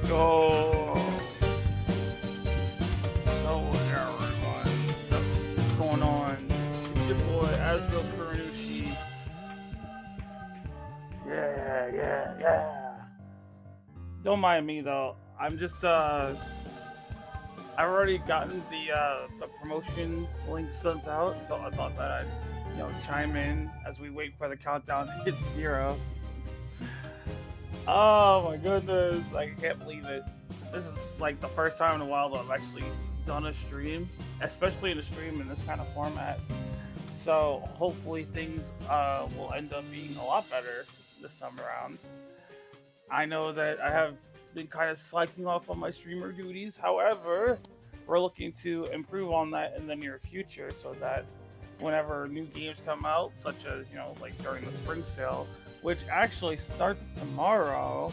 go. So everyone, what's going on? It's your boy Asbel Kuranushi. Yeah. Don't mind me though. I've already gotten the promotion link sent out, so I thought that I'd chime in as we wait for the countdown to hit 0. Oh my goodness, I can't believe it. This is like the first time in a while that I've actually done a stream, especially in a stream in this kind of format. So hopefully things will end up being a lot better this time around. I know that I have been kind of slacking off on my streamer duties. However, we're looking to improve on that in the near future so that whenever new games come out, such as, like during the spring sale, which actually starts tomorrow,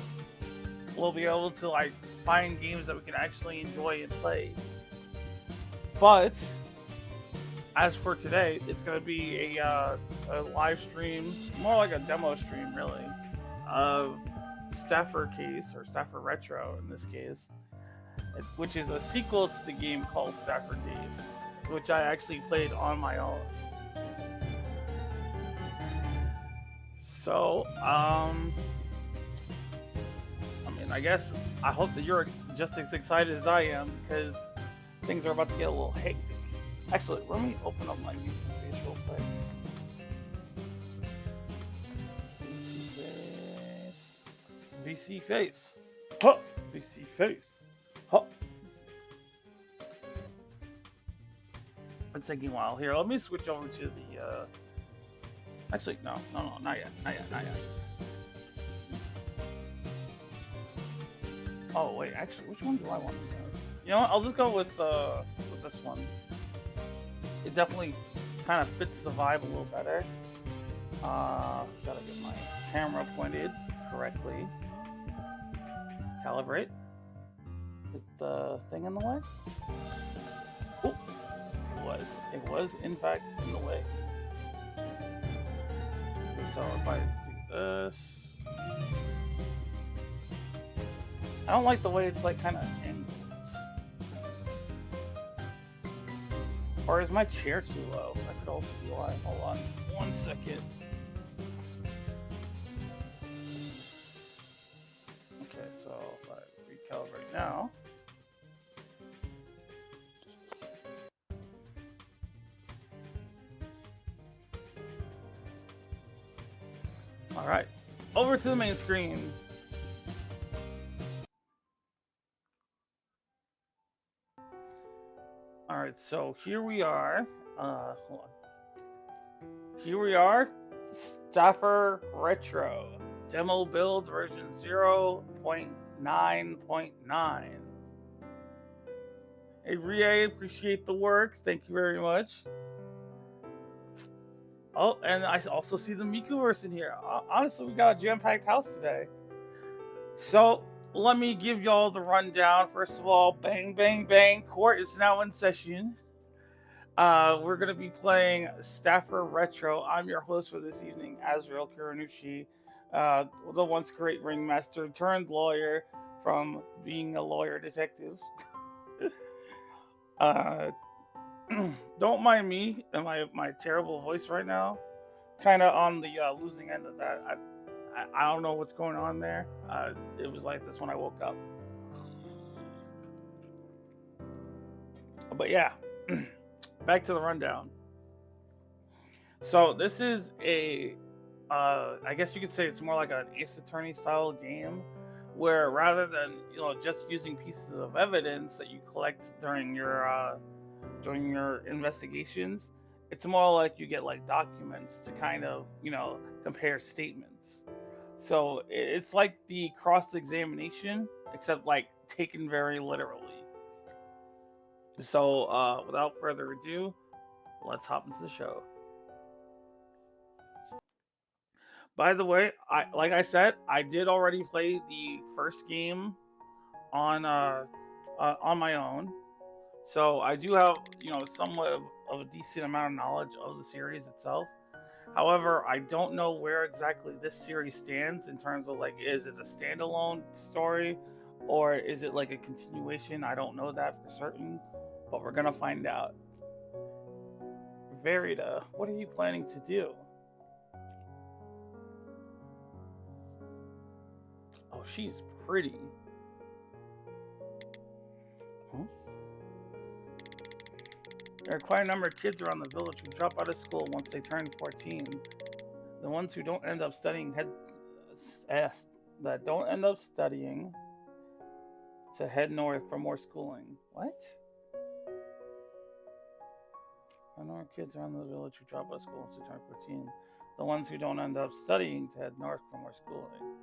we'll be able to like find games that we can actually enjoy and play. But as for today, it's going to be a live stream, more like a demo stream, really, of Staffer Case or Staffer Retro in this case, which is a sequel to the game called Staffer Case, which I actually played on my own. So, I guess I hope that you're just as excited as I am because things are about to get a little hectic. Actually, let me open up my VC Face real quick. VC Face. Huh. VC Face. Huh. It's taking a while here. Let me switch over to the. Actually, no, not yet. Oh wait, actually, which one do I want to go? You know what? I'll just go with this one. It definitely kind of fits the vibe a little better. Gotta get my camera pointed correctly. Calibrate. Is the thing in the way? Oh, it was. It was in fact in the way. Okay, so if I do this. I don't like the way it's like kind of angled. Or is my chair too low? That could also be why. Hold on 1 second. Okay, so if I recalibrate now. Alright, over to the main screen. Alright, so here we are. Hold on. Here we are. Staffer Retro. Demo build version 0.9.9. Hey, Rie, appreciate the work. Thank you very much. Oh, and I also see the Mikuverse in here. Honestly, we got a jam-packed house today. So, let me give y'all the rundown. First of all, bang, bang, bang. Court is now in session. We're going to be playing Staffer Retro. I'm your host for this evening, Azrael Kuranushi, the once great ringmaster turned lawyer from being a lawyer detective. Don't mind me and my terrible voice right now. Kind of on the losing end of that. I don't know what's going on there. It was like this when I woke up. But yeah, back to the rundown. So this is I guess you could say it's more like an Ace Attorney style game, where rather than just using pieces of evidence that you collect during your investigations, it's more like you get like documents to kind of compare statements. So it's like the cross examination, except like taken very literally. So without further ado, let's hop into the show. By the way, like I said, I did already play the first game on my own, so I do have somewhat of a decent amount of knowledge of the series itself. However, I don't know where exactly this series stands in terms of like, is it a standalone story, Or is it like a continuation? I don't know that for certain, but we're gonna find out. Verita, what are you planning to do? Oh, she's pretty. Huh? There are quite a number of kids around the village who drop out of school once they turn 14. The ones who don't end up studying that don't end up studying to head north for more schooling. What? I know kids around the village who drop out of school once they turn 14. The ones who don't end up studying to head north for more schooling.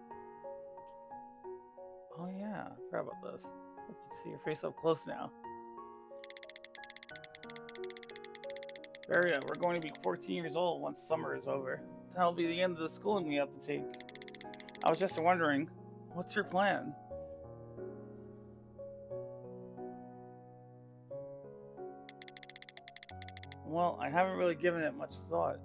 Oh yeah, I forgot about this. Look, you can see your face up close now. Varia, we're going to be 14 years old once summer is over. That'll be the end of the schooling we have to take. I was just wondering, what's your plan? Well, I haven't really given it much thought.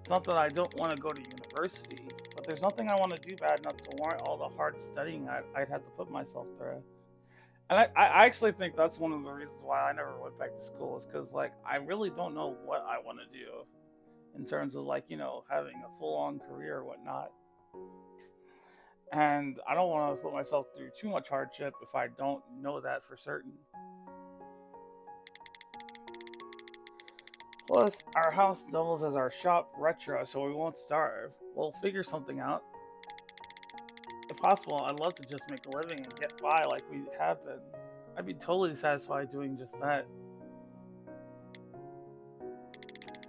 It's not that I don't want to go to university, but there's nothing I want to do bad enough to warrant all the hard studying I'd have to put myself through. And I actually think that's one of the reasons why I never went back to school, is because, like, I really don't know what I want to do in terms of, like, having a full-on career or whatnot. And I don't want to put myself through too much hardship if I don't know that for certain. Plus, our house doubles as our shop retro, so we won't starve. We'll figure something out. If possible, I'd love to just make a living and get by like we have been. I'd be totally satisfied doing just that.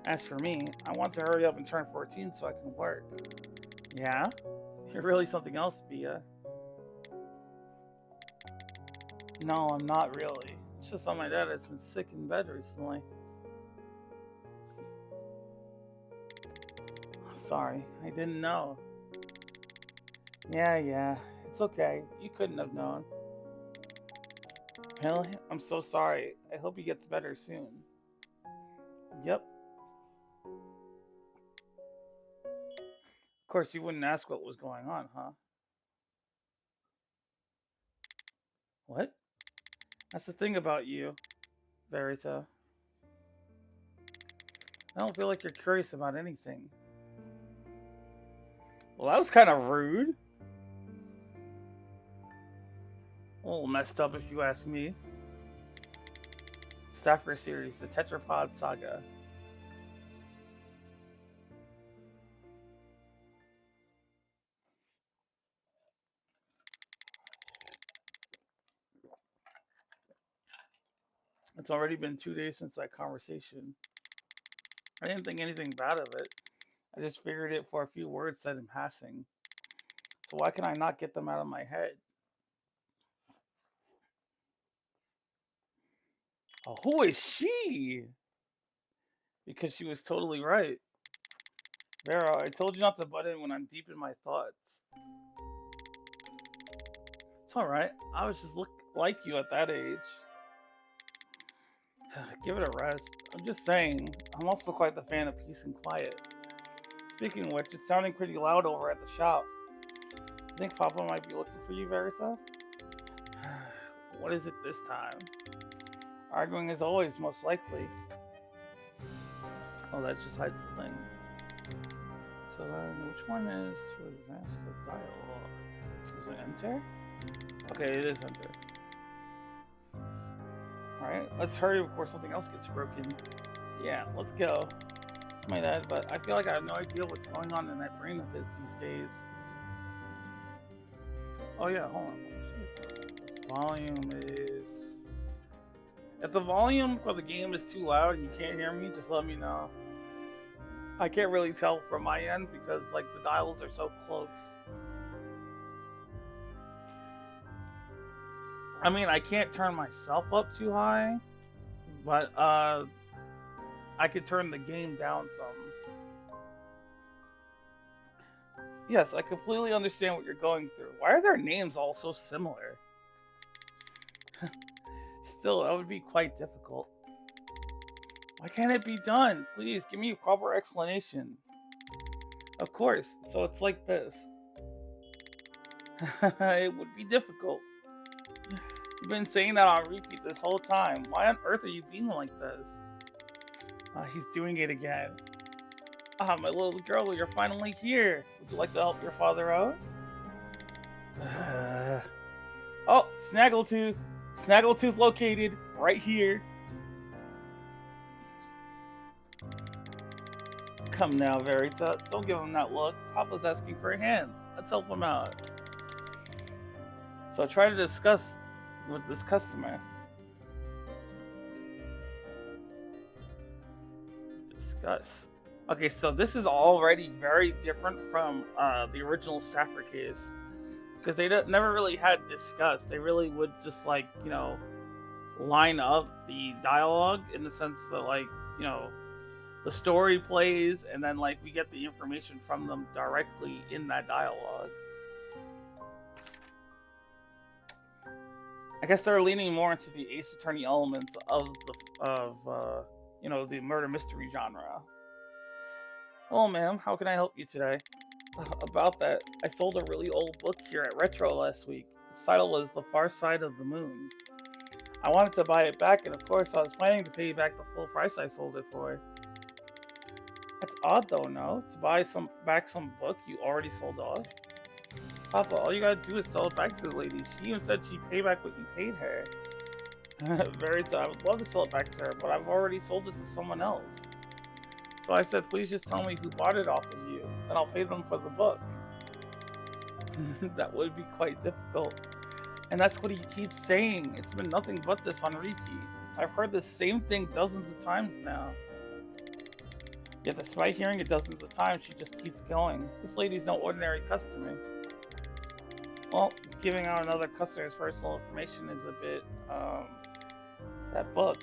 As for me, I want to hurry up and turn 14 so I can work. Yeah? You're really something else, Bia. No, I'm not really. It's just that my dad has been sick in bed recently. Sorry, I didn't know. Yeah, it's okay. You couldn't have known. Really? I'm so sorry. I hope he gets better soon. Yep. Of course, you wouldn't ask what was going on, huh? What? That's the thing about you, Verita. I don't feel like you're curious about anything. Well, that was kind of rude. A little messed up, if you ask me. Stafford series, the Tetrapod Saga. It's already been 2 days since that conversation. I didn't think anything bad of it. I just figured it for a few words said in passing. So why can I not get them out of my head? Oh, who is she? Because she was totally right. Vera, I told you not to butt in when I'm deep in my thoughts. It's alright. I was just like you at that age. Give it a rest. I'm just saying, I'm also quite the fan of peace and quiet. Speaking of which, it's sounding pretty loud over at the shop. I think Papa might be looking for you, Verita? What is it this time? Arguing as always, most likely. Oh, that just hides the thing. So then, which one is to advance the dialogue? Is it enter? Okay, it is enter. Alright, let's hurry before something else gets broken. Yeah, let's go. It's my dad, but I feel like I have no idea what's going on in that brain of his these days. Oh yeah, hold on. Volume is... If the volume for the game is too loud and you can't hear me, just let me know. I can't really tell from my end because, like, the dials are so close. I mean, I can't turn myself up too high, but I could turn the game down some. Yes, I completely understand what you're going through. Why are their names all so similar? Still, that would be quite difficult. Why can't it be done? Please, give me a proper explanation. Of course, so it's like this. It would be difficult. You've been saying that on repeat this whole time. Why on earth are you being like this? He's doing it again. My little girl, you're finally here. Would you like to help your father out? Oh, Snaggletooth. Snaggletooth located right here. Come now, Verita. Don't give him that look. Papa's asking for a hand. Let's help him out. So try to discuss with this customer. Discuss. Okay, so this is already very different from the original Staffer case. Because they never really had discuss. They really would just, like, you know, line up the dialogue in the sense that, like, you know, the story plays and then, like, we get the information from them directly in that dialogue. I guess they're leaning more into the Ace Attorney elements of you know, the murder mystery genre. Hello, ma'am. How can I help you today? About that, I sold a really old book here at Retro last week. Its title was The Far Side of the Moon. I wanted to buy it back, and of course, I was planning to pay you back the full price I sold it for. That's odd, though, no? To buy back some book you already sold off? Papa, all you gotta do is sell it back to the lady. She even said she'd pay back what you paid her. Verita, I would love to sell it back to her, but I've already sold it to someone else. So I said, please just tell me who bought it off of you, and I'll pay them for the book. That would be quite difficult. And that's what he keeps saying. It's been nothing but this on repeat. I've heard the same thing dozens of times now. Yet despite hearing it dozens of times, she just keeps going. This lady's no ordinary customer. Well, giving out another customer's personal information is a bit, that book.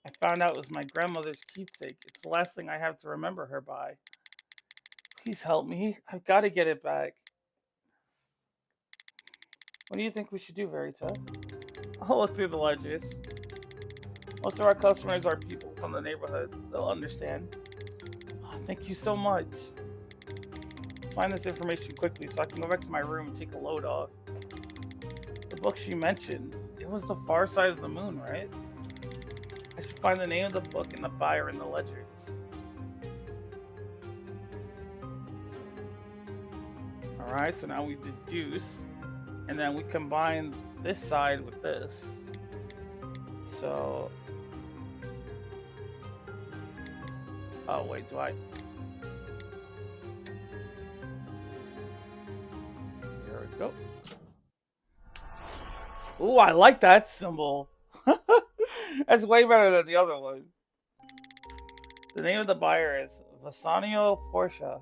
I found out it was my grandmother's keepsake. It's the last thing I have to remember her by. Please help me. I've got to get it back. What do you think we should do, Verita? I'll look through the ledgers. Most of our customers are people from the neighborhood. They'll understand. Oh, thank you so much. Find this information quickly so I can go back to my room and take a load off. The book she mentioned, it was The Far Side of the Moon, right? I should find the name of the book and the buyer in the ledgers. Alright, so now we deduce, and then we combine this side with this. So... oh, wait, do I... there we go. Ooh, I like that symbol. That's way better than the other one. The name of the buyer is Vasanio Portia.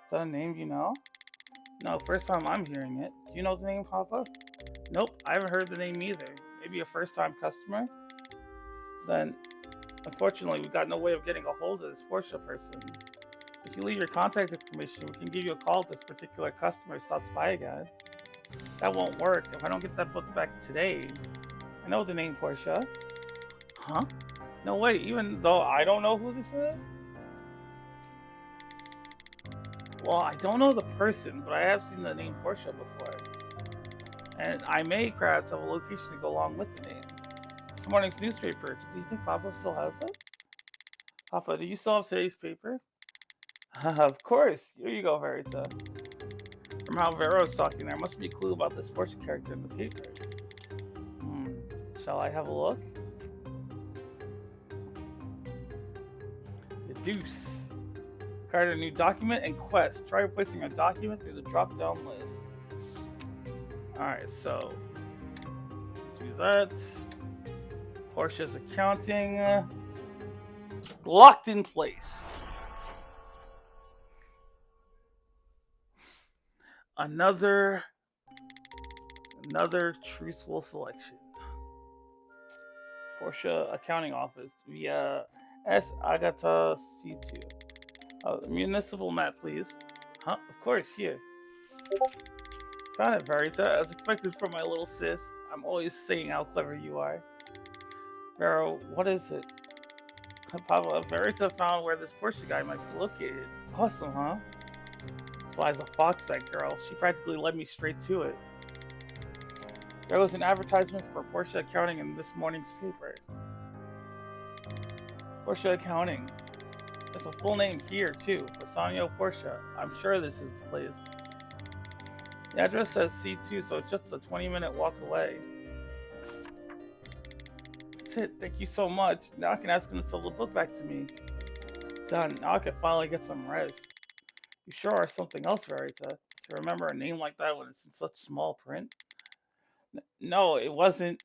Is that a name you know? No, first time I'm hearing it. Do you know the name, Papa? Nope, I haven't heard the name either. Maybe a first-time customer? Then, unfortunately, we've got no way of getting a hold of this Portia person. If you leave your contact information, we can give you a call if this particular customer stops by again. That won't work if I don't get that book back today. I know the name Portia. Huh? No way, even though I don't know who this is? Well, I don't know the person, but I have seen the name Portia before. And I may perhaps have a location to go along with the name. This morning's newspaper. Do you think Papa still has it? Papa, do you still have today's paper? Of course. Here you go, Verita. From how Vero's talking, there must be a clue about this Portia character in the paper. Shall I have a look? Deduce. Card a new document and quest. Try replacing a document through the drop-down list. Alright, so do that. Portia's accounting. Locked in place. Another truthful selection. Portia accounting office via S. Agata C2. Municipal map, please. Huh? Of course, here. Found it, Verita. As expected from my little sis. I'm always saying how clever you are. Vero, what is it? Pablo, Verita found where this Portia guy might be located. Awesome, huh? Sly's a fox, that girl. She practically led me straight to it. There was an advertisement for Porsche Accounting in this morning's paper. Porsche Accounting. It's a full name here, too. Bassanio Porsche. I'm sure this is the place. The address says C2, so it's just a 20-minute walk away. That's it. Thank you so much. Now I can ask him to sell the book back to me. Done. Now I can finally get some rest. You sure are something else, Verita. To remember a name like that when it's in such small print? No, it wasn't.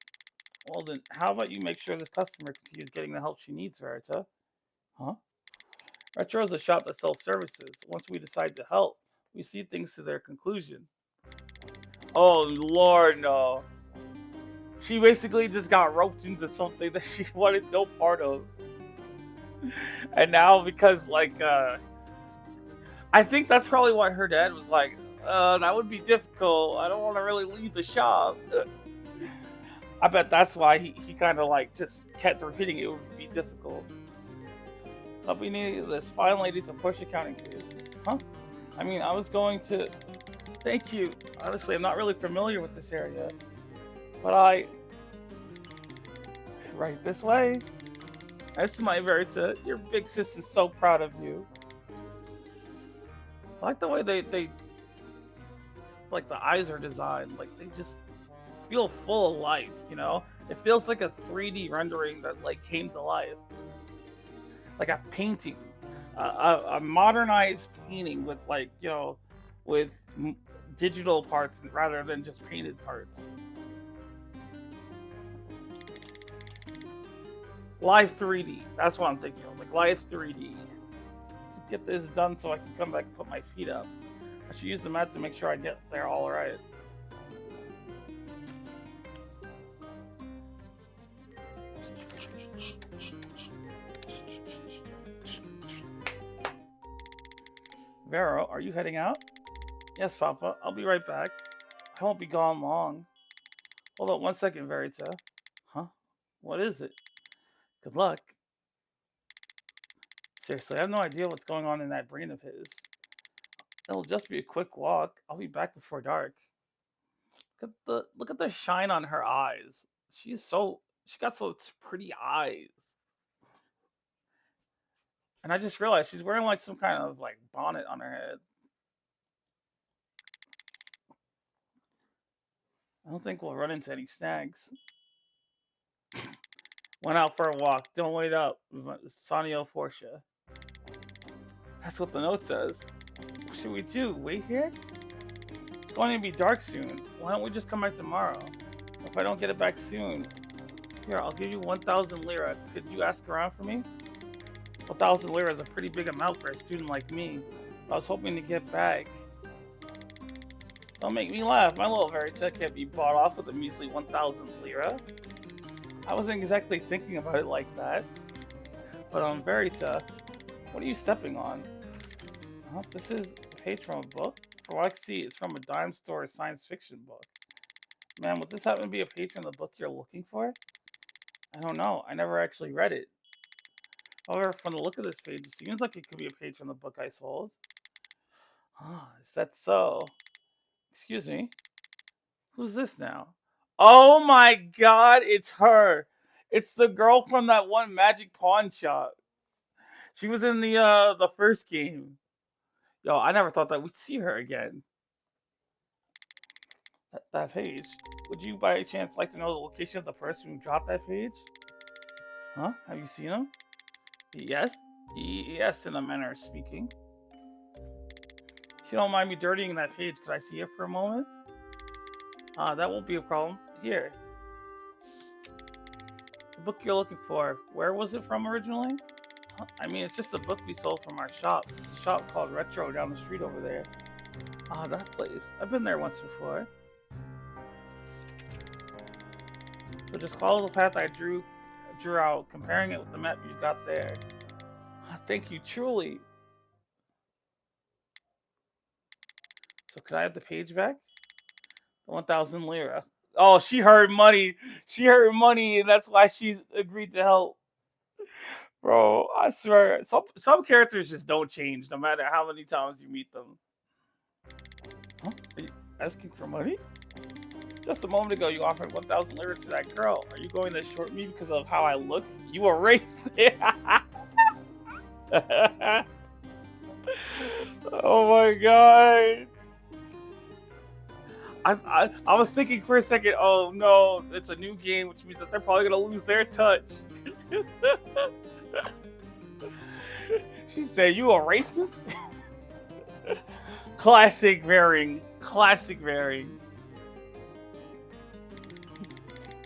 Well then, how about you make sure this customer continues getting the help she needs, Verita? Huh? Retro is a shop that sells services. Once we decide to help, we see things to their conclusion. Oh Lord, no. She basically just got roped into something that she wanted no part of. And now because I think that's probably why her dad was like, that would be difficult. I don't want to really leave the shop. I bet that's why he kind of like just kept repeating it would be difficult. Helping me this fine lady to push accounting fees. Huh? I mean, I was going to. Thank you. Honestly, I'm not really familiar with this area. But I. Right this way. That's my Verita. Your big sis is so proud of you. I like the way they like the eyes are designed. Like they just feel full of life, you know? It feels like a 3D rendering that like came to life. Like a painting. A modernized painting with like, with digital parts rather than just painted parts. Live 3D. That's what I'm thinking of. Like live 3D. Get this done so I can come back and put my feet up. I should use the mat to make sure I get there all right. Vero, are you heading out? Yes, Papa. I'll be right back. I won't be gone long. Hold on 1 second, Verita. Huh? What is it? Good luck. Seriously, I have no idea what's going on in that brain of his. It'll just be a quick walk. I'll be back before dark. Look at the shine on her eyes. She got such pretty eyes. And I just realized she's wearing like some kind of like bonnet on her head. I don't think we'll run into any snags. Went out for a walk. Don't wait up. Sanio Portia. That's what the note says. What should we do? Wait here? It's going to be dark soon. Why don't we just come back tomorrow? If I don't get it back soon. Here, I'll give you 1,000 lira. Could you ask around for me? 1,000 lira is a pretty big amount for a student like me. I was hoping to get back. Don't make me laugh. My little Verita can't be bought off with a measly 1,000 lira. I wasn't exactly thinking about it like that. But Verita, what are you stepping on? This is a page from a book? From what I can see, it's from a dime store science fiction book. Man, would this happen to be a page from the book you're looking for? I don't know. I never actually read it. However, from the look of this page, it seems like it could be a page from the book I sold. Is that so? Excuse me? Who's this now? Oh my god, it's her! It's the girl from that one magic pawn shop. She was in the first game. Yo, I never thought that we'd see her again. That page. Would you by chance like to know the location of the person who dropped that page? Huh? Have you seen him? Yes? Yes, in a manner of speaking. If you don't mind me dirtying that page, could I see it for a moment? That won't be a problem. Here. The book you're looking for, where was it from originally? I mean, it's just a book we sold from our shop. It's a shop called Retro down the street over there. That place. I've been there once before. So just follow the path I drew out, comparing it with the map you got there. Thank you, truly. So could I have the page back? The 1,000 lira. Oh, she heard money. She heard money, and that's why she agreed to help. Bro, I swear, some characters just don't change no matter how many times you meet them. Asking for money? Just a moment ago, you offered 1,000 lira to that girl. Are you going to short me because of how I look? You erased it. Oh my god. I was thinking for a second, oh no, it's a new game, which means that they're probably gonna lose their touch. She said, "You a racist?" Classic varying. Classic varying.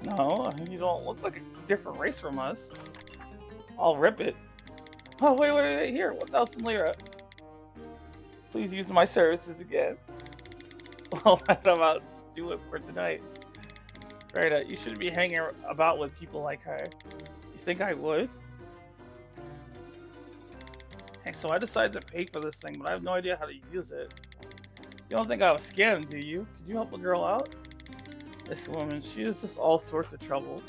No, you don't look like a different race from us. I'll rip it. Oh wait, here, 1,000 lira. Please use my services again. I'll let them out. Do it for tonight. Right, you shouldn't be hanging about with people like her. You think I would? Hey, so I decided to pay for this thing, but I have no idea how to use it. You don't think I was scammed, do you? Could you help a girl out? This woman, she is just all sorts of trouble.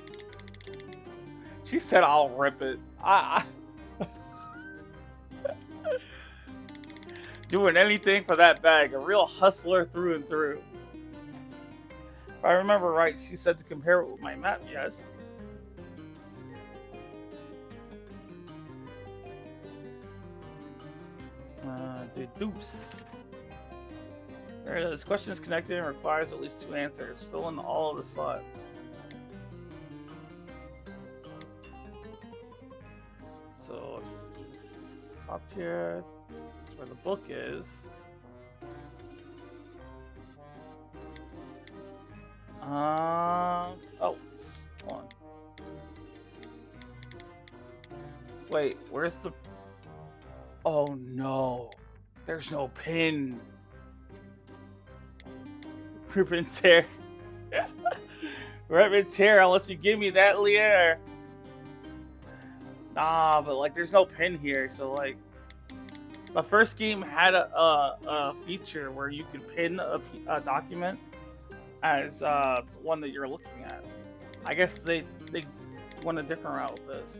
She said I'll rip it. Doing anything for that bag. A real hustler through and through. If I remember right, she said to compare it with my map, yes. The deuce. There it is. This question is connected and requires at least 2 answers. Fill in all of the slots. So, top tier. That's where the book is. Oh, hold on. Wait, where's the... Oh no, there's no pin. Rip and tear. Rip and tear unless you give me that Lier. Nah, but like there's no pin here, so like the first game had a feature where you could pin a document as one that you're looking at. I guess they went a different route with this.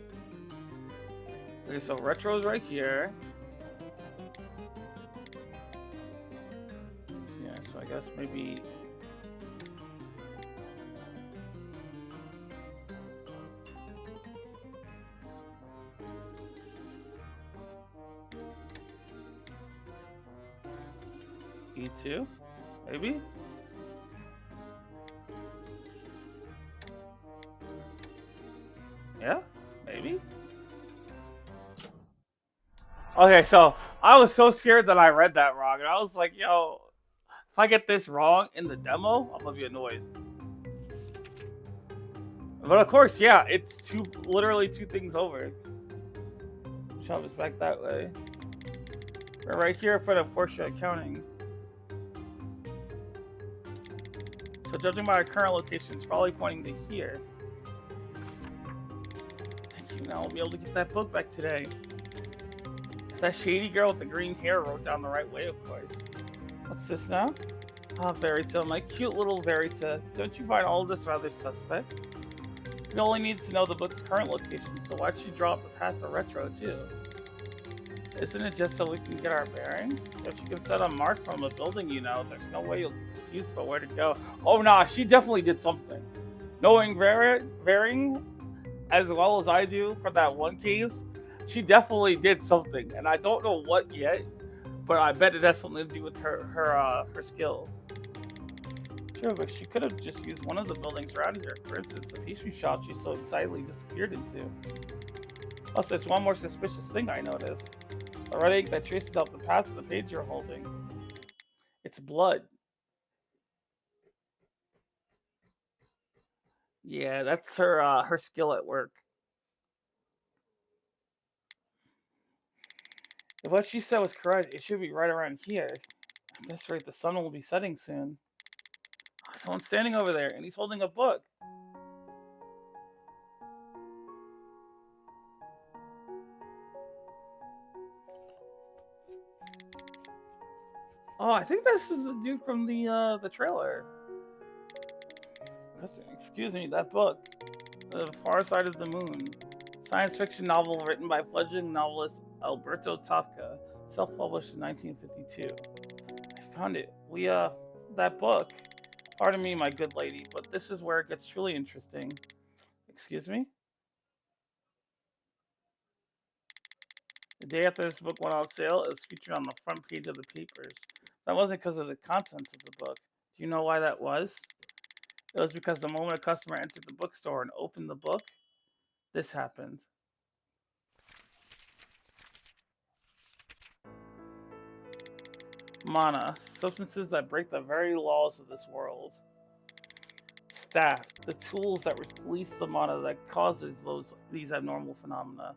Okay, so retro's right here. Yeah, so I guess maybe... E2? Maybe? Yeah? Maybe? Okay, so I was so scared that I read that wrong, and I was like, yo, if I get this wrong in the demo, I'm gonna be annoyed. But of course, yeah, it's literally 2 things over. Shop is back that way. We're right here for the Porsche accounting. So judging by our current location, it's probably pointing to here. Thank you, now I'll be able to get that book back today. That shady girl with the green hair wrote down the right way, of course. What's this now? Ah, Verita, my cute little Verita. Don't you find all of this rather suspect? We only need to know the book's current location, so why'd she draw up the path to Retro, too? Isn't it just so we can get our bearings? If you can set a mark from a building you know, there's no way you'll use about where to go. Oh, nah, she definitely did something. Knowing Varing as well as I do for that one case, she definitely did something, and I don't know what yet, but I bet it has something to do with her skill. Sure, but she could have just used one of the buildings around here. For instance, the pastry shop she so excitedly disappeared into. Plus, there's one more suspicious thing I noticed. A red ink that traces out the path of the page you're holding. It's blood. Yeah, that's her skill at work. If what she said was correct, it should be right around here. At this rate, the sun will be setting soon. Someone's standing over there, and he's holding a book. Oh, I think this is the dude from the trailer. Excuse me, that book, The Far Side of the Moon, science fiction novel written by fledgling novelist Alberto Tafka, self-published in 1952. I found it. That that book. Pardon me, my good lady, but this is where it gets truly interesting. Excuse me? The day after this book went on sale, it was featured on the front page of the papers. That wasn't because of the contents of the book. Do you know why that was? It was because the moment a customer entered the bookstore and opened the book, this happened. Mana, substances that break the very laws of this world. Staff, the tools that release the mana that causes these abnormal phenomena.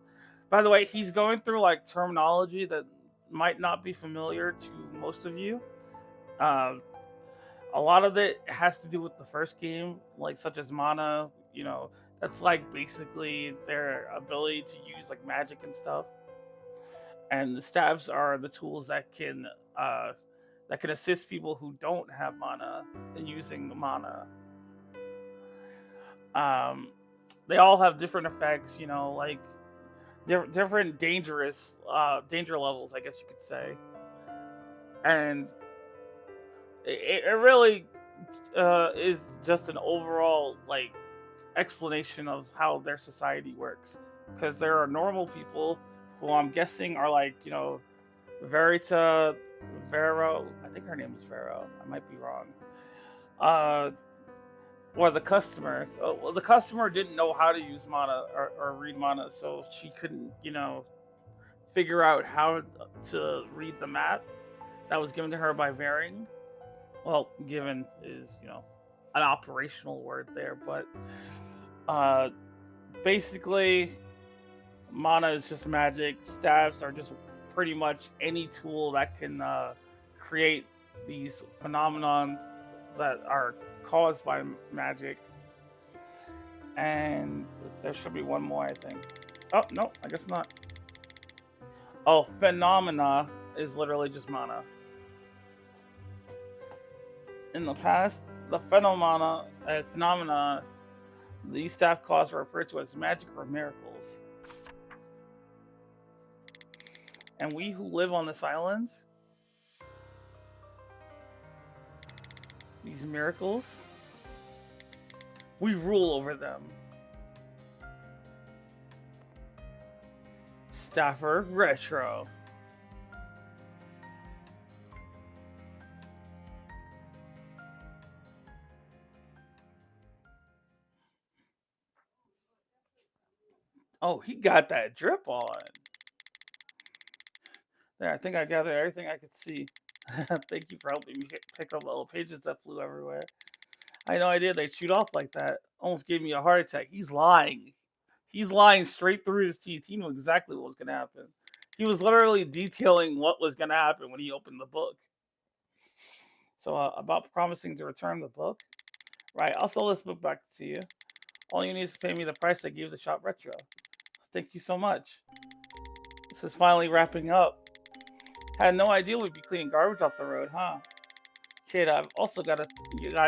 By the way, he's going through like terminology that might not be familiar to most of you. Uh, a lot of it has to do with the first game, like such as mana. That's like basically their ability to use like magic and stuff. And the staffs are the tools uh, that can assist people who don't have mana in using the mana. Um, they all have different effects, like different danger levels, I guess you could say. And it really is just an overall like explanation of how their society works. Because there are normal people who I'm guessing are like Verita, Vero. I think her name is Vero. I might be wrong. Uh, or the customer. Well, the customer didn't know how to use mana or read mana, so she couldn't, figure out how to read the map that was given to her by Varing. Well, given is, an operational word there, but uh, basically, mana is just magic. Staffs are just pretty much any tool that can create these phenomenons that are caused by magic. And there should be one more, I think. Oh, no, I guess not. Oh, phenomena is literally just mana. In the past, the phenomena these staff cause were referred to as magic or miracles. And we who live on this island, these miracles, we rule over them. Staffer Retro. Oh, he got that drip on. There, I think I gathered everything I could see. Thank you for helping me pick up all the pages that flew everywhere. I had no idea they'd shoot off like that. Almost gave me a heart attack. He's lying. He's lying straight through his teeth. He knew exactly what was going to happen. He was literally detailing what was going to happen when he opened the book. So, about promising to return the book. Right, I'll sell this book back to you. All you need is to pay me the price I gave the shop Retro. Thank you so much. This is finally wrapping up. Had no idea we'd be cleaning garbage off the road, huh? Kid, I've also got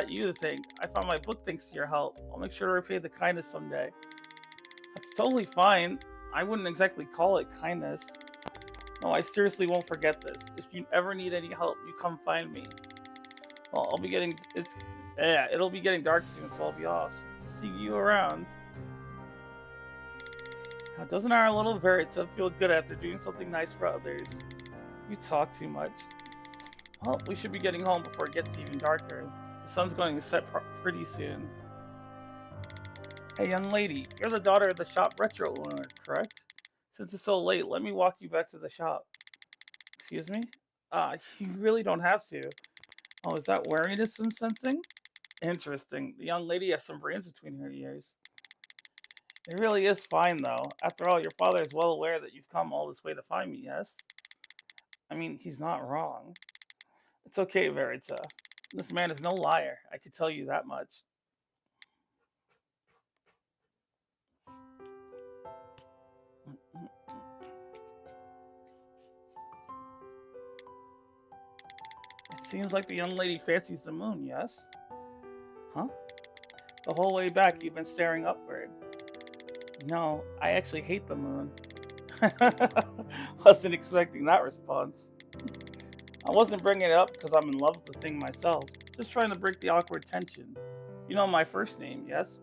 you to thank. I found my book thanks to your help. I'll make sure to repay the kindness someday. That's totally fine. I wouldn't exactly call it kindness. No, I seriously won't forget this. If you ever need any help, you come find me. Well, it'll be getting dark soon, so I'll be off. See you around. Now, doesn't our little Verita feel good after doing something nice for others? You talk too much. Well, we should be getting home before it gets even darker. The sun's going to set pretty soon. Hey, young lady, you're the daughter of the shop Retro owner, correct? Since it's so late, let me walk you back to the shop. Excuse me? You really don't have to. Oh, is that wariness I'm sensing? Interesting. The young lady has some brains between her ears. It really is fine, though. After all, your father is well aware that you've come all this way to find me, yes? I mean, he's not wrong. It's okay, Verita. This man is no liar. I can tell you that much. It seems like the young lady fancies the moon, yes? Huh? The whole way back, you've been staring upward. No, I actually hate the moon. Wasn't expecting that response. I wasn't bringing it up because I'm in love with the thing myself. Just trying to break the awkward tension. You know my first name, yes?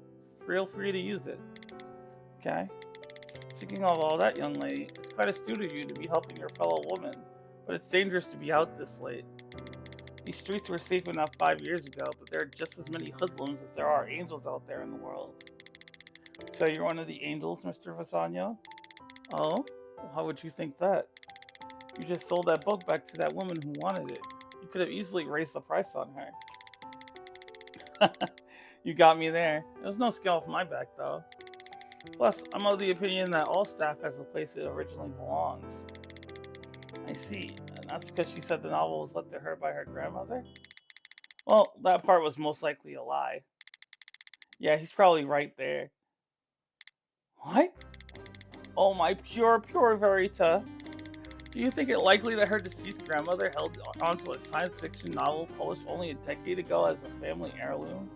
Feel free to use it. Okay? Speaking of all that, young lady, it's quite astute of you to be helping your fellow woman, but it's dangerous to be out this late. These streets were safe enough 5 years ago, but there are just as many hoodlums as there are angels out there in the world. So you're one of the angels, Mr. Vasano? Oh? How would you think that? You just sold that book back to that woman who wanted it. You could have easily raised the price on her. You got me there. There's no skin off my back, though. Plus, I'm of the opinion that all staff has the place it originally belongs. I see. And that's because she said the novel was left to her by her grandmother? Well, that part was most likely a lie. Yeah, he's probably right there. What? Oh, my pure Verita. Do you think it likely that her deceased grandmother held onto a science fiction novel published only a decade ago as a family heirloom?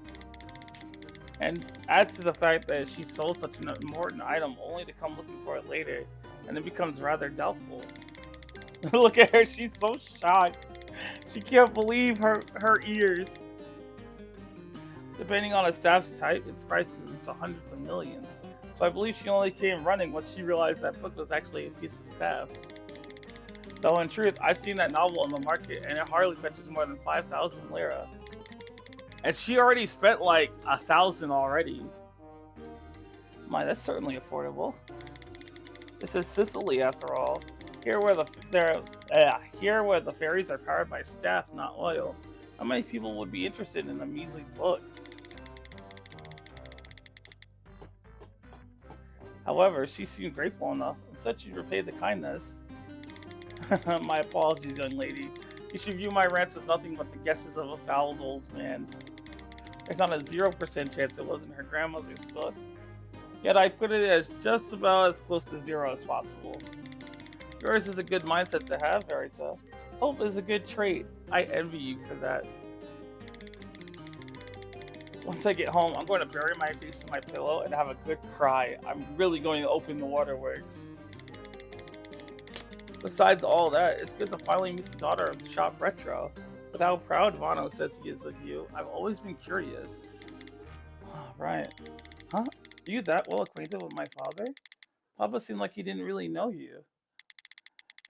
And add to the fact that she sold such an important item only to come looking for it later, and it becomes rather doubtful. Look at her, she's so shocked. She can't believe her ears. Depending on a staff's type, its price can reach hundreds of millions. So I believe she only came running once she realized that book was actually a piece of staff. Though in truth, I've seen that novel on the market, and it hardly fetches more than 5,000 lira. And she already spent like 1,000 already. My, that's certainly affordable. This is Sicily, after all. Here where the ferries are powered by staff, not oil. How many people would be interested in a measly book? However, she seemed grateful enough and said she'd repay the kindness. My apologies, young lady. You should view my rants as nothing but the guesses of a fouled old man. There's not a 0% chance it wasn't her grandmother's book. Yet I put it as just about as close to zero as possible. Yours is a good mindset to have, Verita. Hope is a good trait. I envy you for that. Once I get home, I'm going to bury my face in my pillow and have a good cry. I'm really going to open the waterworks. Besides all that, it's good to finally meet the daughter of Shop Retro. With how proud Vano says he is of you, I've always been curious. Right. Huh? Are you that well acquainted with my father? Papa seemed like he didn't really know you.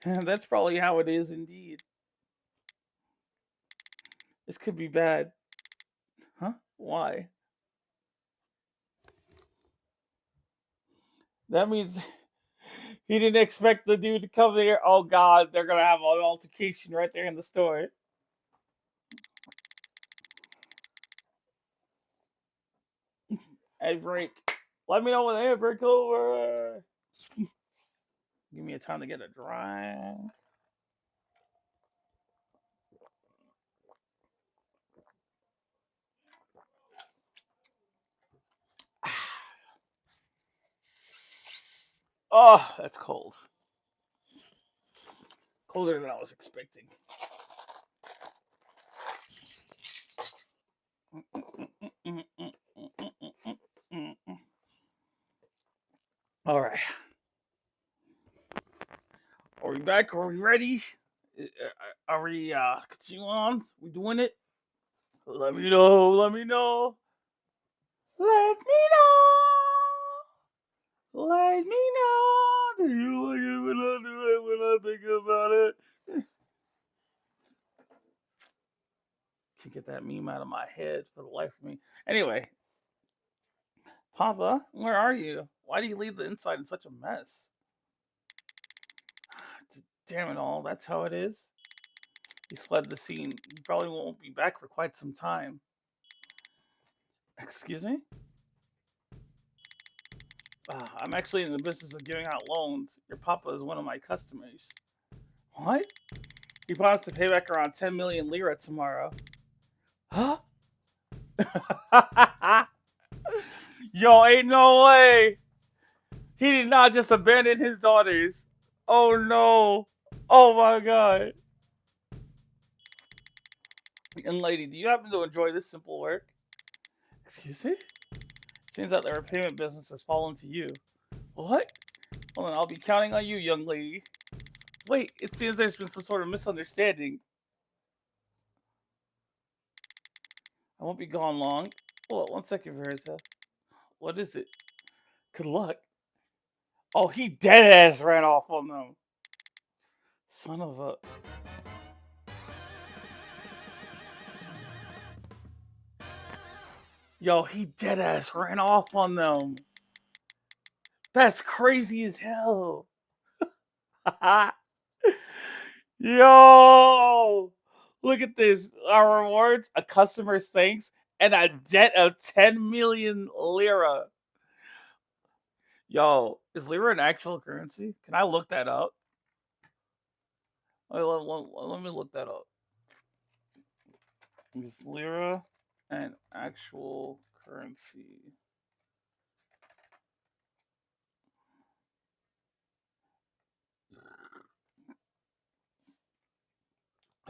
That's probably how it is indeed. This could be bad. Huh? Why? That means he didn't expect the dude to come here. Oh god, they're gonna have an altercation right there in the store. Hey, break. Let me know when they break over. Give me a time to get a drink. Oh, that's cold. Colder than I was expecting. All right. Are we back? Are we ready? Are we continuing on? We doing it? Let me know. Let me know. Let me know. Let me know. Do you like it when I do it? When I think about it? Can't get that meme out of my head for the life of me. Anyway, Papa, where are you? Why do you leave the inside in such a mess? Damn it all, that's how it is. He's fled the scene. He probably won't be back for quite some time. Excuse me? I'm actually in the business of giving out loans. Your papa is one of my customers. What? He promised to pay back around 10 million lira tomorrow. Huh? Yo, ain't no way. He did not just abandon his daughters. Oh no. Oh my god. Young lady, do you happen to enjoy this simple work? Excuse me? Seems that the repayment business has fallen to you. What? Well then I'll be counting on you, young lady. Wait, it seems there's been some sort of misunderstanding. I won't be gone long. Hold on 1 second, Verita. What is it? Good luck. Oh, he dead ass ran off on them. Son of a. Yo, he dead ass ran off on them. That's crazy as hell. Yo, look at this. Our rewards, a customer's thanks, and a debt of 10 million lira. Yo, is lira an actual currency? Can I look that up? Let me look that up. Is lira an actual currency?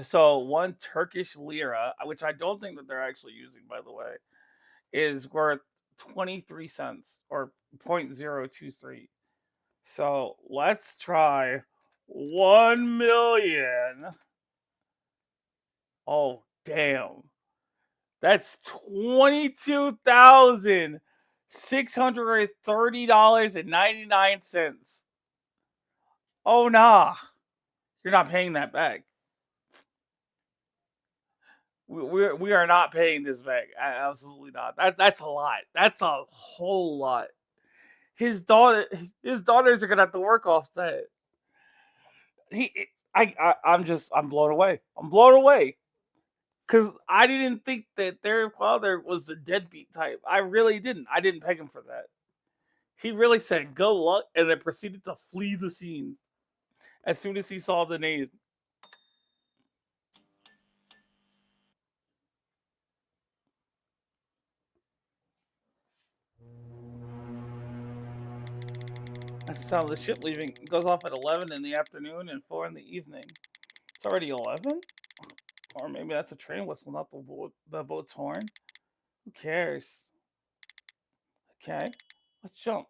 So one Turkish lira, which I don't think that they're actually using, by the way, is worth 23 cents or 0.023. So let's try 1 million. Oh, damn. That's $22,630.99. Oh, nah. You're not paying that back. We are not paying this back. Absolutely not. That's a lot. That's a whole lot. His daughters are gonna have to work off that. He, I'm blown away. I'm blown away because I didn't think that their father was the deadbeat type. I really didn't. I didn't peg him for that. He really said "good luck" and then proceeded to flee the scene as soon as he saw the name. That's the sound of the ship leaving. It goes off at 11 in the afternoon and 4 in the evening. It's already 11? Or maybe that's a train whistle, not the boat's horn. Who cares? Okay, let's jump.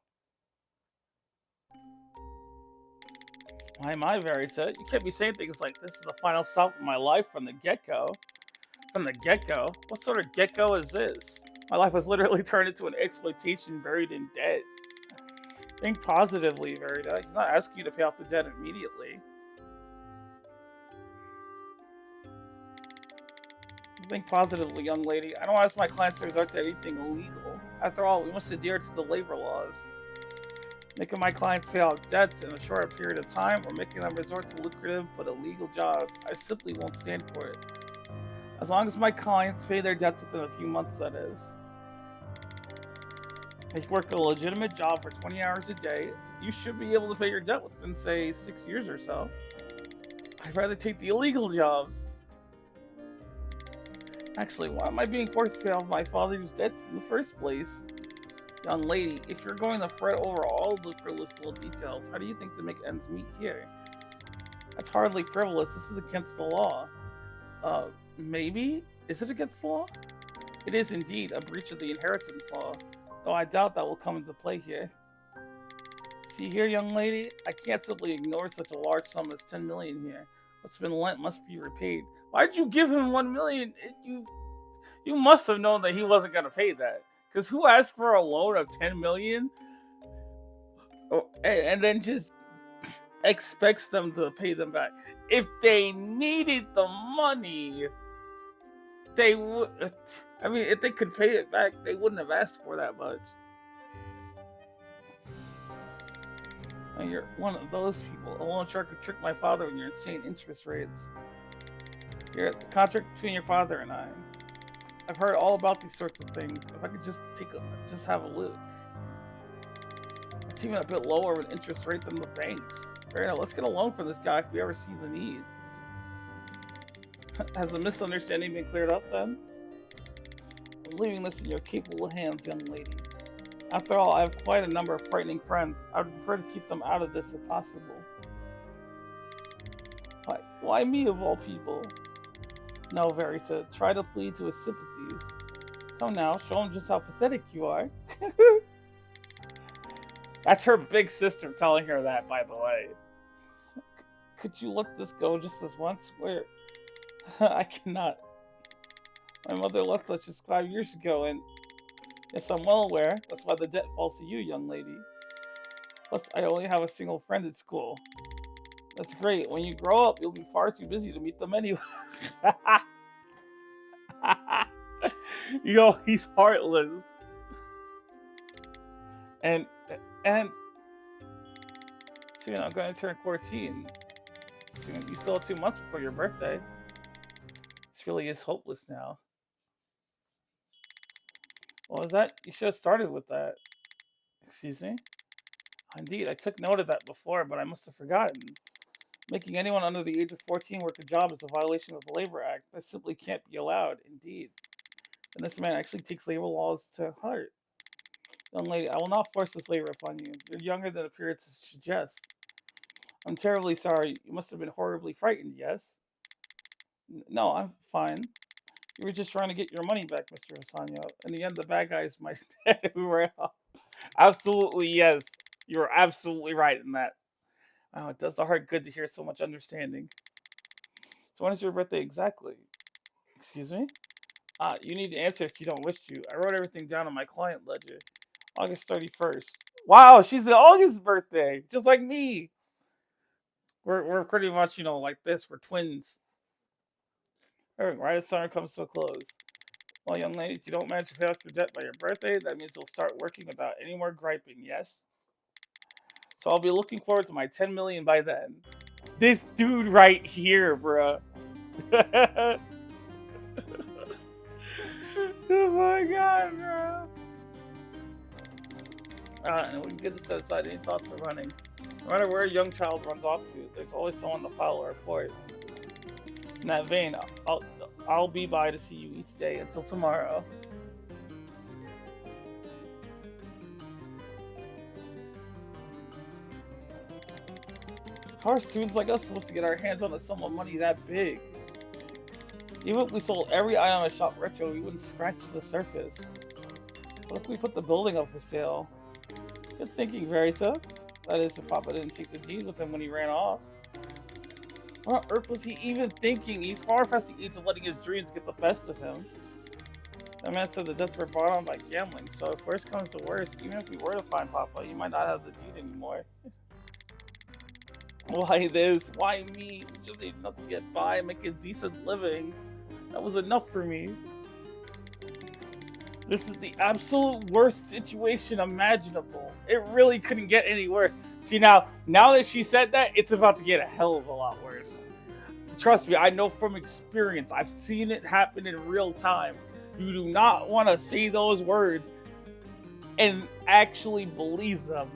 My Verita. You can't be saying things like this is the final stop of my life from the get-go. From the get-go? What sort of get-go is this? My life was literally turned into an exploitation buried in debt. Think positively, Verita. He's not asking you to pay off the debt immediately. Think positively, young lady. I don't ask my clients to resort to anything illegal. After all, we must adhere to the labor laws. Making my clients pay off debts in a shorter period of time or making them resort to lucrative but illegal jobs, I simply won't stand for it. As long as my clients pay their debts within a few months, that is. If you work a legitimate job for 20 hours a day, you should be able to pay your debt within, say, 6 years or so. I'd rather take the illegal jobs. Actually, why am I being forced to pay off my father's debts in the first place? Young lady, if you're going to fret over all the frivolous little details, how do you think to make ends meet here? That's hardly frivolous. This is against the law. Maybe? Is it against the law? It is indeed a breach of the inheritance law, though I doubt that will come into play here. See here, young lady, I can't simply ignore such a large sum as 10 million here. What's been lent must be repaid. Why'd you give him 1 million? You must have known that he wasn't gonna pay that. Because who asked for a loan of 10 million and then just expects them to pay them back? If they needed the money, they would. I mean, if they could pay it back, they wouldn't have asked for that much. And you're one of those people. A loan shark could trick my father with your insane interest rates. You're the contract between your father and I. I've heard all about these sorts of things. If I could just have a look. It's even a bit lower of an interest rate than the banks. Fair enough, let's get a loan for this guy if we ever see the need. Has the misunderstanding been cleared up then? I'm leaving this in your capable hands, young lady. After all, I have quite a number of frightening friends. I would prefer to keep them out of this if possible. Why me of all people? No, Verita, try to plead to his sympathies. Come now, show him just how pathetic you are. That's her big sister telling her that, by the way. Could you let this go just this once? Where? I cannot. My mother left us just 5 years ago, and yes, I'm well aware. That's why the debt falls to you, young lady. Plus, I only have a single friend at school. That's great. When you grow up, you'll be far too busy to meet them anyway. Yo, he's heartless. And and soon I'm going to turn 14. Soon, you still have 2 months before your birthday. This really is hopeless now. What was that? You should have started with that. Excuse me? Indeed, I took note of that before, but I must have forgotten. Making anyone under the age of 14 work a job is a violation of the Labor Act. That simply can't be allowed, indeed. And this man actually takes labor laws to heart. Young lady, I will not force this labor upon you. You're younger than appearances suggest. I'm terribly sorry. You must have been horribly frightened, yes? No, I'm fine. You were just trying to get your money back, Mr. Hassanyo. In the end, the bad guys might we were out. Absolutely, yes. You're absolutely right in that. Oh, it does the heart good to hear so much understanding. So when is your birthday exactly? Excuse me? You need to answer if you don't wish to. I wrote everything down on my client ledger. August 31st. Wow, she's the August birthday, just like me. We're pretty much, like this. We're twins. Alright, right as summer comes to a close. Well, young lady, if you don't manage to pay off your debt by your birthday, that means you'll start working without any more griping, yes? So I'll be looking forward to my 10 million by then. This dude right here, bruh. Oh my god, bro. And we can get this set aside. Any thoughts are running. No matter where a young child runs off to, there's always someone to file a report. In that vein, I'll be by to see you each day until tomorrow. How are students like us supposed to get our hands on a sum of money that big? Even if we sold every item at Shop Retro, we wouldn't scratch the surface. What if we put the building up for sale? Good thinking, Verita. That is, if Papa didn't take the deed with him when he ran off. What on earth was he even thinking? He's far past the age of letting his dreams get the best of him. That man said the debts were bought on by gambling, so if worst comes to worst, even if we were to find Papa, he might not have the deed anymore. Why this? Why me? We just need enough to get by and make a decent living. That was enough for me. This is the absolute worst situation imaginable. It really couldn't get any worse. See, now that she said that, it's about to get a hell of a lot worse. Trust me, I know from experience. I've seen it happen in real time. You do not want to say those words and actually believe them.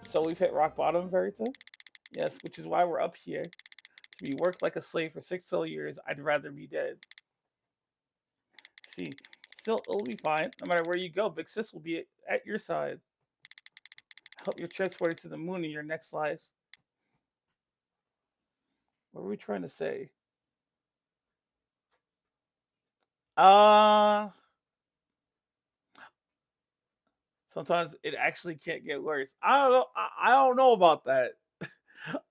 So we've hit rock bottom, Verita? Yes, which is why we're up here. To be worked like a slave for 6 whole years, I'd rather be dead. See, still, it'll be fine. No matter where you go, Big Sis will be at your side. I hope you're transported to the moon in your next life. What were we trying to say? Sometimes it actually can't get worse. I don't know. I don't know about that.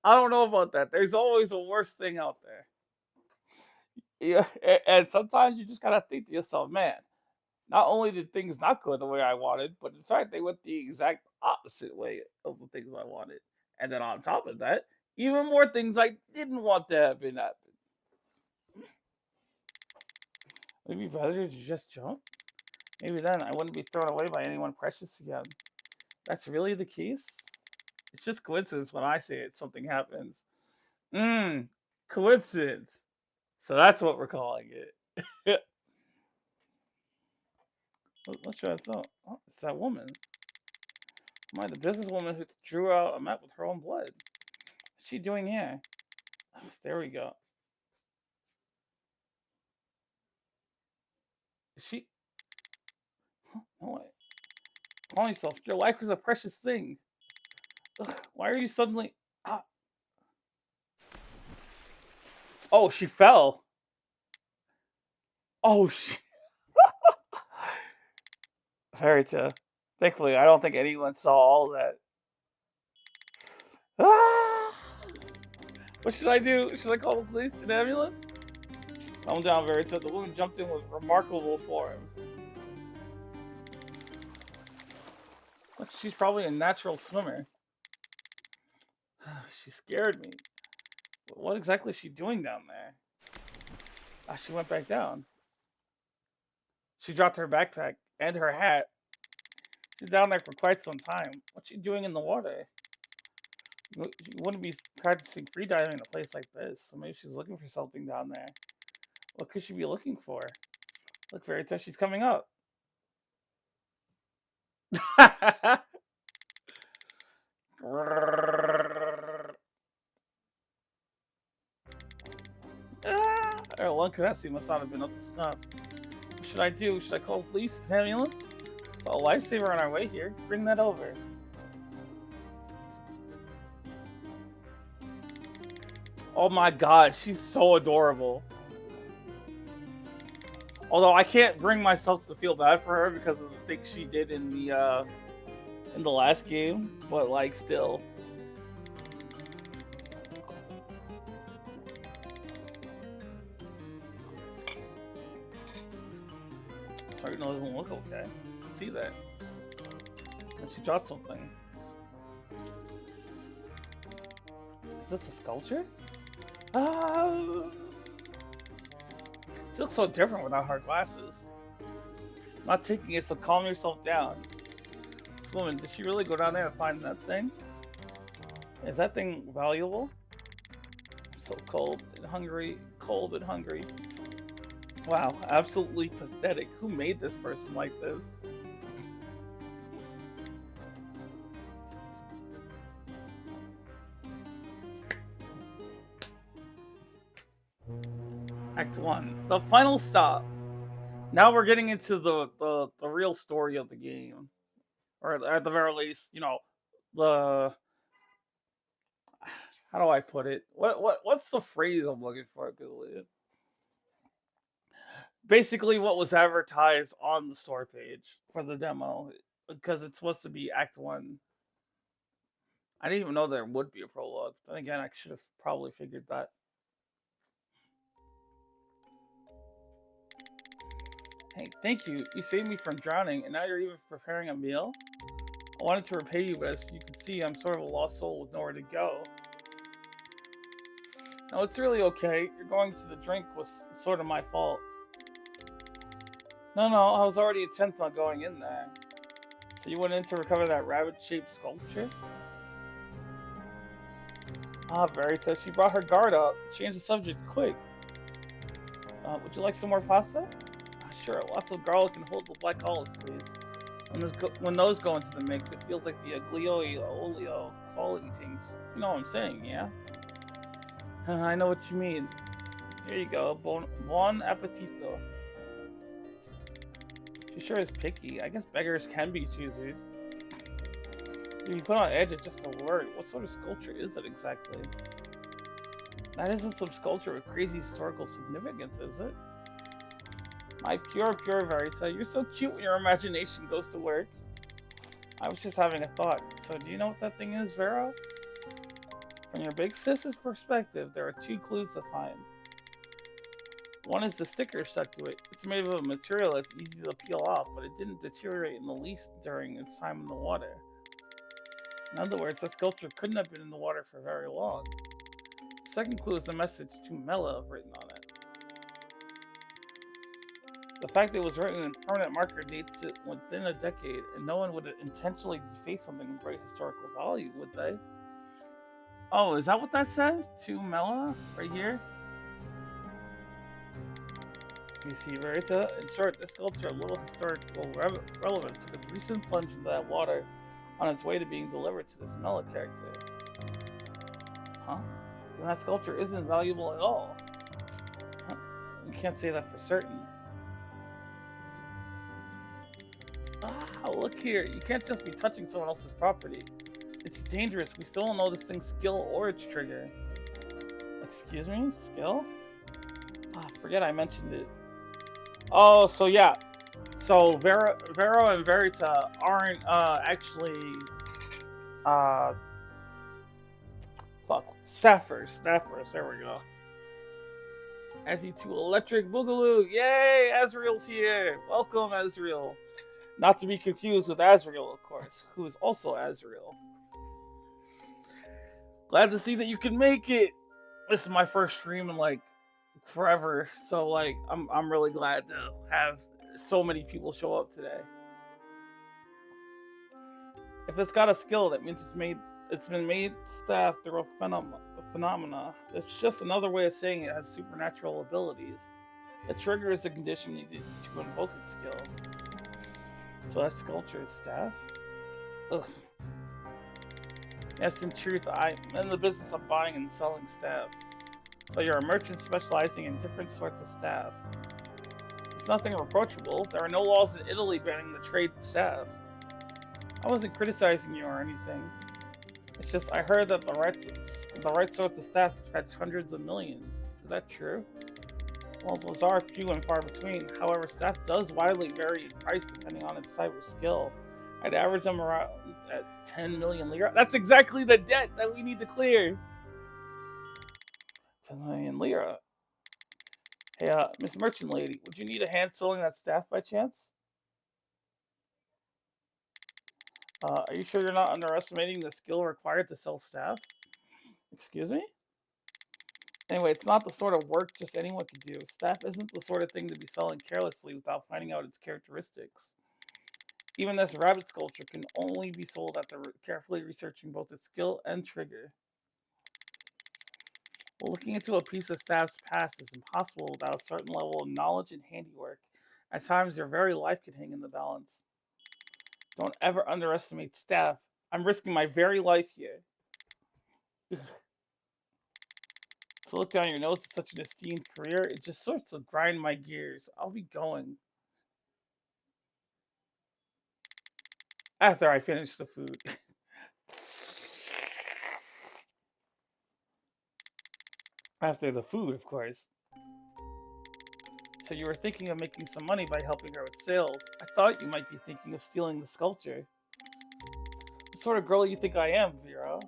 I don't know about that. There's always a worse thing out there. Yeah, and sometimes you just gotta think to yourself, man. Not only did things not go the way I wanted, but in fact they went the exact opposite way of the things I wanted. And then on top of that, even more things I didn't want to happen. Maybe better to just jump. Maybe then I wouldn't be thrown away by anyone precious again. That's really the case? It's just coincidence when I say it, something happens. Coincidence. So that's what we're calling it. What's your thought? Oh, it's that woman. Am I the businesswoman who drew out a map with her own blood? What's she doing here? There we go. Is she? No way. Calm yourself. Your life is a precious thing. Ugh, why are you suddenly? Ah. Oh, she fell. Oh, Verita. Thankfully, I don't think anyone saw all that. Ah! What should I do? Should I call the police? An ambulance? Calm down, Verita. The woman jumped in with remarkable form. Look, she's probably a natural swimmer. She scared me. What exactly is she doing down there? Ah, she went back down. She dropped her backpack and her hat. She's down there for quite some time. What's she doing in the water? You wouldn't be practicing freediving in a place like this, so maybe she's looking for something down there. What could she be looking for? Look, Verita, she's coming up. Our one Kadesi must not have been up to snuff. What should I do? Should I call police? An ambulance? It's a lifesaver on our way here. Bring that over. Oh my god, she's so adorable. Although I can't bring myself to feel bad for her because of the things she did in the last game, but like still. Sorry, no, it doesn't look okay. See that? And she dropped something. Is this a sculpture? Ah! She looks so different without her glasses. I'm not taking it, so calm yourself down. This woman, did she really go down there and find that thing? Is that thing valuable? I'm so cold and hungry. Cold and hungry. Wow, absolutely pathetic. Who made this person like this? Act 1. The final stop. Now we're getting into the real story of the game. Or at the very least, you know, the how do I put it? What's the phrase I'm looking for? Basically what was advertised on the store page for the demo because it's supposed to be Act 1. I didn't even know there would be a prologue. Then again, I should have probably figured that. Hey, thank you. You saved me from drowning, and now you're even preparing a meal? I wanted to repay you, but as you can see, I'm sort of a lost soul with nowhere to go. No, it's really okay. You're going to the drink was sort of my fault. No, I was already intent on going in there. So you went in to recover that rabbit-shaped sculpture? Ah, Verita, she brought her guard up. Change the subject quick. Would you like some more pasta? Sure, lots of garlic and hold the black olives, please. When those go into the mix, it feels like the aglio e olio quality things. You know what I'm saying, yeah? I know what you mean. Here you go. Buon appetito. She sure is picky. I guess beggars can be choosers. If you put on edge, it's just a word. What sort of sculpture is it exactly? That isn't some sculpture with crazy historical significance, is it? My pure Verita, you're so cute when your imagination goes to work. I was just having a thought. So do you know what that thing is, Vero? From your big sis's perspective, there are 2 clues to find. One is the sticker stuck to it. It's made of a material that's easy to peel off, but it didn't deteriorate in the least during its time in the water. In other words, that sculpture couldn't have been in the water for very long. The second clue is the message to Mela written on it. The fact that it was written in permanent marker dates it within a decade, and no one would intentionally deface something of great historical value, would they? Oh, is that what that says? To Mela? Right here? You see, Verita? In short, this sculpture a little historical relevance took a recent plunge into that water on its way to being delivered to this Mela character. Huh? Then that sculpture isn't valuable at all. Huh? You can't say that for certain. Ah, look here. You can't just be touching someone else's property. It's dangerous. We still don't know this thing's skill or its trigger. Excuse me? Skill? Ah, forget I mentioned it. Oh, so yeah. So Vero and Verita aren't actually staffers. There we go. SE2 Electric Boogaloo. Yay, Azriel's here. Welcome, Azriel. Not to be confused with Azriel, of course, who is also Azriel. Glad to see that you can make it. This is my first stream in like forever, so like I'm really glad to have so many people show up today. If it's got a skill, that means it's been made staff through a phenomena. It's just another way of saying it has supernatural abilities. The trigger is the condition needed to invoke its skill. So that sculpture is staff? Ugh. Yes, in truth, I'm in the business of buying and selling staff. So you're a merchant specializing in different sorts of staff. It's nothing reproachable. There are no laws in Italy banning the trade in staff. I wasn't criticizing you or anything. It's just I heard that the right sorts of staff fetch hundreds of millions. Is that true? Well, those are few and far between. However, staff does widely vary in price depending on its type of skill. I'd average them around at 10 million lira. That's exactly the debt that we need to clear. 10 million lira. Hey, Miss Merchant Lady, would you need a hand selling that staff by chance? Are you sure you're not underestimating the skill required to sell staff? Excuse me? Anyway, it's not the sort of work just anyone can do. Staff isn't the sort of thing to be selling carelessly without finding out its characteristics. Even this rabbit sculpture can only be sold after carefully researching both its skill and trigger. Well, looking into a piece of staff's past is impossible without a certain level of knowledge and handiwork. At times, your very life can hang in the balance. Don't ever underestimate staff. I'm risking my very life here. To look down your nose at such an esteemed career, it just sorts of grind my gears. I'll be going. After I finish the food. After the food, of course. So you were thinking of making some money by helping her with sales. I thought you might be thinking of stealing the sculpture. What sort of girl you think I am, Vera?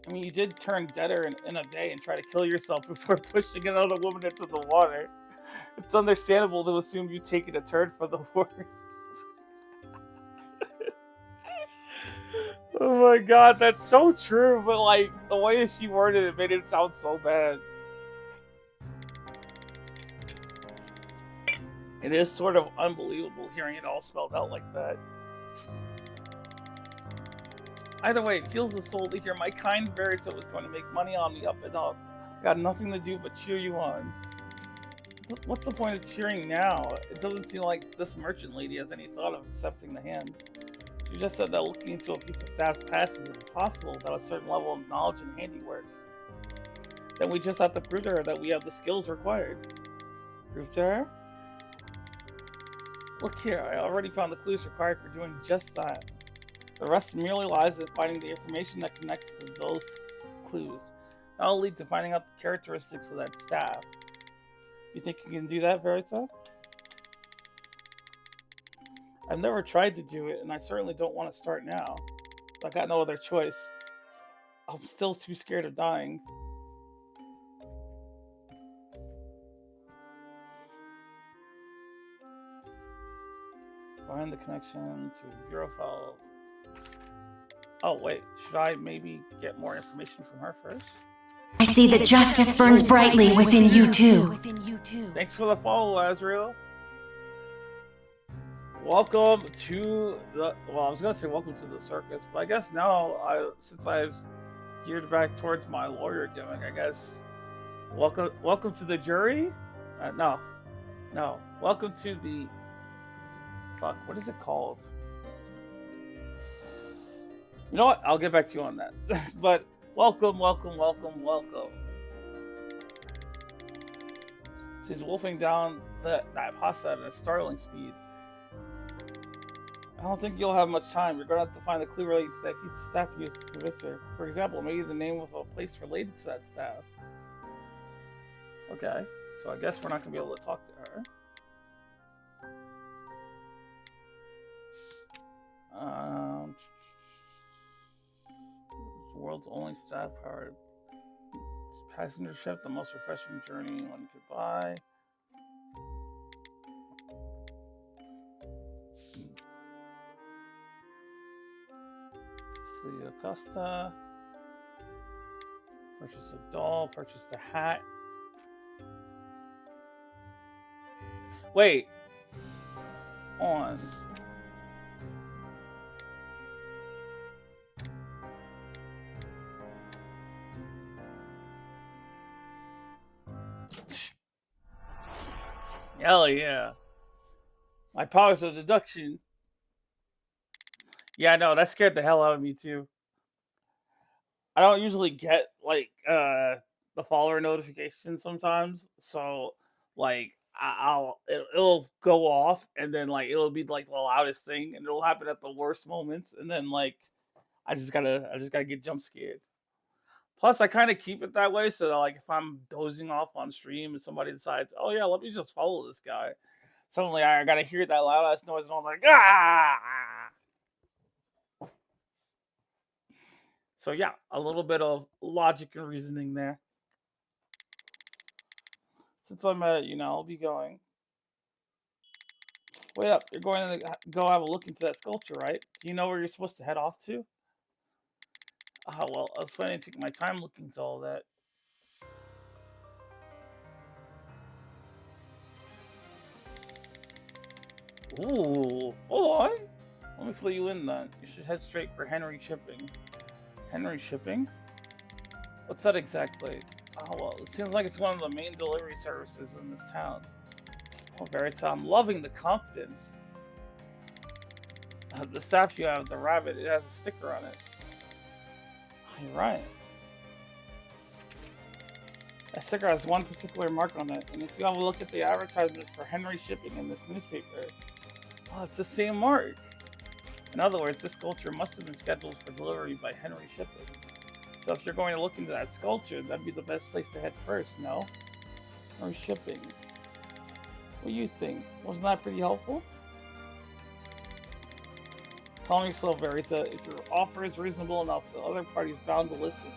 I mean, you did turn deader in a day and try to kill yourself before pushing another woman into the water. It's understandable to assume you've taken a turn for the worse. Oh my god, that's so true, but like, the way she worded it made it sound so bad. It is sort of unbelievable hearing it all spelled out like that. Either way, it heals the soul to hear my kind Verito is going to make money on me up and up. I got nothing to do but cheer you on. What's the point of cheering now? It doesn't seem like this merchant lady has any thought of accepting the hand. She just said that looking into a piece of staff's past is impossible without a certain level of knowledge and handiwork. Then we just have to prove to her that we have the skills required. Prove to her? Look here, I already found the clues required for doing just that. The rest merely lies in finding the information that connects to those clues. That'll lead to finding out the characteristics of that staff. You think you can do that, Verita? I've never tried to do it, and I certainly don't want to start now. But I got no other choice. I'm still too scared of dying. Find the connection to Eurofile. Oh, wait. Should I maybe get more information from her first? I see that justice burns brightly within you too. Thanks for the follow, Azriel. Welcome to the... Well, I was going to say welcome to the circus, but I guess now, since I've geared back towards my lawyer gimmick, I guess... Welcome to the jury? No. Welcome to the... Fuck, what is it called? You know what? I'll get back to you on that. But welcome. She's wolfing down that pasta at a startling speed. I don't think you'll have much time. You're going to have to find the clue related to that piece of staff you used to convince her. For example, maybe the name of a place related to that staff. Okay, so I guess we're not going to be able to talk to her. World's only staff powered Passenger ship, the most refreshing journey one could buy. Cecilia Costa. Purchase a doll, purchase the hat. Wait. On. Hell yeah. My powers of deduction. Yeah, no, that scared the hell out of me too. I don't usually get like the follower notifications sometimes, so like it'll go off and then like it'll be like the loudest thing and it'll happen at the worst moments and then like I just gotta get jump scared. Plus, I kind of keep it that way so that like if I'm dozing off on stream and somebody decides, oh yeah, let me just follow this guy, suddenly I gotta hear that loud ass noise and I'm like, ah. So yeah, a little bit of logic and reasoning there. Since I'm I'll be going. Wait up, you're going to go have a look into that sculpture, right? Do you know where you're supposed to head off to? Well, I was planning to take my time looking into all that. Ooh, hold on. Let me fill you in then. You should head straight for Henry Shipping. Henry Shipping? What's that exactly? Oh, well, it seems like it's one of the main delivery services in this town. Oh, Verita, I'm loving the confidence. The staff you have, the rabbit, it has a sticker on it. Oh, you're right. That sticker has one particular mark on it, and if you have a look at the advertisement for Henry Shipping in this newspaper, oh, it's the same mark. In other words, this sculpture must have been scheduled for delivery by Henry Shipping. So if you're going to look into that sculpture, that'd be the best place to head first, no? Henry Shipping. What do you think? Wasn't that pretty helpful? Calm yourself, Verita. If your offer is reasonable enough, the other party's bound to listen.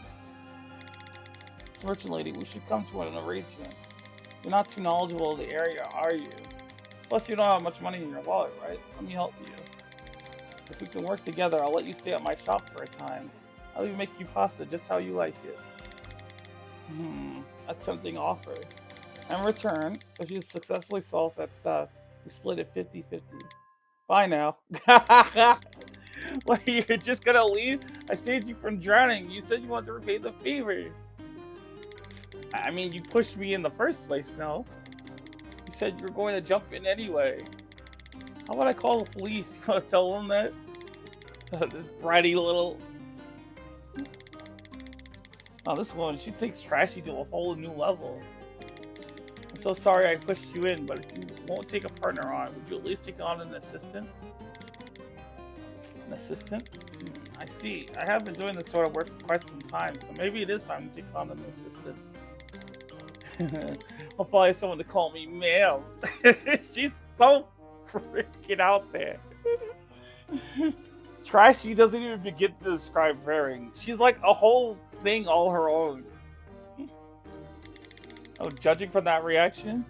Merchant lady, we should come to an arrangement. You're not too knowledgeable of the area, are you? Plus, you don't have much money in your wallet, right? Let me help you. If we can work together, I'll let you stay at my shop for a time. I'll even make you pasta just how you like it. That's something offer. In return, if you successfully solve that stuff, we split it 50-50. Bye now. What, you're just gonna leave? I saved you from drowning. You said you wanted to repay the favor. I mean, you pushed me in the first place, no? You said you were going to jump in anyway. How about I call the police? You want to tell them that? This bratty little... Oh, this one, she takes Trashy to a whole new level. I'm so sorry I pushed you in, but if you won't take a partner on, would you at least take on an assistant? An assistant? I see. I have been doing this sort of work for quite some time, so maybe it is time to take on an assistant. I'll find someone to call me ma'am. She's so freaking out there. Trashy doesn't even begin to describe Varing. She's like a whole thing all her own. Oh, judging from that reaction?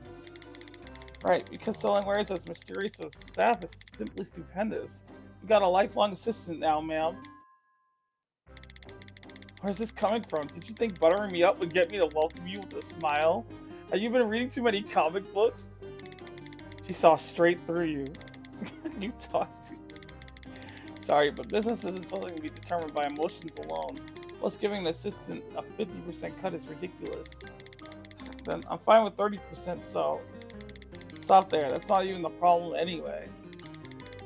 Right, because selling wares as mysterious as staff is simply stupendous. You got a lifelong assistant now, ma'am. Where's this coming from? Did you think buttering me up would get me to welcome you with a smile? Have you been reading too many comic books? She saw straight through you. You talked to... Sorry, but business isn't something to be determined by emotions alone. Plus, giving an assistant a 50% cut is ridiculous. Then I'm fine with 30%, so... Stop there. That's not even the problem anyway.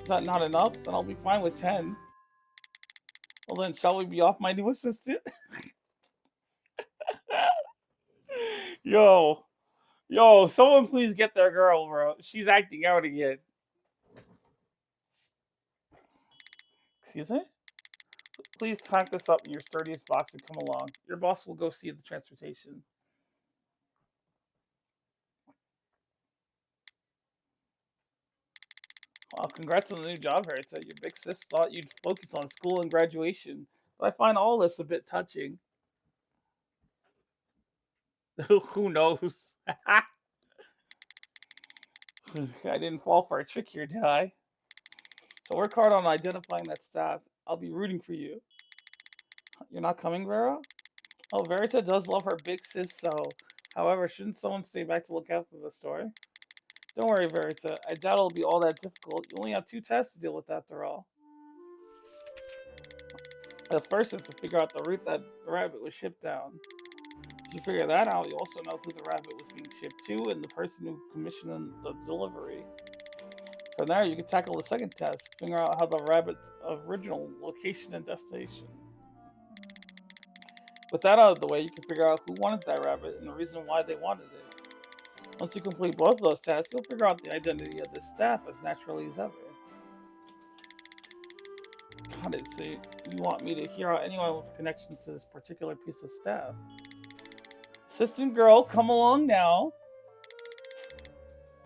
Is that not enough? Then I'll be fine with 10. Well then, shall we be off my new assistant? Yo, someone please get their girl, bro. She's acting out again. Excuse me? Please pack this up in your sturdiest box and come along. Your boss will go see the transportation. Wow, congrats on the new job, Verita. Your big sis thought you'd focus on school and graduation, but I find all this a bit touching. Who knows? I didn't fall for a trick here, did I? So work hard on identifying that staff. I'll be rooting for you. You're not coming, Vera? Oh, Verita does love her big sis, so. However, shouldn't someone stay back to look after the store? Don't worry, Verita. I doubt it'll be all that difficult. You only have 2 tests to deal with after all. The first is to figure out the route that the rabbit was shipped down. If you figure that out, you also know who the rabbit was being shipped to and the person who commissioned the delivery. From there, you can tackle the second test, figure out how the rabbit's original location and destination. With that out of the way, you can figure out who wanted that rabbit and the reason why they wanted it. Once you complete both of those tasks, you'll figure out the identity of the staff as naturally as ever. Got it. So you want me to hear out anyone with a connection to this particular piece of staff? Assistant girl, come along now.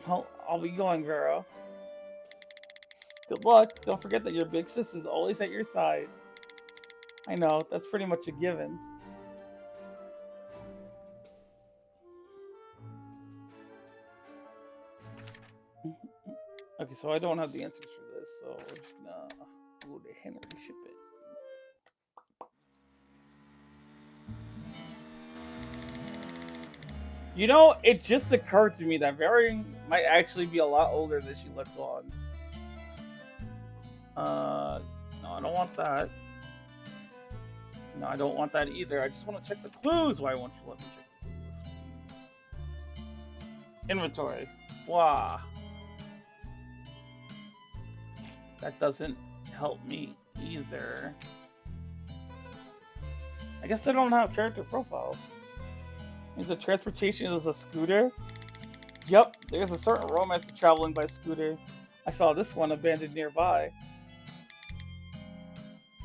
I'll be going, Vero. Good luck. Don't forget that your big sis is always at your side. I know, that's pretty much a given. Okay, so I don't have the answers for this, so we're just gonna go to Henry ship it. You know, it just occurred to me that Very might actually be a lot older than she lets on. No, I don't want that. No, I don't want that either. I just want to check the clues. Why won't you let me check the clues? Inventory. Wow. That doesn't help me either. I guess they don't have character profiles. Means the transportation is a scooter. Yep, there's a certain romance to traveling by scooter. I saw this one abandoned nearby.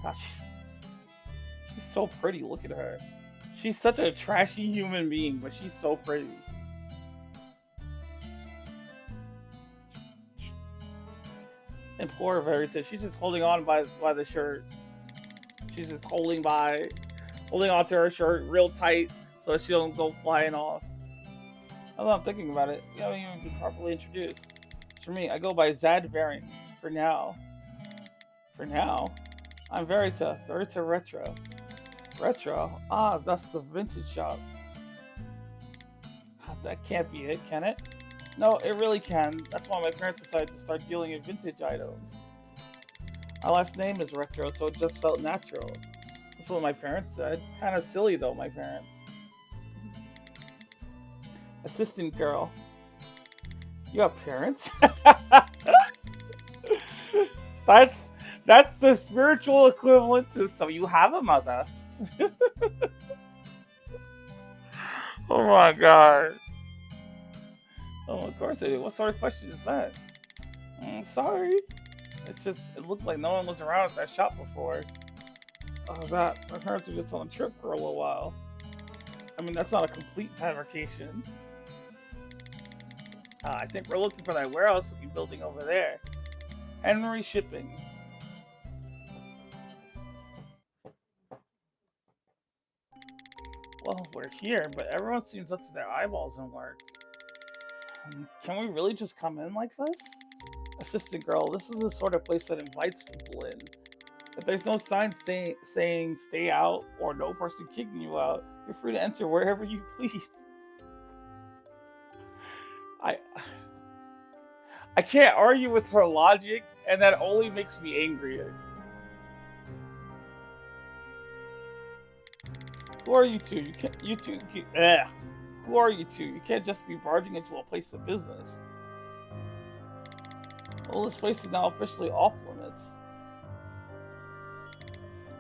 Gosh, she's so pretty. Look at her. She's such a trashy human being, but she's so pretty. And poor Verita, she's just holding on by the shirt. She's just holding on to her shirt real tight so she don't go flying off. Now that I'm thinking about it, we haven't even been properly introduced. As for me, I go by Zad Varian for now. For now, I'm Verita Retro. Retro? Ah, that's the vintage shop. That can't be it, can it? No, it really can. That's why my parents decided to start dealing in vintage items. My last name is Retro, so it just felt natural. That's what my parents said. Kind of silly though, my parents. Assistant girl. You have parents? That's the spiritual equivalent to so you have a mother. Oh my god. Oh, of course I do. What sort of question is that? Sorry. It's just, it looked like no one was around at that shop before. Oh, my parents were just on a trip for a little while. I mean, that's not a complete fabrication. I think we're looking for that warehouse to be building over there. Henry Shipping. Well, we're here, but everyone seems up to their eyeballs in work. Can we really just come in like this? Assistant girl, this is the sort of place that invites people in. If there's no sign saying stay out or no person kicking you out, you're free to enter wherever you please. I can't argue with her logic, and that only makes me angrier. Who are you two? Who are you two? You can't just be barging into a place of business. Well, this place is now officially off limits.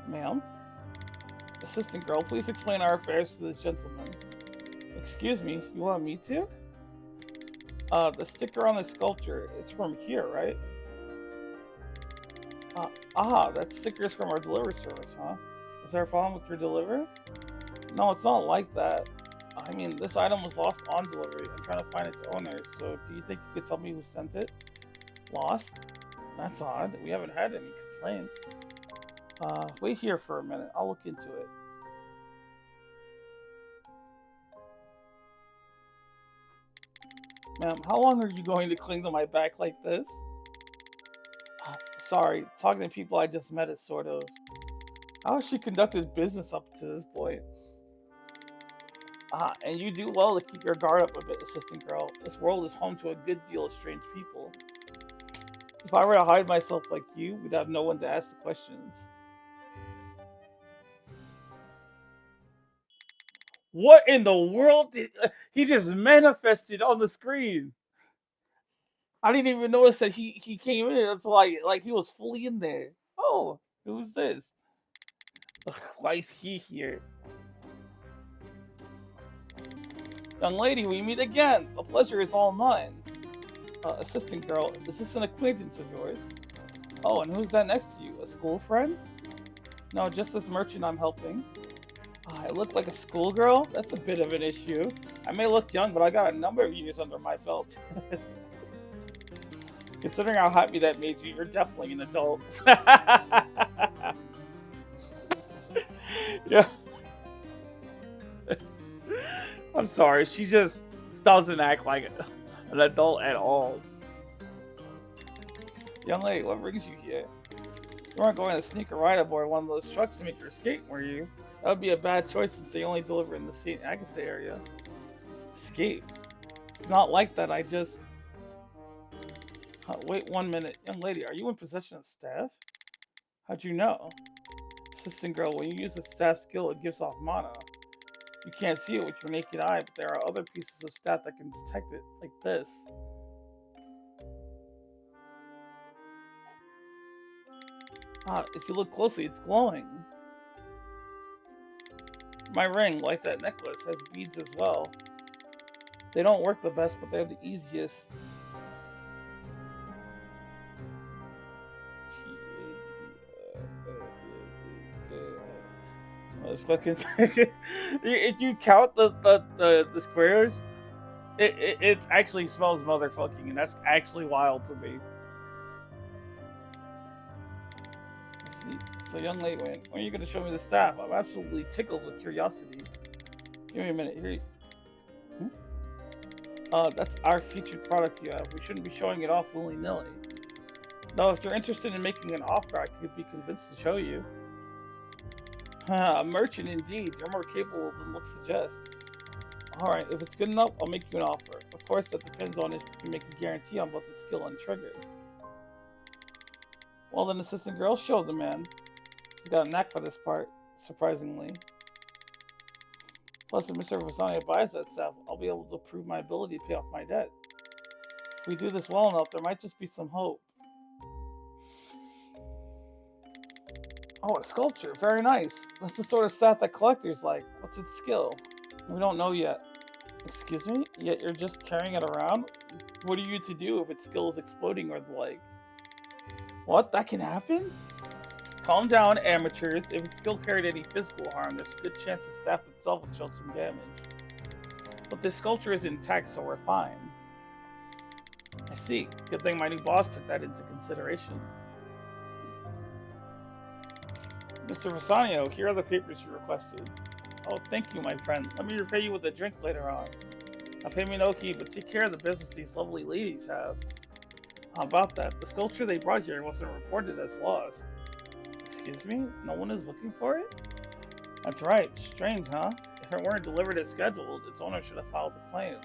Ma'am? Assistant girl, please explain our affairs to this gentleman. Excuse me, you want me to? The sticker on the sculpture, it's from here, right? That sticker is from our delivery service, huh? Is there a problem with your delivery? No, it's not like that. I mean, this item was lost on delivery. I'm trying to find its owner, so do you think you could tell me who sent it? Lost? That's odd. We haven't had any complaints. Wait here for a minute. I'll look into it. Ma'am, how long are you going to cling to my back like this? Sorry, talking to people I just met is sort of... How has she conducted business up to this point? And you do well to keep your guard up a bit, assistant girl. This world is home to a good deal of strange people. If I were to hide myself like you, we'd have no one to ask the questions. What in the world did he just manifested on the screen? I didn't even notice that he came in. It's like he was fully in there. Oh, who's this? Ugh, why is he here? Young lady, we meet again. The pleasure is all mine. Assistant girl, is this an acquaintance of yours? Oh, and who's that next to you? A school friend? No, just this merchant I'm helping. I look like a schoolgirl? That's a bit of an issue. I may look young, but I got a number of years under my belt. Considering how happy that made you, you're definitely an adult. Yeah. I'm sorry, she just doesn't act like an adult at all. Young lady, what brings you here? You weren't going to sneak a ride aboard one of those trucks to make your escape, were you? That would be a bad choice since they only deliver in the St. Agatha area. Escape? It's not like that, I just... wait 1 minute. Young lady, are you in possession of staff? How'd you know? Assistant girl, when you use the staff skill, it gives off mana. You can't see it with your naked eye, but there are other pieces of staff that can detect it, like this. If you look closely, it's glowing. My ring, like that necklace, has beads as well. They don't work the best, but they're the easiest. Fucking if you count the squares, it actually smells motherfucking, and that's actually wild to me. Let's see. So, young lady, when are you gonna show me the staff? I'm absolutely tickled with curiosity. Give me a minute. Here. That's our featured product you have. We shouldn't be showing it off willy-nilly. Though, if you're interested in making an offer, I could be convinced to show you. A merchant indeed. You're more capable than looks suggest. Alright, if it's good enough, I'll make you an offer. Of course, that depends on if you make a guarantee on both the skill and trigger. Well then, assistant girl, show the man. She's got a knack for this part, surprisingly. Plus, if Mr. Vasania buys that stuff, I'll be able to prove my ability to pay off my debt. If we do this well enough, there might just be some hope. Oh, a sculpture. Very nice. That's the sort of stuff that collectors like. What's its skill? We don't know yet. Excuse me? Yet you're just carrying it around? What are you to do if its skill is exploding or the like? What? That can happen? Calm down, amateurs. If its skill carried any physical harm, there's a good chance the staff itself will show some damage. But this sculpture is intact, so we're fine. I see. Good thing my new boss took that into consideration. Mr. Vasanio, here are the papers you requested. Oh, thank you, my friend. Let me repay you with a drink later on. Now pay me no key, but take care of the business these lovely ladies have. How about that? The sculpture they brought here wasn't reported as lost. Excuse me? No one is looking for it? That's right. Strange, huh? If it weren't delivered as scheduled, its owner should have filed the claim.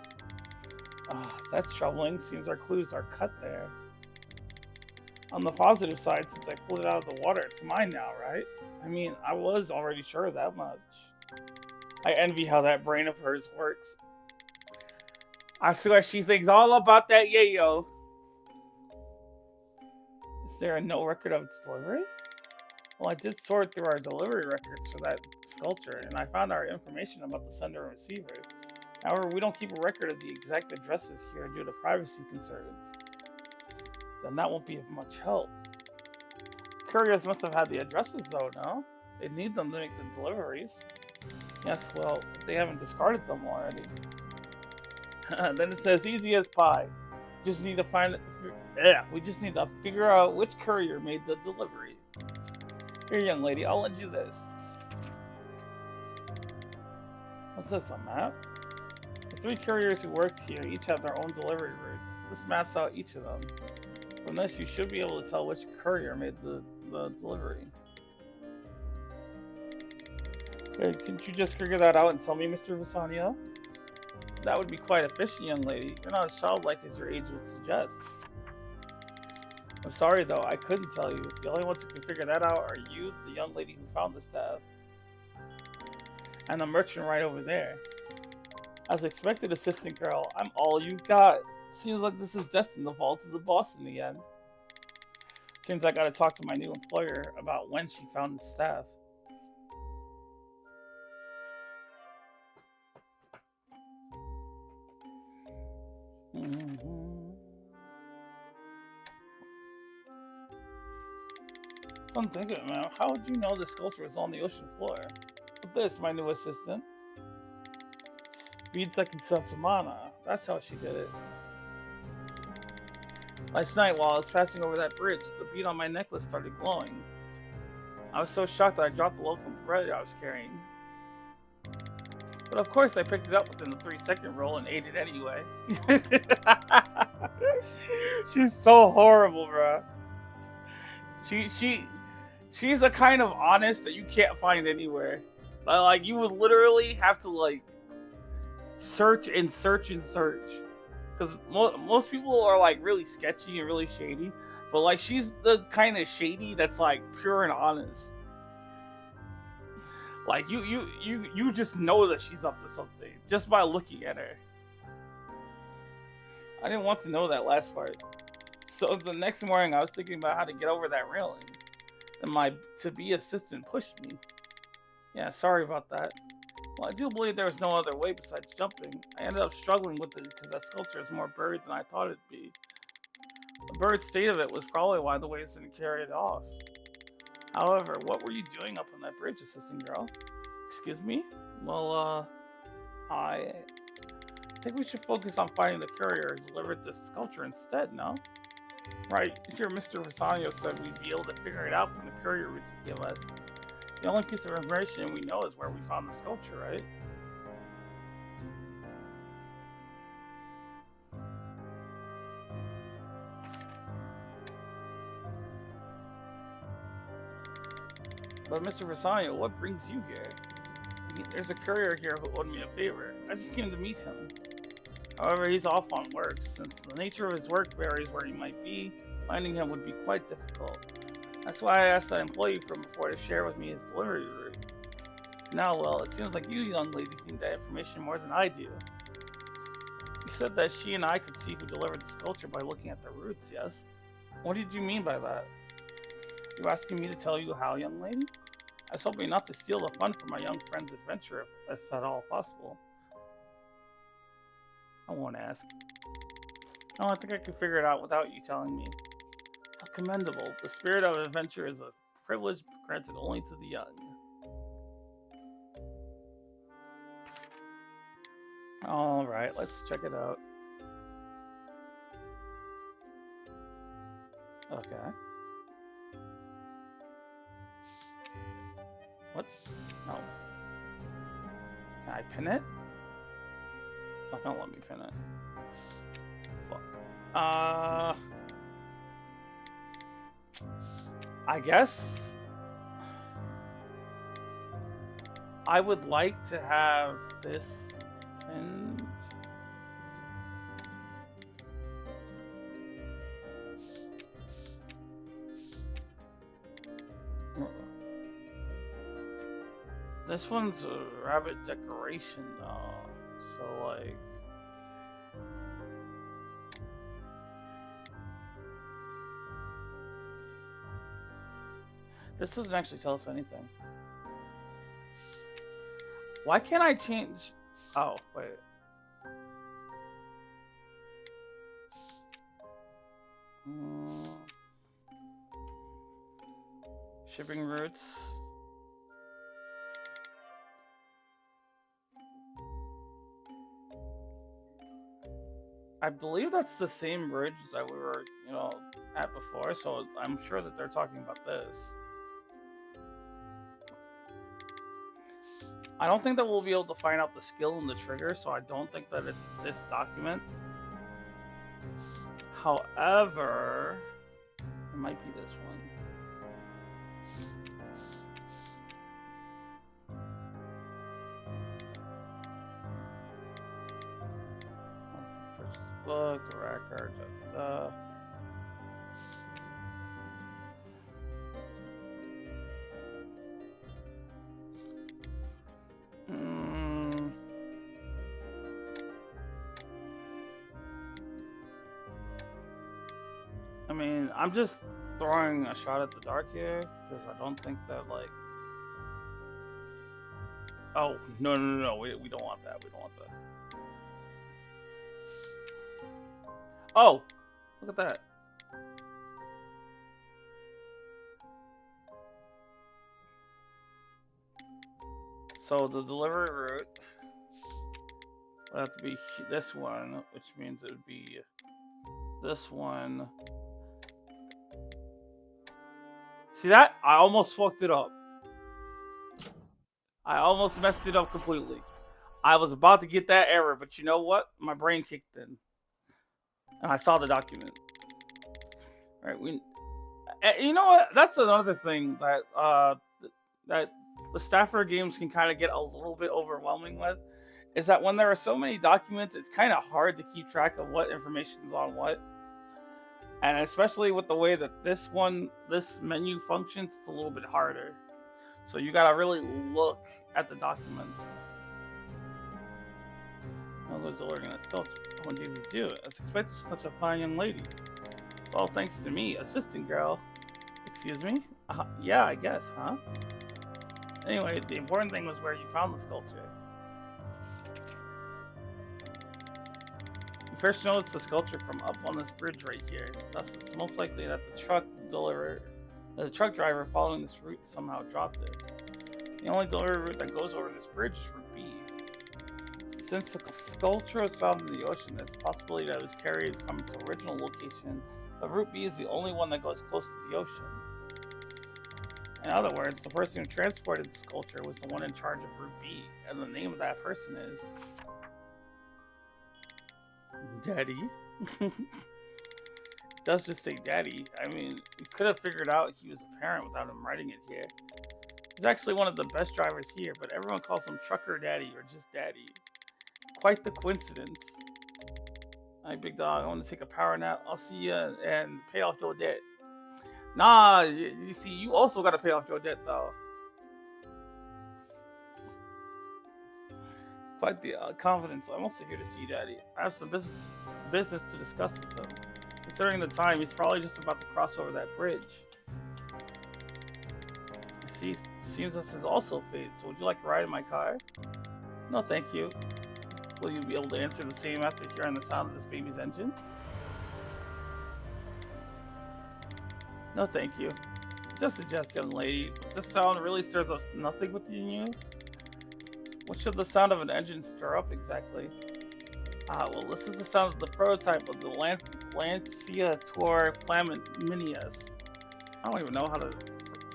That's troubling. Seems our clues are cut there. On the positive side, since I pulled it out of the water, it's mine now, right? I mean, I was already sure of that much. I envy how that brain of hers works. I swear she thinks all about that yayo. Is there a no record of its delivery? Well, I did sort through our delivery records for that sculpture, and I found our information about the sender and receiver. However, we don't keep a record of the exact addresses here due to privacy concerns. Then that won't be of much help. Couriers must have had the addresses though, no? They'd need them to make the deliveries. Yes, well, they haven't discarded them already. Then it's as easy as pie. Just need to we just need to figure out which courier made the delivery. Here, young lady, I'll lend you this. What's this, a map? The 3 couriers who worked here each have their own delivery routes. This maps out each of them. From this, you should be able to tell which courier made the delivery. Okay, couldn't you just figure that out and tell me, Mr. Visanio? That would be quite efficient, young lady. You're not as childlike as your age would suggest. I'm sorry, though, I couldn't tell you. The only ones who can figure that out are you, the young lady who found the staff, and the merchant right over there. As expected, assistant girl, I'm all you've got. Seems like this is destined to fall to the boss in the end. Seems I gotta talk to my new employer about when she found the staff. Come think of it, man. How would you know the sculpture was on the ocean floor? With this, my new assistant. Beads like in Satsumana. That's how she did it. Last night, while I was passing over that bridge, the bead on my necklace started glowing. I was so shocked that I dropped the loaf of bread I was carrying. But of course, I picked it up within the 3-second roll and ate it anyway. She's so horrible, bruh. She's a kind of honest that you can't find anywhere. Like, you would literally have to, like, search and search and search. Because most people are, like, really sketchy and really shady. But, like, she's the kind of shady that's, like, pure and honest. Like, you just know that she's up to something just by looking at her. I didn't want to know that last part. So the next morning, I was thinking about how to get over that railing. And my to-be assistant pushed me. Yeah, sorry about that. Well, I do believe there was no other way besides jumping. I ended up struggling with it because that sculpture is more buried than I thought it'd be. The buried state of it was probably why the waves didn't carry it off. However, what were you doing up on that bridge, assistant girl? Excuse me? Well, I think we should focus on finding the courier who delivered the sculpture instead, no? Right, here Mr. Visanio said we'd be able to figure it out from the courier routes he gave us. The only piece of information we know is where we found the sculpture, right? But Mr. Visanio, what brings you here? There's a courier here who owed me a favor. I just came to meet him. However, he's off on work. Since the nature of his work varies where he might be, finding him would be quite difficult. That's why I asked that employee from before to share with me his delivery route. Now, well, it seems like you young ladies need that information more than I do. You said that she and I could see who delivered the sculpture by looking at the routes, yes? What did you mean by that? You asking me to tell you how, young lady? I was hoping not to steal the fun from my young friend's adventure, if at all possible. I won't ask. No, I think I can figure it out without you telling me. How commendable. The spirit of adventure is a privilege granted only to the young. Alright, let's check it out. Okay. What? No. Can I pin it? It's not gonna let me pin it. Fuck. I guess I would like to have this pinned. This one's a rabbit decoration though, so like this doesn't actually tell us anything. Why can't I change? Oh, wait. Shipping routes. I believe that's the same bridge that we were, at before, so I'm sure that they're talking about this. I don't think that we'll be able to find out the skill and the trigger, so I don't think that it's this document. However, it might be this one. Purchase book, the record, I mean, I'm just throwing a shot at the dark here because I don't think that, like. Oh, no. We don't want that. We don't want that. Oh, look at that. So the delivery route would have to be this one, which means it would be this one. See that? I almost fucked it up. I almost messed it up completely. I was about to get that error, but you know what? My brain kicked in. And I saw the document. All right, you know what? That's another thing that that the Stafford games can kind of get a little bit overwhelming with, is that when there are so many documents, it's kind of hard to keep track of what information is on what. And especially with the way that this menu functions, it's a little bit harder. So you gotta really look at the documents. How goes delivering that sculpture? What did we do? As expected, such a fine young lady. It's all thanks to me, assistant girl. Excuse me? Yeah, I guess, huh? Anyway, the important thing was where you found the sculpture. You first noticed the sculpture from up on this bridge right here. Thus, it's most likely that the truck driver following this route somehow dropped it. The only delivery route that goes over this bridge is Route B. Since the sculpture was found in the ocean, there's a possibility that it was carried from its original location, but Route B is the only one that goes close to the ocean. In other words, the person who transported the sculpture was the one in charge of Route B, and the name of that person is Daddy. It does just say Daddy. I mean, we could have figured out he was a parent without him writing it here. He's actually one of the best drivers here, but everyone calls him Trucker Daddy or just Daddy. Quite the coincidence. Alright, big dog, I want to take a power nap. I'll see you and pay off your debt. Nah, you see, you also got to pay off your debt, though. Quite the confidence. I'm also here to see Daddy. I have some business to discuss with him. Considering the time, he's probably just about to cross over that bridge. I see, seems this is also fate, so would you like to ride in my car? No, thank you. Will you be able to answer the same after hearing the sound of this baby's engine? No, thank you. Just a jest, young lady. This sound really stirs up nothing within you. What should the sound of an engine stir up exactly? Well, this is the sound of the prototype of the Lancia Tour Flaminius. I don't even know how to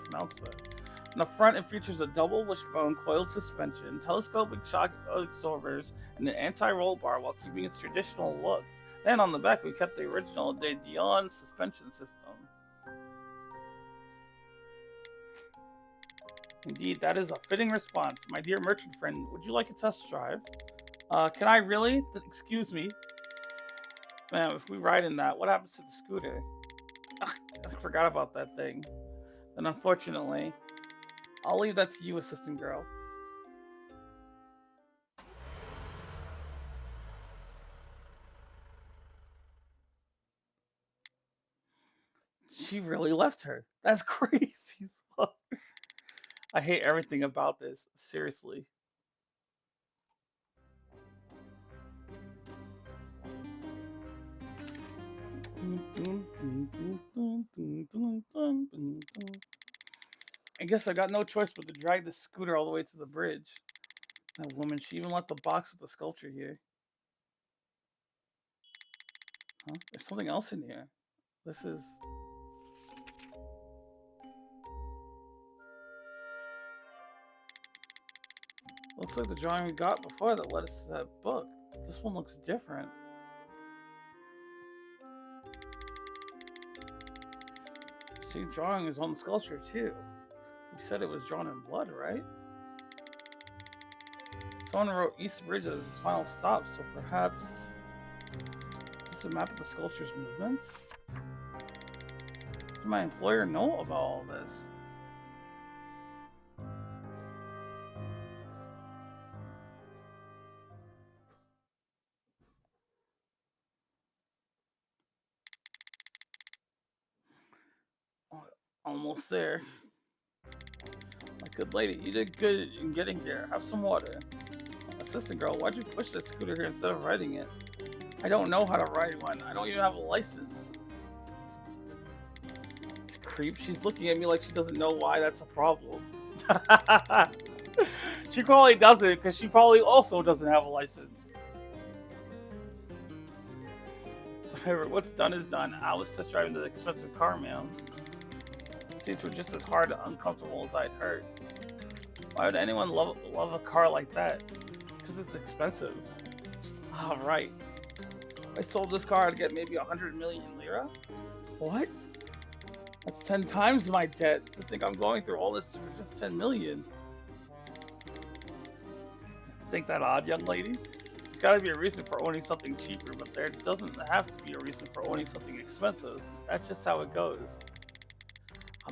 pronounce that. In the front, it features a double wishbone coiled suspension, telescopic shock absorbers, and an anti-roll bar while keeping its traditional look. Then on the back, we kept the original De Dion suspension system. Indeed, that is a fitting response. My dear merchant friend, would you like a test drive? Can I really? Excuse me. Man, if we ride in that, what happens to the scooter? Ugh, I forgot about that thing. And unfortunately, I'll leave that to you, assistant girl. She really left her. That's crazy as fuck. I hate everything about this. Seriously. I guess I got no choice but to drag the scooter all the way to the bridge. That woman, she even left the box with the sculpture here. Huh? There's something else in here. This is... Looks like the drawing we got before that led us to that book. This one looks different. See, drawing is on the sculpture too. You said it was drawn in blood, right? Someone wrote East Bridge as its final stop, so perhaps... Is this a map of the sculpture's movements? Does my employer know about all this? Almost there. My good lady, you did good in getting here. Have some water. Assistant girl, why'd you push that scooter here instead of riding it? I don't know how to ride one. I don't even have a license. This creep, she's looking at me like she doesn't know why that's a problem. She probably doesn't, because she probably also doesn't have a license. Whatever, what's done is done. I was just driving the expensive car, man. Seats were just as hard and uncomfortable as I'd heard. Why would anyone love a car like that? Because it's expensive. Ah, right. I sold this car to get maybe 100 million lira? What? That's 10 times my debt. To think I'm going through all this for just 10 million. Think that odd, young lady? There's gotta be a reason for owning something cheaper, but there doesn't have to be a reason for owning something expensive. That's just how it goes.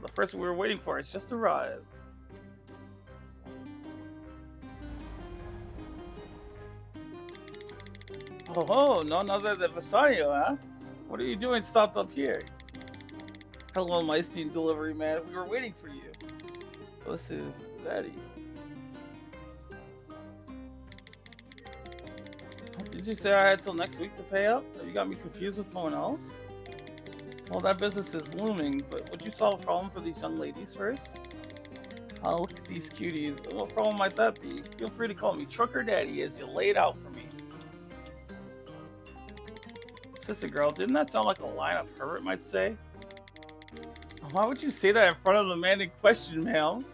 The person we were waiting for has just arrived. Oh, none other than Vasario, huh? What are you doing stopped up here? Hello, my esteemed delivery man. We were waiting for you. So this is Daddy. Did you say I had till next week to pay up? Have you got me confused with someone else? Well, that business is looming, but would you solve a problem for these young ladies first? Oh, look at these cuties. What problem might that be? Feel free to call me Trucker Daddy as you lay it out for me. Sister girl, didn't that sound like a line a pervert might say? Why would you say that in front of the man in question, ma'am?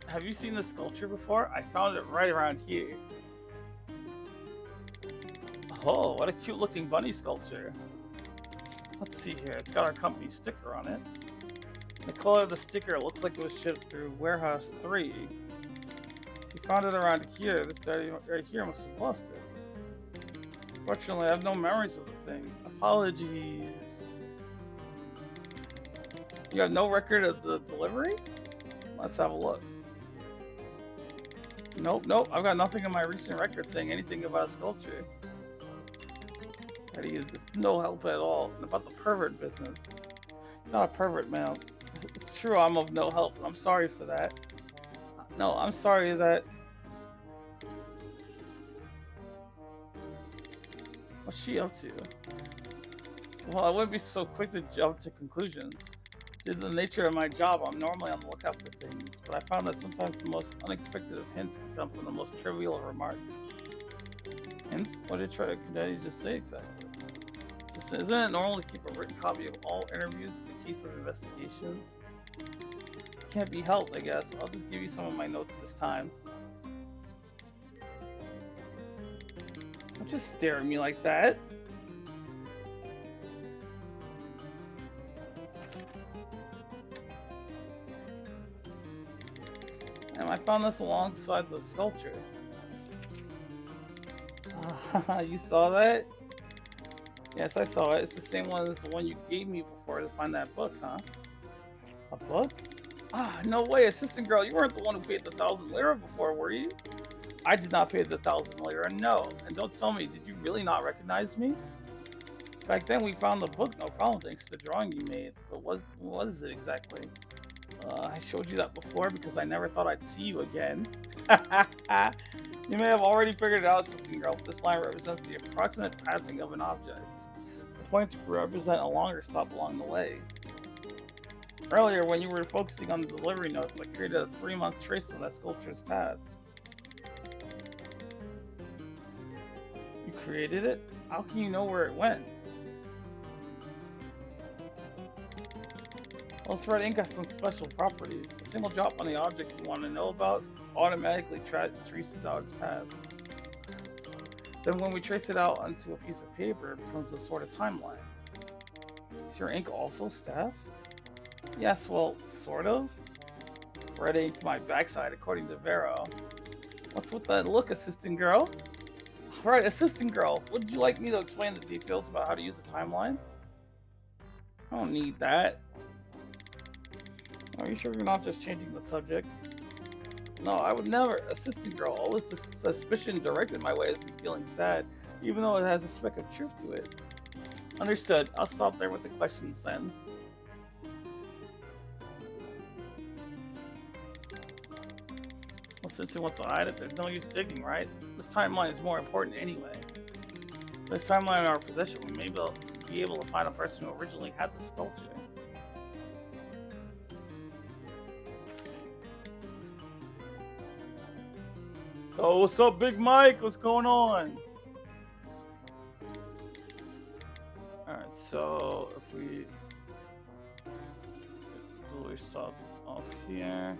Have you seen this sculpture before? I found it right around here. Oh, what a cute looking bunny sculpture. Let's see here. It's got our company sticker on it. The color of the sticker looks like it was shipped through Warehouse 3. If you found it around here, this guy right here must have lost it. Fortunately, I have no memories of the thing. Apologies. You have no record of the delivery? Let's have a look. Nope. I've got nothing in my recent record saying anything about a sculpture. Daddy is no help at all. And about the pervert business. It's not a pervert, man. It's true I'm of no help. I'm sorry for that. No, I'm sorry that... What's she up to? Well, I wouldn't be so quick to jump to conclusions. Due to the nature of my job, I'm normally on the lookout for things, but I found that sometimes the most unexpected of hints can come from the most trivial of remarks. Hints? What did Daddy just say exactly? Isn't it normal to keep a written copy of all interviews with the case of investigations? Can't be helped, I guess. I'll just give you some of my notes this time. Don't just stare at me like that. And I found this alongside the sculpture. You saw that? Yes, I saw it. It's the same one as the one you gave me before to find that book, huh? A book? Ah, no way, assistant girl. You weren't the one who paid the 1,000 lira before, were you? I did not pay the 1,000 lira, no. And don't tell me, did you really not recognize me? Back then we found the book, no problem, thanks to the drawing you made. But what is it exactly? I showed you that before because I never thought I'd see you again. You may have already figured it out, assistant girl. This line represents the approximate pathing of an object. The points represent a longer stop along the way. Earlier, when you were focusing on the delivery notes, I created a 3-month trace of that sculpture's path. created it? How can you know where it went? Well, this red ink has some special properties. A single drop on the object you want to know about automatically traces out its path. Then when we trace it out onto a piece of paper, it becomes a sort of timeline. Is your ink also staff? Yes, well, sort of. Red ink my backside, according to Vero. What's with that look, assistant girl? Right, assistant girl, would you like me to explain the details about how to use a timeline? I don't need that. Are you sure you're not just changing the subject? No, I would never. Assistant girl, all this suspicion directed my way has me feeling sad, even though it has a speck of truth to it. Understood. I'll stop there with the questions then. Well, since he wants to hide it, there's no use digging, right? This timeline is more important anyway. This timeline in our possession, we may be able to find a person who originally had the sculpture. Oh, what's up, Big Mike? What's going on? Alright, so if we stop off here.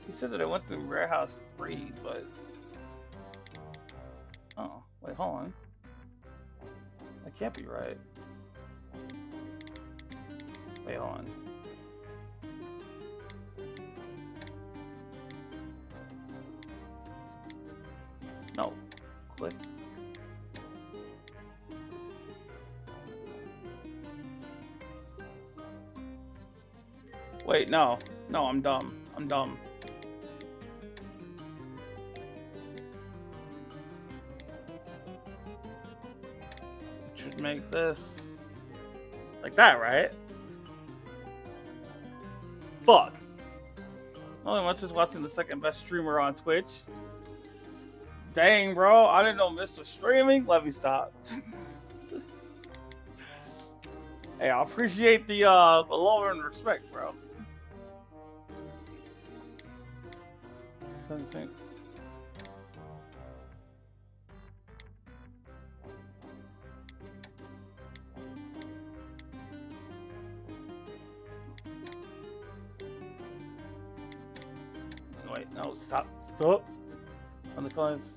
He said that I went through Warehouse 3, but... Oh, wait, hold on. That can't be right. Wait, hold on. No. Click. Wait, no. No, I'm dumb. I'm dumb. Should make this like that, right? Fuck. Only much is watching the second best streamer on Twitch. Dang, bro, I didn't know Mr. Streaming. Let me stop. Hey, I appreciate the love and respect, bro. Doesn't think. Wait, no, stop. On the coins.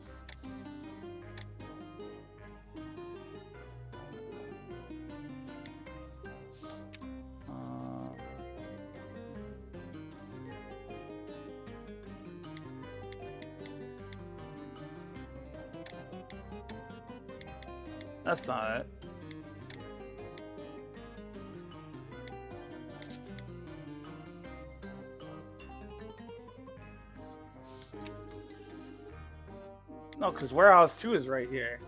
That's not it. No, because Warehouse 2 is right here.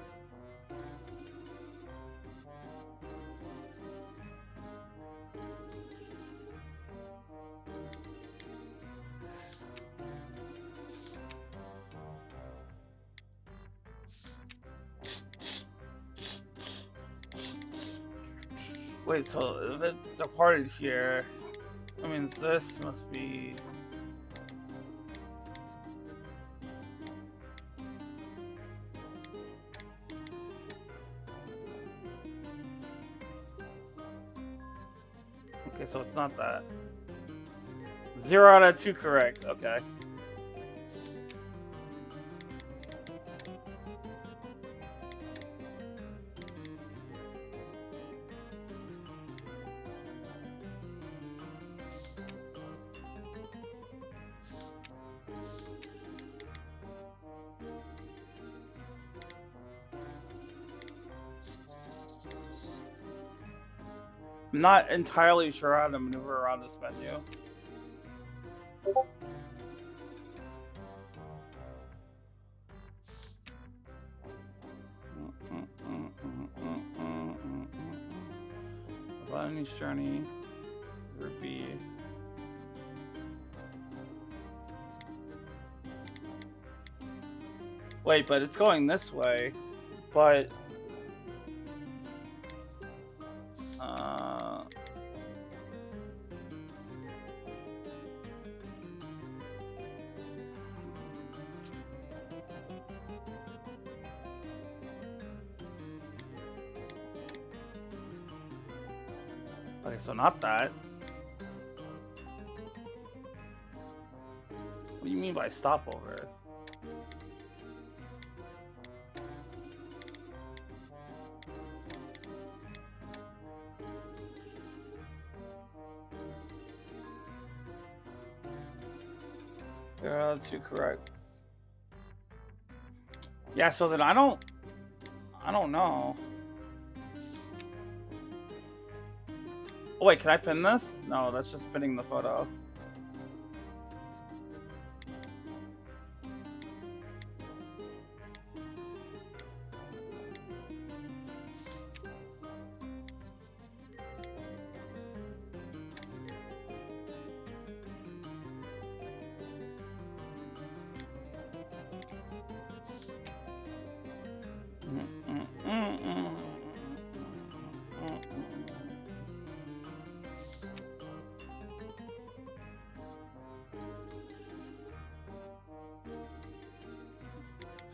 Wait, so if it departed here, I mean, this must be... Okay, so it's not that. 0 out of 2 correct, okay. I'm not entirely sure how to maneuver around this menu. Violin's Journey, Ruby. Wait, but it's going this way, but... Okay, so not that. What do you mean by stopover? Yeah, that's correct. Yeah, so then I don't know. Oh wait, can I pin this? No, that's just pinning the photo.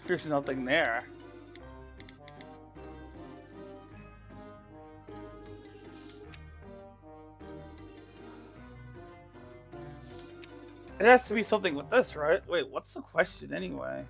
There's nothing there. It has to be something with this, right? Wait, what's the question anyway?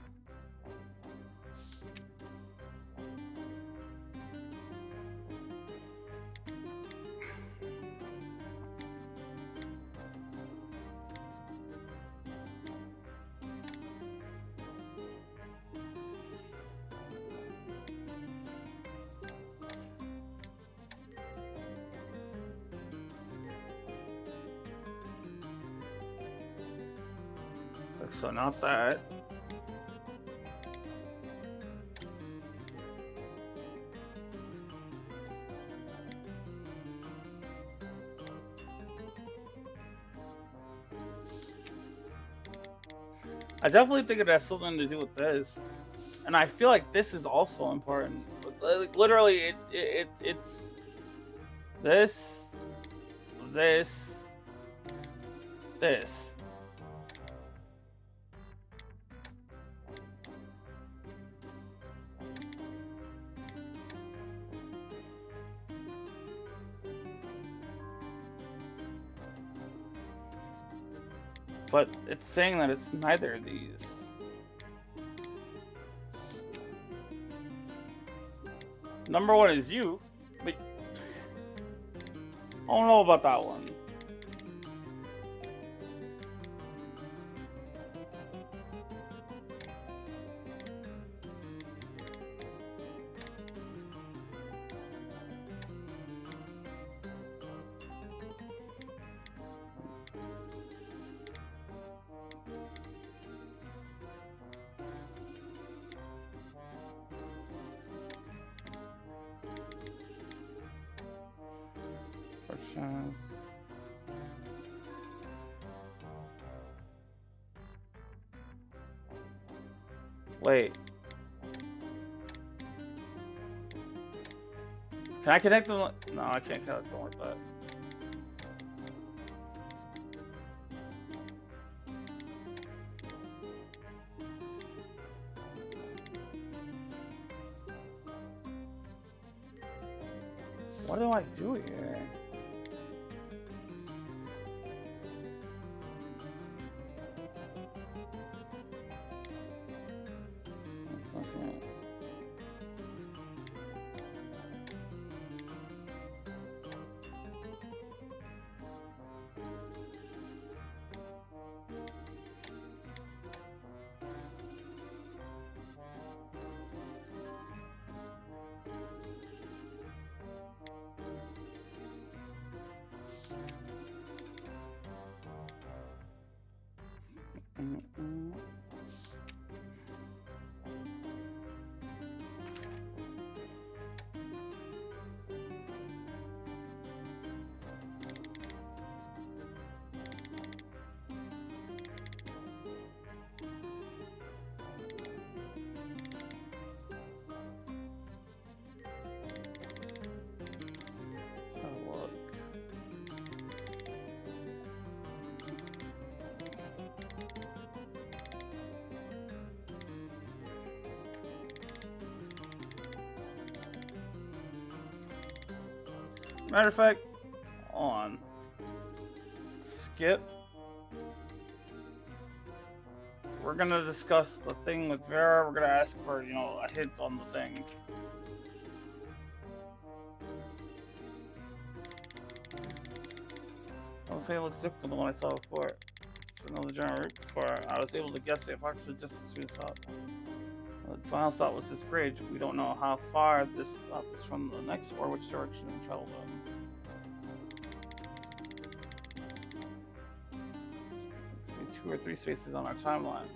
So not that. I definitely think it has something to do with this, and I feel like this is also important. Like, literally, it's this, this, this. But it's saying that it's neither of these. Number one is you, but I don't know about that one. Wait. Can I connect them? No, I can't connect them like that. What do I do here? Matter of fact, on. Skip. We're gonna discuss the thing with Vera. We're gonna ask for, you know, a hint on the thing. I'll say it looks different than the one I saw before. It's another giant root before. I was able to guess it approximately just as soon as up. The final stop was this bridge. We don't know how far this stop is from the next or which direction we traveled on. 2 or 3 spaces on our timeline.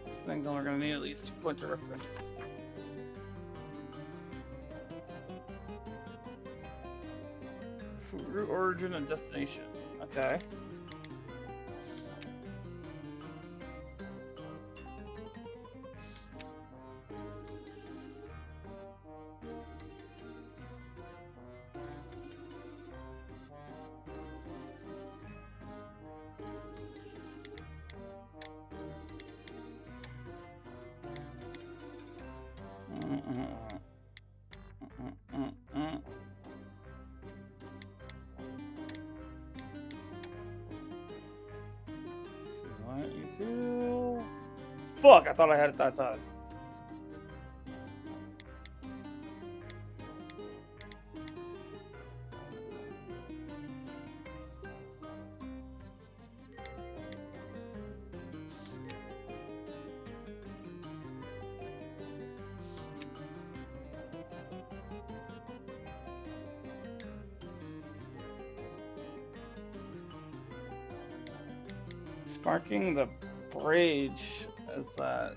This thing we're gonna need at least 2 points of reference. Route, origin, and destination. Okay. Fuck, I thought I had it that time. Sparking the bridge is that.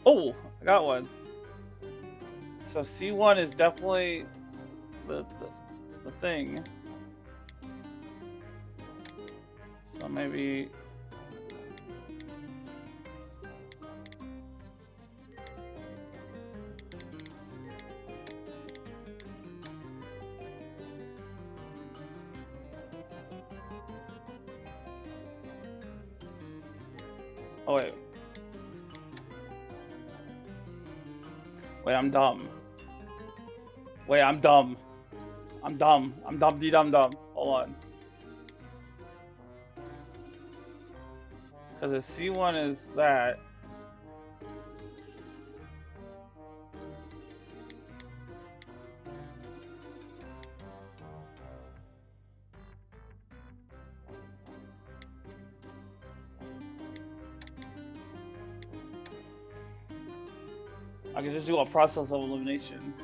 Oh, I got one. So C1 is definitely the thing. So maybe oh wait. Wait, I'm dumb. Wait, I'm dumb. I'm dumb. I'm dumb. Hold on. Because if C1 is that. I can just do a process of elimination.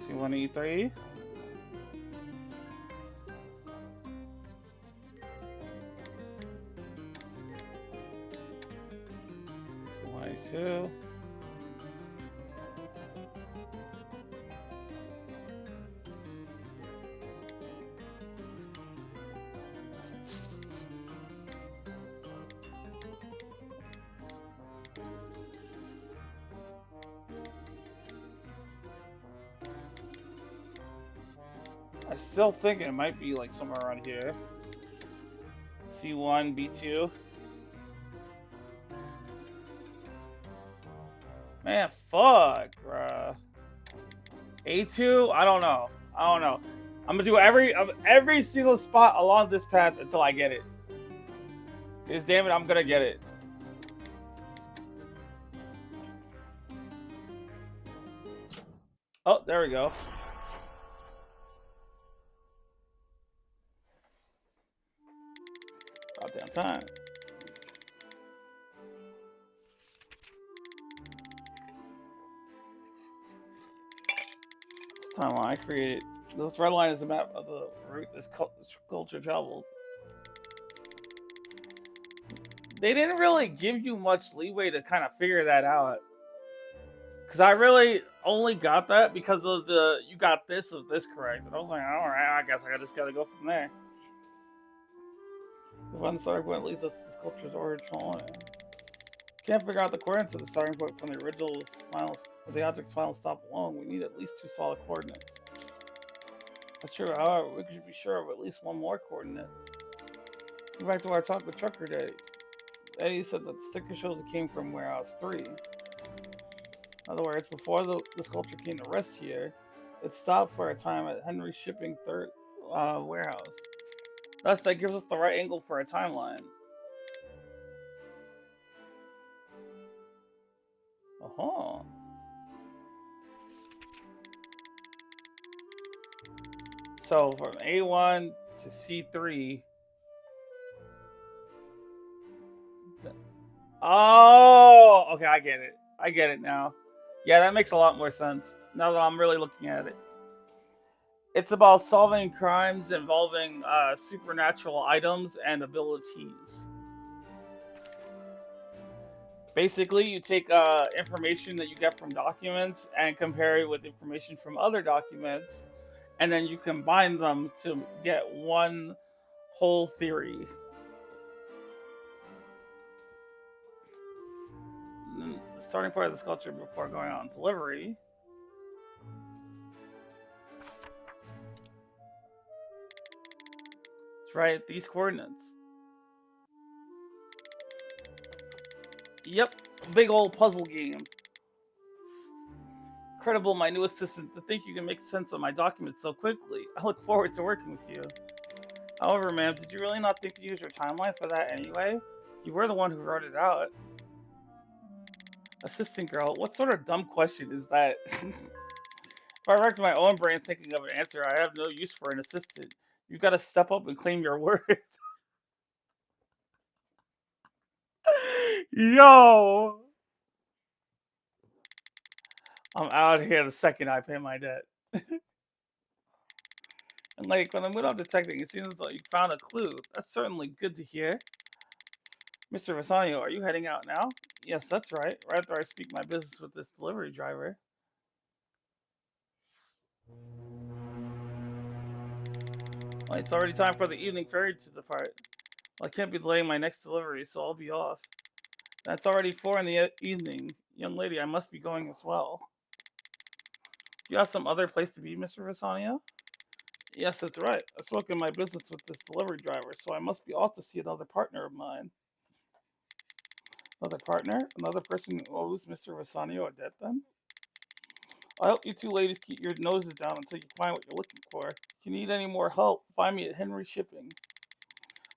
C1E3. C1E2. I still think it might be like somewhere around here. C1, B2. Man, fuck, bruh. A2? I don't know. I'm gonna do every single spot along this path until I get it. Because damn it, I'm gonna get it. Oh, there we go. About damn time. This timeline I created. This red line is the map of the route this culture traveled. They didn't really give you much leeway to kind of figure that out. Because I really only got that because of the you got this of this correct, and I was like, all right, I guess I just gotta go from there. The one starting point leads us to the sculpture's original. Can't figure out the coordinates of the starting point from the original's final, the object's final stop alone. We need at least 2 solid coordinates. That's true. However, we should be sure of at least one more coordinate. Go back to our talk with Trucker Day. Eddie said that the sticker shows it came from warehouse 3. In other words, before the sculpture came to rest here, it stopped for a time at Henry's Shipping third warehouse. Thus, that gives us the right angle for a timeline. Oh. So from A1 to C3. Oh, okay, I get it. I get it now. Yeah, that makes a lot more sense now that I'm really looking at it. It's about solving crimes involving supernatural items and abilities. Basically, you take information that you get from documents and compare it with information from other documents, and then you combine them to get one whole theory. The starting point of the sculpture before going on delivery. That's right, these coordinates. Yep, big old puzzle game. Incredible, my new assistant, to think you can make sense of my documents so quickly. I look forward to working with you. However, ma'am, did you really not think to use your timeline for that anyway? You were the one who wrote it out. Assistant girl, what sort of dumb question is that? If I wrecked my own brain thinking of an answer, I have no use for an assistant. You gotta step up and claim your worth. Yo! I'm out here the second I pay my debt. And like, when I'm without detecting, it seems as though you found a clue. That's certainly good to hear. Mr. Vasanio, are you heading out now? Yes, that's right. Right after I speak my business with this delivery driver. Well, it's already time for the evening ferry to depart. Well, I can't be delaying my next delivery, so I'll be off. That's already 4 in the evening. Young lady, I must be going as well. Do you have some other place to be, Mr. Vasanio? Yes, that's right. I've spoken my business with this delivery driver, so I must be off to see another partner of mine. Another partner? Another person who owes Mr. Vasanio a debt, then? I hope you two ladies keep your noses down until you find what you're looking for. If you need any more help, find me at Henry Shipping.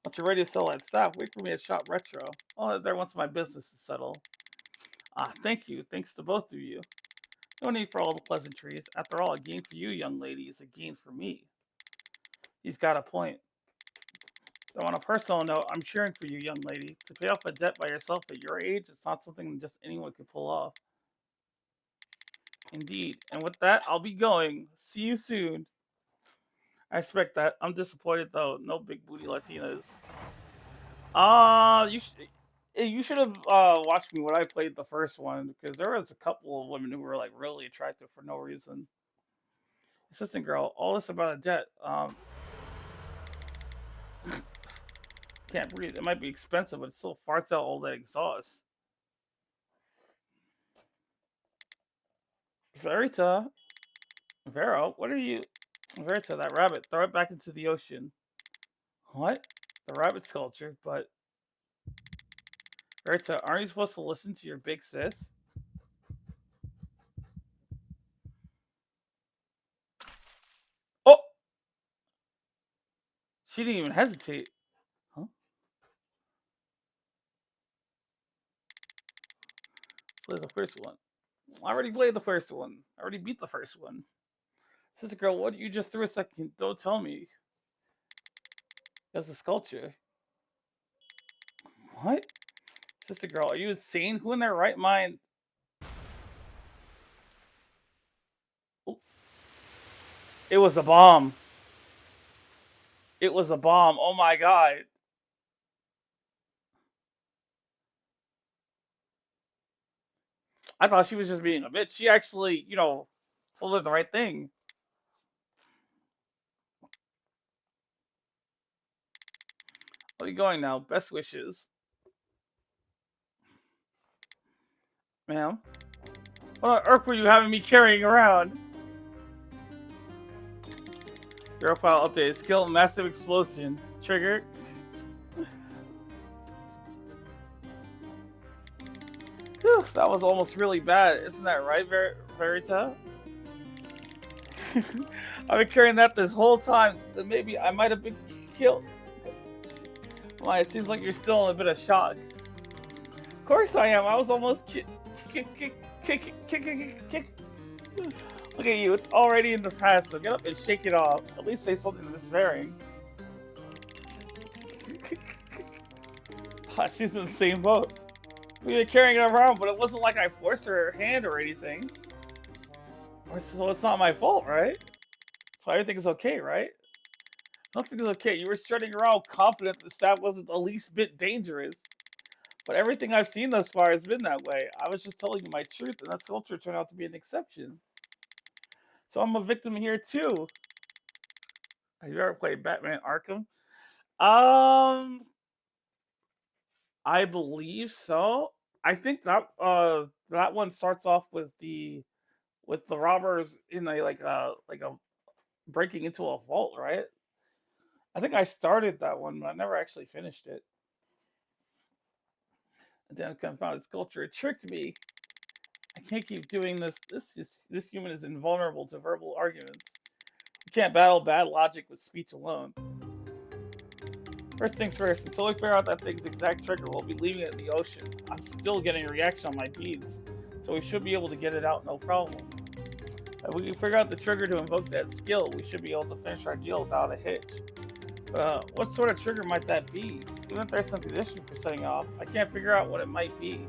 Once you're ready to sell that stuff, wait for me at Shop Retro. I'll head there once my business is settled. Ah, thank you. Thanks to both of you. No need for all the pleasantries. After all, a gain for you, young lady, is a gain for me. He's got a point. Though on a personal note, I'm cheering for you, young lady. To pay off a debt by yourself at your age, it's not something just anyone could pull off. Indeed. And with that, I'll be going. See you soon. I expect that. I'm disappointed though. No big booty Latinas. You should have watched me when I played the first one because there was a couple of women who were like really attractive for no reason. Assistant girl, all this about a debt. Can't breathe. It might be expensive, but it still farts out all that exhaust. Verita, Vero, what are you? Verita, that rabbit. Throw it back into the ocean. What? The rabbit sculpture, but Verita, aren't you supposed to listen to your big sis? Oh! She didn't even hesitate. Huh? Let's play the first one. I already played the first one. I already beat the first one. Sister girl, what you just threw a second? Don't tell me. That's the sculpture. What? Sister girl, are you insane? Who in their right mind? Oh. It was a bomb. It was a bomb. Oh my god. I thought she was just being a bitch. She actually, told her the right thing. Where are you going now? Best wishes. Ma'am? What on earth were you having me carrying around? Hero file update. Skill massive explosion. Trigger. Whew, that was almost really bad. Isn't that right, Verita? I've been carrying that this whole time. Then maybe I might have been killed. Why, it seems like you're still in a bit of shock. Of course I am. I was almost kick. Look at you. It's already in the past, so get up and shake it off. At least say something to Miss Varing. She's in the same boat. We've been carrying it around, but it wasn't like I forced her hand or anything. So it's not my fault, right? So everything is okay, right? Nothing is okay. You were strutting around confident the staff wasn't the least bit dangerous. But everything I've seen thus far has been that way. I was just telling you my truth, and that sculpture turned out to be an exception. So I'm a victim here too. Have you ever played Batman Arkham? I believe so. I think that one starts off with the robbers in a like a breaking into a vault, right? I think I started that one, but I never actually finished it. And then confounded sculpture, it tricked me. I can't keep doing this. This human is invulnerable to verbal arguments. You can't battle bad logic with speech alone. First things first, until we figure out that thing's exact trigger, we'll be leaving it in the ocean. I'm still getting a reaction on my beads, so we should be able to get it out no problem. If we can figure out the trigger to invoke that skill, we should be able to finish our deal without a hitch. What sort of trigger might that be? Even if there's some condition for setting off, I can't figure out what it might be.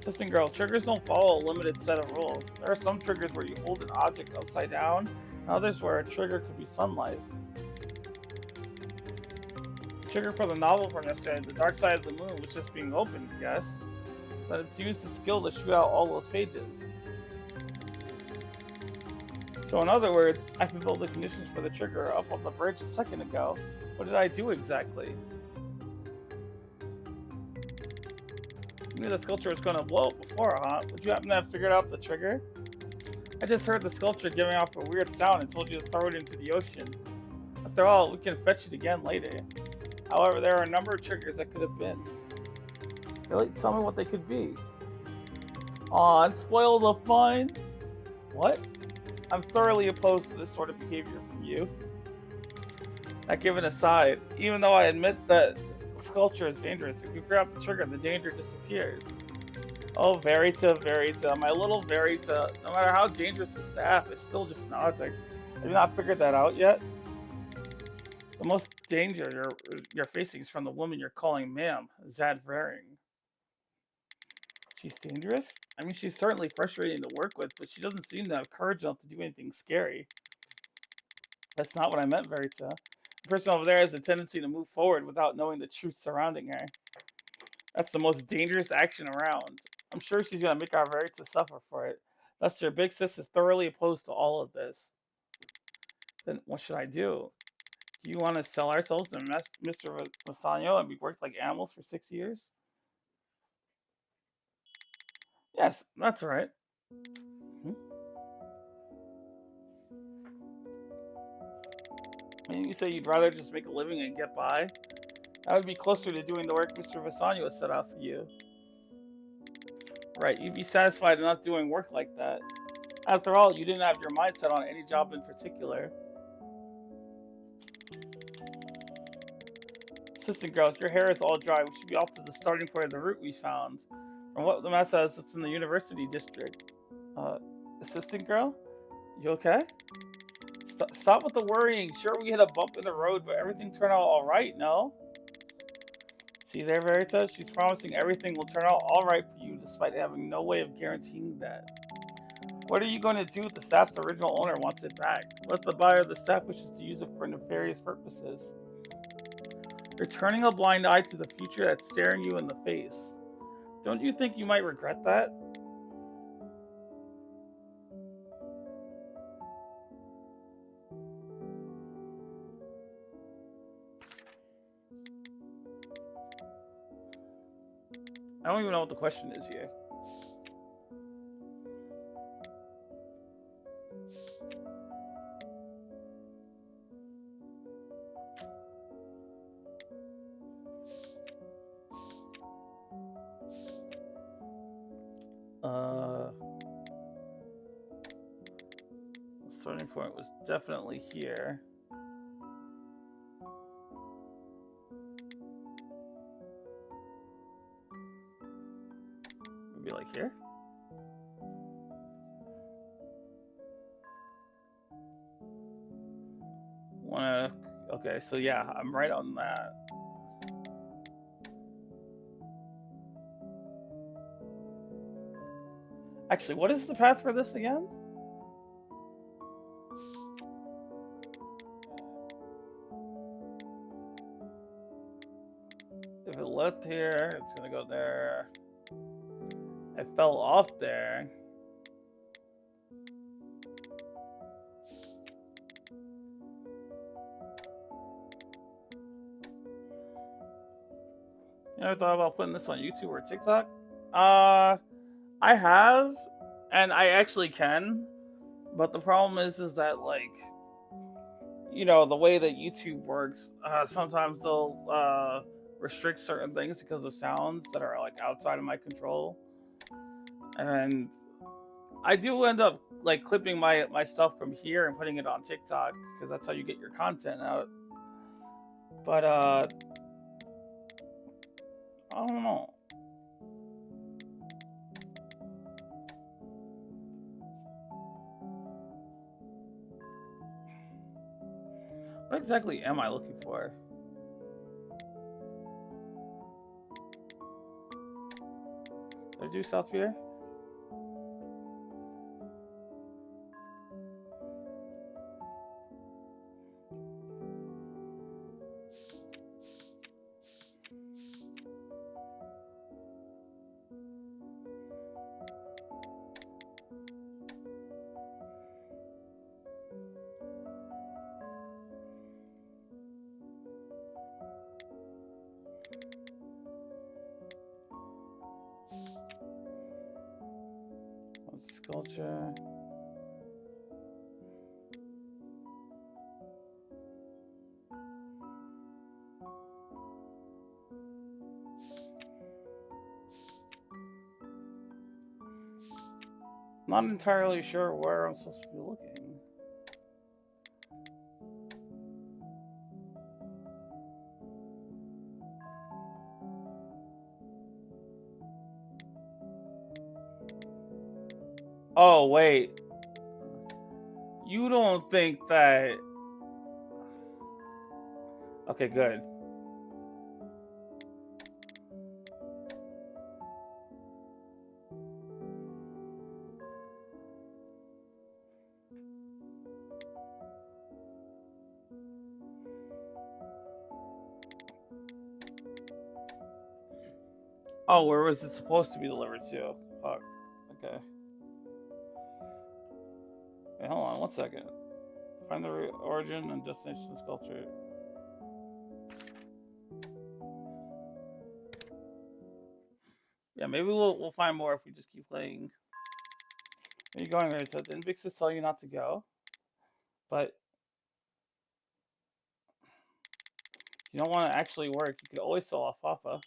Assistant girl, triggers don't follow a limited set of rules. There are some triggers where you hold an object upside down, and others where a trigger could be sunlight. The trigger for the novel from yesterday, The Dark Side of the Moon, was just being opened, yes. But it's used its skill to shoot out all those pages. So in other words, I fulfilled the conditions for the trigger up on the bridge a second ago. What did I do exactly? You knew the sculpture was going to blow up before, huh? Would you happen to have figured out the trigger? I just heard the sculpture giving off a weird sound and told you to throw it into the ocean. After all, we can fetch it again later. However, there are a number of triggers that could have been. Really? Tell me what they could be. Aw, and spoil the fun? What? I'm thoroughly opposed to this sort of behavior from you. That given aside, even though I admit that sculpture is dangerous, if you grab the trigger, the danger disappears. Oh, Verita, my little Verita. No matter how dangerous the staff, it's still just an object. Have you not figured that out yet? The most danger you're facing is from the woman you're calling ma'am, Zad Varing. She's dangerous? I mean, she's certainly frustrating to work with, but she doesn't seem to have courage enough to do anything scary. That's not what I meant, Verita. The person over there has a tendency to move forward without knowing the truth surrounding her. That's the most dangerous action around. I'm sure she's going to make our Verita suffer for it. Thus, your big sis is thoroughly opposed to all of this. Then what should I do? Do you want to sell ourselves to Mr. Masano and be worked like animals for 6 years? Yes, that's right. I mean, you say you'd rather just make a living and get by? That would be closer to doing the work Mr. Vasano has set out for you. Right, you'd be satisfied not doing work like that. After all, you didn't have your mind set on any job in particular. Assistant girl, your hair is all dry. We should be off to the starting point of the route we found. From what the map says, it's in the university district. Assistant girl? You okay? Stop with the worrying. Sure, we hit a bump in the road, but everything turned out alright, no? See there, Verita? She's promising everything will turn out alright for you, despite having no way of guaranteeing that. What are you going to do if the staff's original owner wants it back? What if the buyer of the staff wishes to use it for nefarious purposes? You're turning a blind eye to the future that's staring you in the face. Don't you think you might regret that? I don't even know what the question is here. The starting point was definitely here. Maybe like here? Okay, so yeah, I'm right on that. Actually, what is the path for this again? If it left here, it's gonna go there. I fell off there. You ever thought about putting this on YouTube or TikTok? I have, and I actually can, but the problem is that like, you know, the way that YouTube works, sometimes they'll restrict certain things because of sounds that are like outside of my control, and I do end up like clipping my stuff from here and putting it on TikTok because that's how you get your content out. But I don't know. What exactly am I looking for? Did I do South Pier? Sculpture. Not entirely sure where I'm supposed to be looking. Oh, wait. You don't think that... Okay, good. Oh, where was it supposed to be delivered to? Fuck. Okay. Wait, hold on 1 second. Find the origin and destination of the sculpture. Yeah, maybe we'll find more if we just keep playing. Where are you going, Rita? Didn't Vixis tell you not to go? But if you don't want to actually work, you could always sell alfalfa.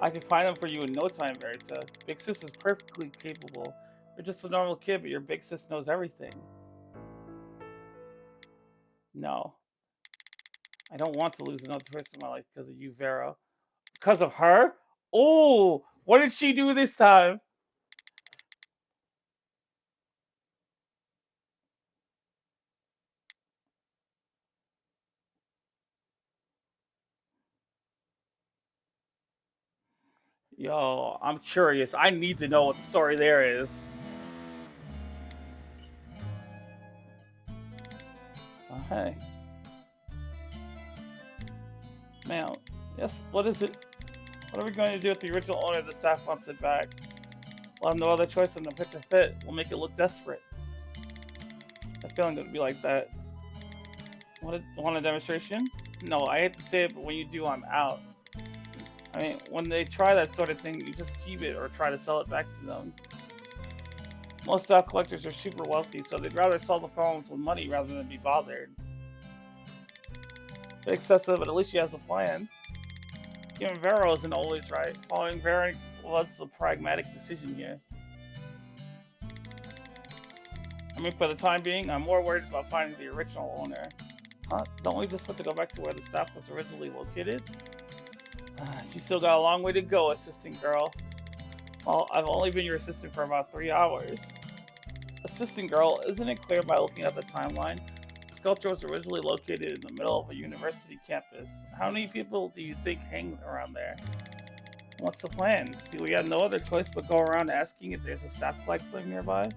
I can find them for you in no time, Verita. Big Sis is perfectly capable. You're just a normal kid, but your big sis knows everything. No. I don't want to lose another person in my life because of you, Vera. Because of her? Oh, what did she do this time? Yo, I'm curious. I need to know what the story there is. Oh, hey. Man, yes, what is it? What are we going to do if the original owner of the staff wants it back? We'll have no other choice than to pitch a fit. We'll make it look desperate. I feel I'm going to be like that. Want a demonstration? No, I hate to say it, but when you do, I'm out. I mean, when they try that sort of thing, you just keep it or try to sell it back to them. Most staff collectors are super wealthy, so they'd rather sell the phones with money rather than be bothered. Bit excessive, but at least she has a plan. Even Vero isn't always right. Following Vero was the pragmatic decision here. I mean, for the time being, I'm more worried about finding the original owner. Huh? Don't we just have to go back to where the staff was originally located? You still got a long way to go, assistant girl. Well, I've only been your assistant for about 3 hours. Assistant girl, isn't it clear by looking at the timeline? The sculpture was originally located in the middle of a university campus. How many people do you think hang around there? What's the plan? Do we have no other choice but go around asking if there's a staff collector nearby?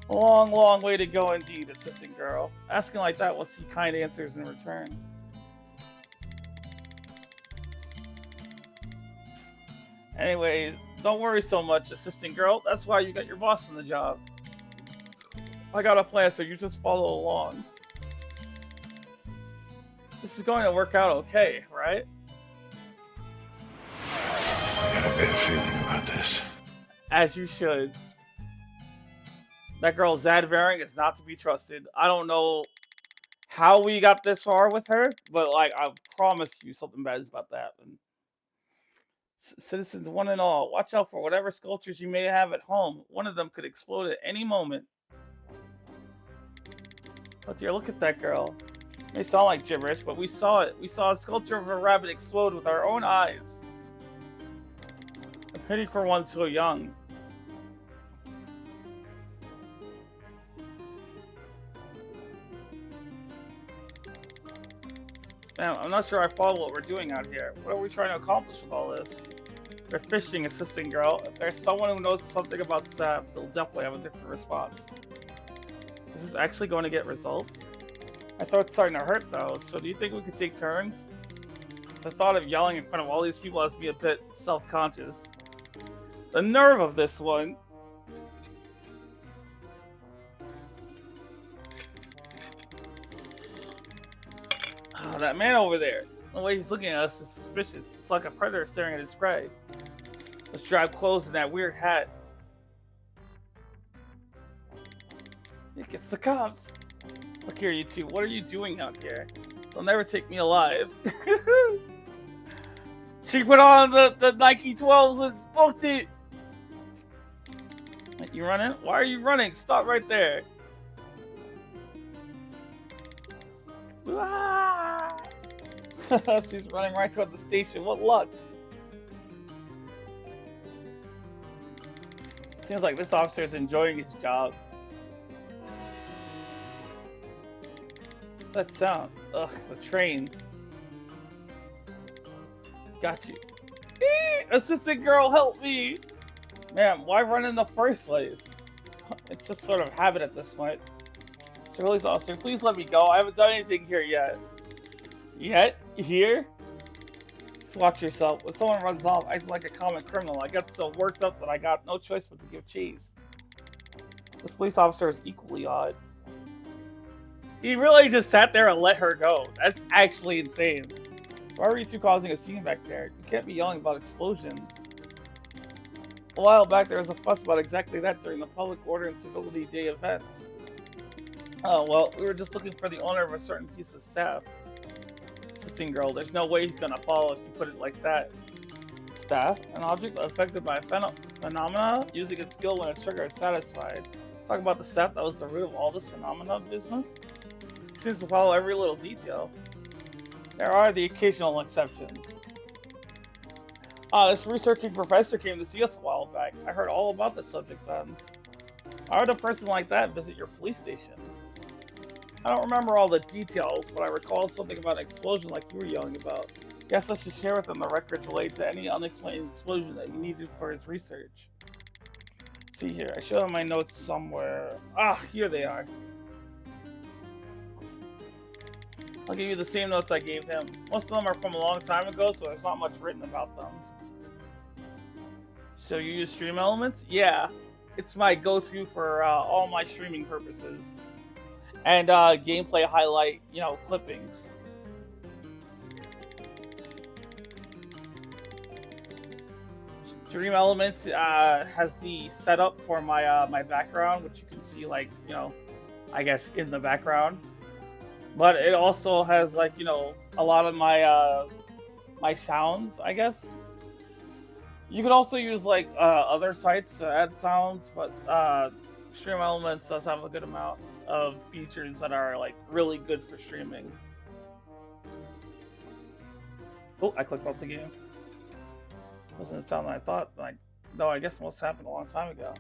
A long, long way to go indeed, assistant girl. Asking like that will see kind answers in return. Anyways, don't worry so much, assistant girl. That's why you got your boss on the job. I got a plan, so you just follow along. This is going to work out okay, right? I got a bad feeling about this. As you should. That girl Zad Varing is not to be trusted. I don't know how we got this far with her, but like I promise you something bad is about to happen. Citizens one and all, watch out for whatever sculptures you may have at home. One of them could explode at any moment. Oh dear, look at that girl. It may sound like gibberish, but we saw it. We saw a sculpture of a rabbit explode with our own eyes. A pity for one so young. Man, I'm not sure I follow what we're doing out here. What are we trying to accomplish with all this? We're fishing, assistant girl. If there's someone who knows something about SAP, they'll definitely have a different response. Is this actually going to get results? My throat's starting to hurt though, so do you think we could take turns? The thought of yelling in front of all these people has me a bit self-conscious. The nerve of this one! Oh, that man over there. The way he's looking at us is suspicious. It's like a predator staring at his prey. Let's drive clothes in that weird hat. It gets the cops. Look here, you two. What are you doing out here? They'll never take me alive. She put on the Nike 12s and booked it. You running? Why are you running? Stop right there. Ah! She's running right toward the station. What luck. Seems like this officer is enjoying his job. What's that sound? Ugh, the train. Got you. Assistant girl, help me! Man, why run in the first place? It's just sort of habit at this point. Police officer, please let me go. I haven't done anything here yet. Yet? Here? Just watch yourself. When someone runs off, I act like a common criminal. I got so worked up that I got no choice but to give chase. This police officer is equally odd. He really just sat there and let her go. That's actually insane. So why were you two causing a scene back there? You can't be yelling about explosions. A while back, there was a fuss about exactly that during the Public Order and Civility Day events. Oh, well, we were just looking for the owner of a certain piece of staff. Assisting girl, there's no way he's gonna follow if you put it like that. Staff, an object affected by a phenomena, using its skill when its trigger is satisfied. Talk about the staff that was the root of all this phenomena business? Seems to follow every little detail. There are the occasional exceptions. This researching professor came to see us a while back. I heard all about the subject then. Why would a person like that visit your police station? I don't remember all the details, but I recall something about an explosion like you were yelling about. Guess I should share with him the records related to any unexplained explosion that he needed for his research. Let's see here, I showed him my notes somewhere. Ah, here they are. I'll give you the same notes I gave him. Most of them are from a long time ago, so there's not much written about them. So you use Stream Elements? Yeah. It's my go-to for all my streaming purposes. And gameplay highlight, clippings. Stream Elements has the setup for my my background, which you can see like I guess in the background. But it also has like a lot of my my sounds, I guess. You could also use like other sites to add sounds, but Stream Elements does have a good amount of features that are like really good for streaming. Oh, I clicked off the game. Wasn't the sound that I thought. Like, no, I guess most happened a long time ago.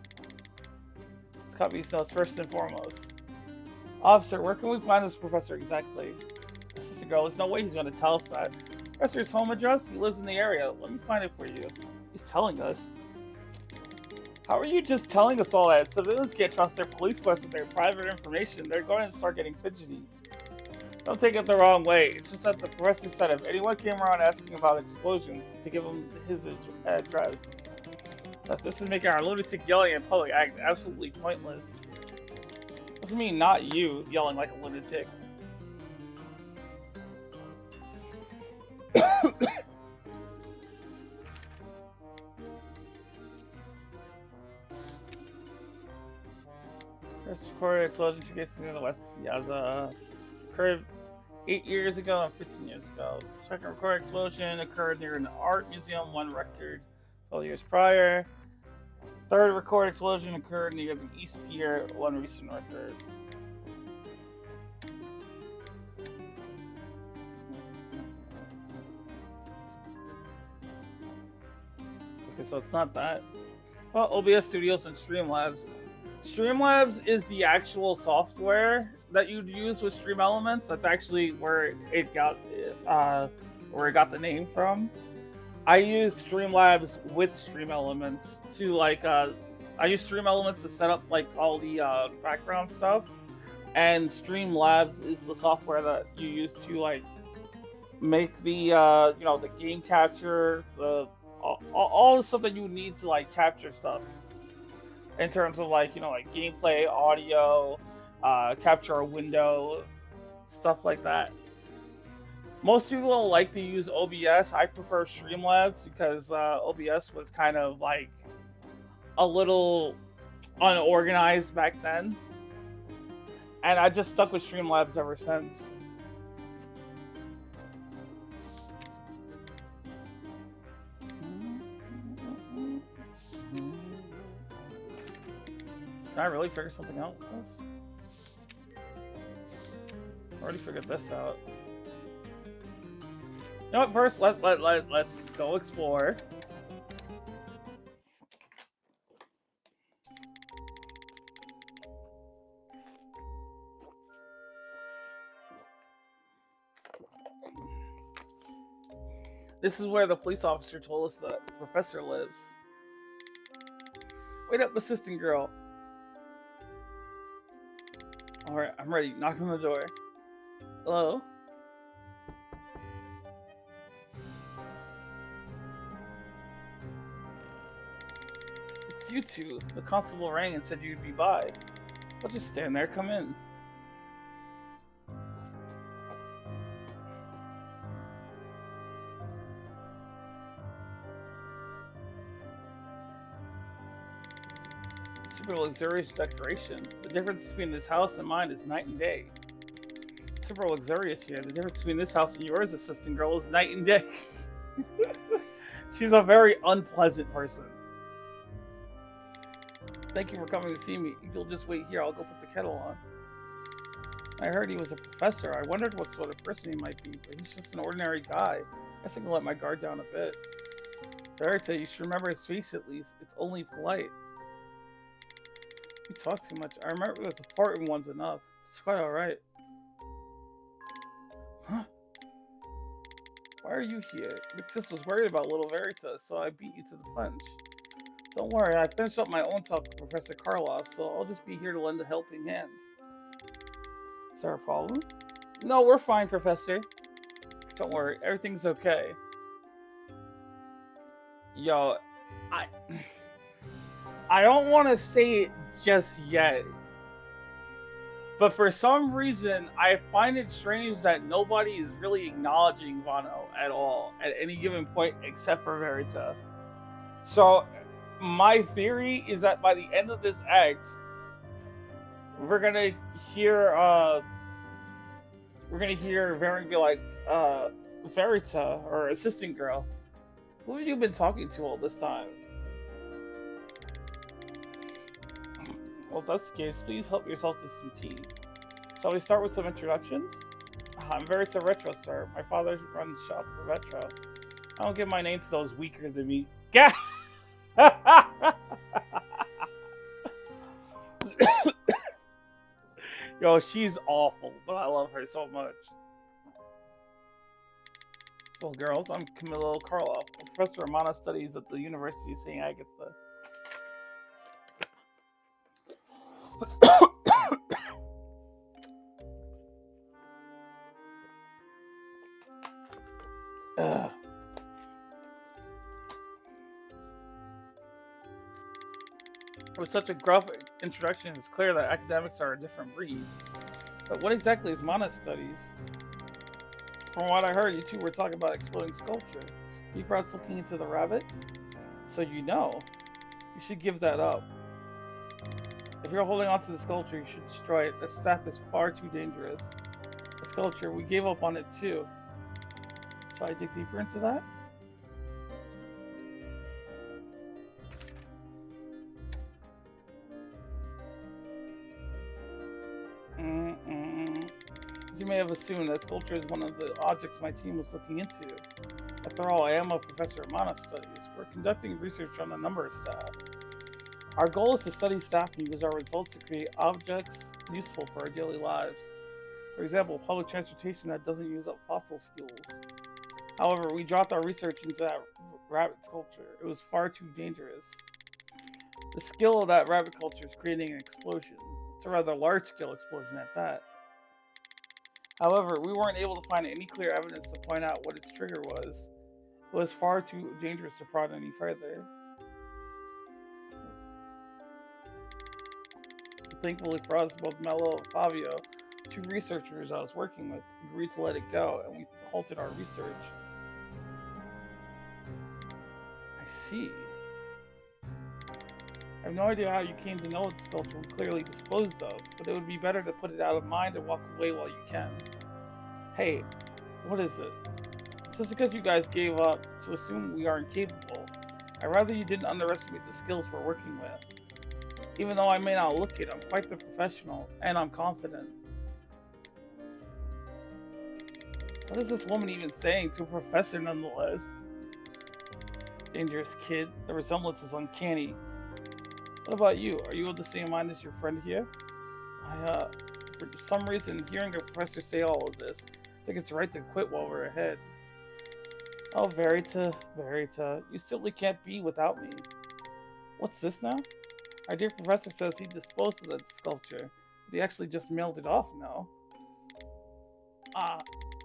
Let's copy these notes first and foremost. Officer, where can we find this professor exactly? Sister girl, there's no way he's going to tell us that. Professor's home address? He lives in the area. Let me find it for you. He's telling us. How are you just telling us all that? Civilians can't trust their police force with their private information. They're going to start getting fidgety. Don't take it the wrong way. It's just that the professor said if anyone came around asking about explosions, to give him his address. That this is making our lunatic yelling in public act absolutely pointless. What do you mean, not you yelling like a lunatic? First recorded explosion 2 cases in the West Piazza. Occurred 8 years ago and 15 years ago. Second recorded explosion occurred near an art museum, 1 record 12 years prior. Third recorded explosion occurred near the East Pier, 1 recent record. Okay, so it's not that. Well, OBS Studios and Streamlabs. Streamlabs is the actual software that you'd use with Stream Elements. That's actually where it got the name from. I use Streamlabs with Stream Elements to like I use Stream Elements to set up like all the background stuff, and Streamlabs is the software that you use to like make the the game capture, all the stuff that you need to like capture stuff in terms of like like gameplay, audio, capture a window, stuff like that. Most people don't like to use OBS. I prefer Streamlabs because OBS was kind of like a little unorganized back then, and I just stuck with Streamlabs ever since. Can I really figure something out with this? I already figured this out. You know what? First, let's go explore. This is where the police officer told us that the professor lives. Wait up, assistant girl. Alright, I'm ready. Knock on the door. Hello? It's you two. The constable rang and said you'd be by. I'll just stand there. Come in. Super luxurious decorations. The difference between this house and mine is night and day. Super luxurious here. The difference between this house and yours, assistant girl, is night and day. She's a very unpleasant person. Thank you for coming to see me. You'll just wait here. I'll go put the kettle on. I heard he was a professor. I wondered what sort of person he might be, but he's just an ordinary guy. I guess I can let my guard down a bit. Verita, you should remember his face at least. It's only polite. You talk too much. I remember those important ones enough. It's quite alright. Huh? Why are you here? Big sis was worried about little Verita, so I beat you to the punch. Don't worry, I finished up my own talk with Professor Karloff, so I'll just be here to lend a helping hand. Is there a problem? No, we're fine, Professor. Don't worry, everything's okay. Yo, I don't want to say it just yet, but for some reason, I find it strange that nobody is really acknowledging Vano at all at any given point except for Verita. So, my theory is that by the end of this act, we're gonna hear Varen be like, Verita, or assistant girl, who have you been talking to all this time? Well, if that's the case, please help yourself to some tea. Shall we start with some introductions? I'm Verita Retro, sir. My father runs shop for Retro. I don't give my name to those weaker than me. Yo, she's awful, but I love her so much. Well, girls, I'm Camilo Karloff, a professor of mana studies at the University of St. Agatha. With such a gruff introduction, it's clear that academics are a different breed. But what exactly is mana studies? From what I heard, you two were talking about exploding sculpture. Are you perhaps looking into the rabbit? So you know. You should give that up. If you're holding on to the sculpture, you should destroy it. That staff is far too dangerous. The sculpture, we gave up on it too. Shall I dig deeper into that? As you may have assumed, that sculpture is one of the objects my team was looking into. After all, I am a professor of mana studies. We're conducting research on a number of staff. Our goal is to study staff and use our results to create objects useful for our daily lives. For example, public transportation that doesn't use up fossil fuels. However, we dropped our research into that rabbit sculpture. It was far too dangerous. The skill of that rabbit culture is creating an explosion. It's a rather large-scale explosion at that. However, we weren't able to find any clear evidence to point out what its trigger was. It was far too dangerous to prod any further. Thankfully for us, both Mello and Fabio, two researchers I was working with, agreed to let it go, and we halted our research. I see. I have no idea how you came to know the sculpture was clearly disposed of, but it would be better to put it out of mind and walk away while you can. Hey, what is it? Just because you guys gave up to assume we are incapable, I'd rather you didn't underestimate the skills we're working with. Even though I may not look it, I'm quite the professional, and I'm confident. What is this woman even saying to a professor nonetheless? Dangerous kid, the resemblance is uncanny. What about you? Are you of the same mind as your friend here? For some reason, hearing a professor say all of this, I think it's right to quit while we're ahead. Oh, Verita, you simply can't be without me. What's this now? Our dear professor says he disposed of that sculpture, but he actually just mailed it off now.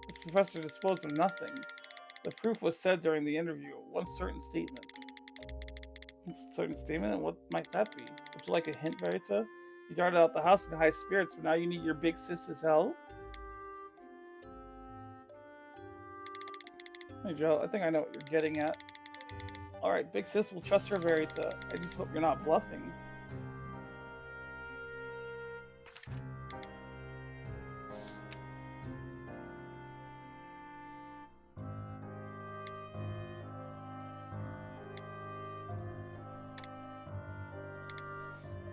This professor disposed of nothing. The proof was said during the interview, one certain statement. And what might that be? Would you like a hint, Verita? You darted out the house in high spirits, but now you need your big sister's help? Hey Joe, I think I know what you're getting at. Alright, big sis will trust her, Verita. I just hope you're not bluffing.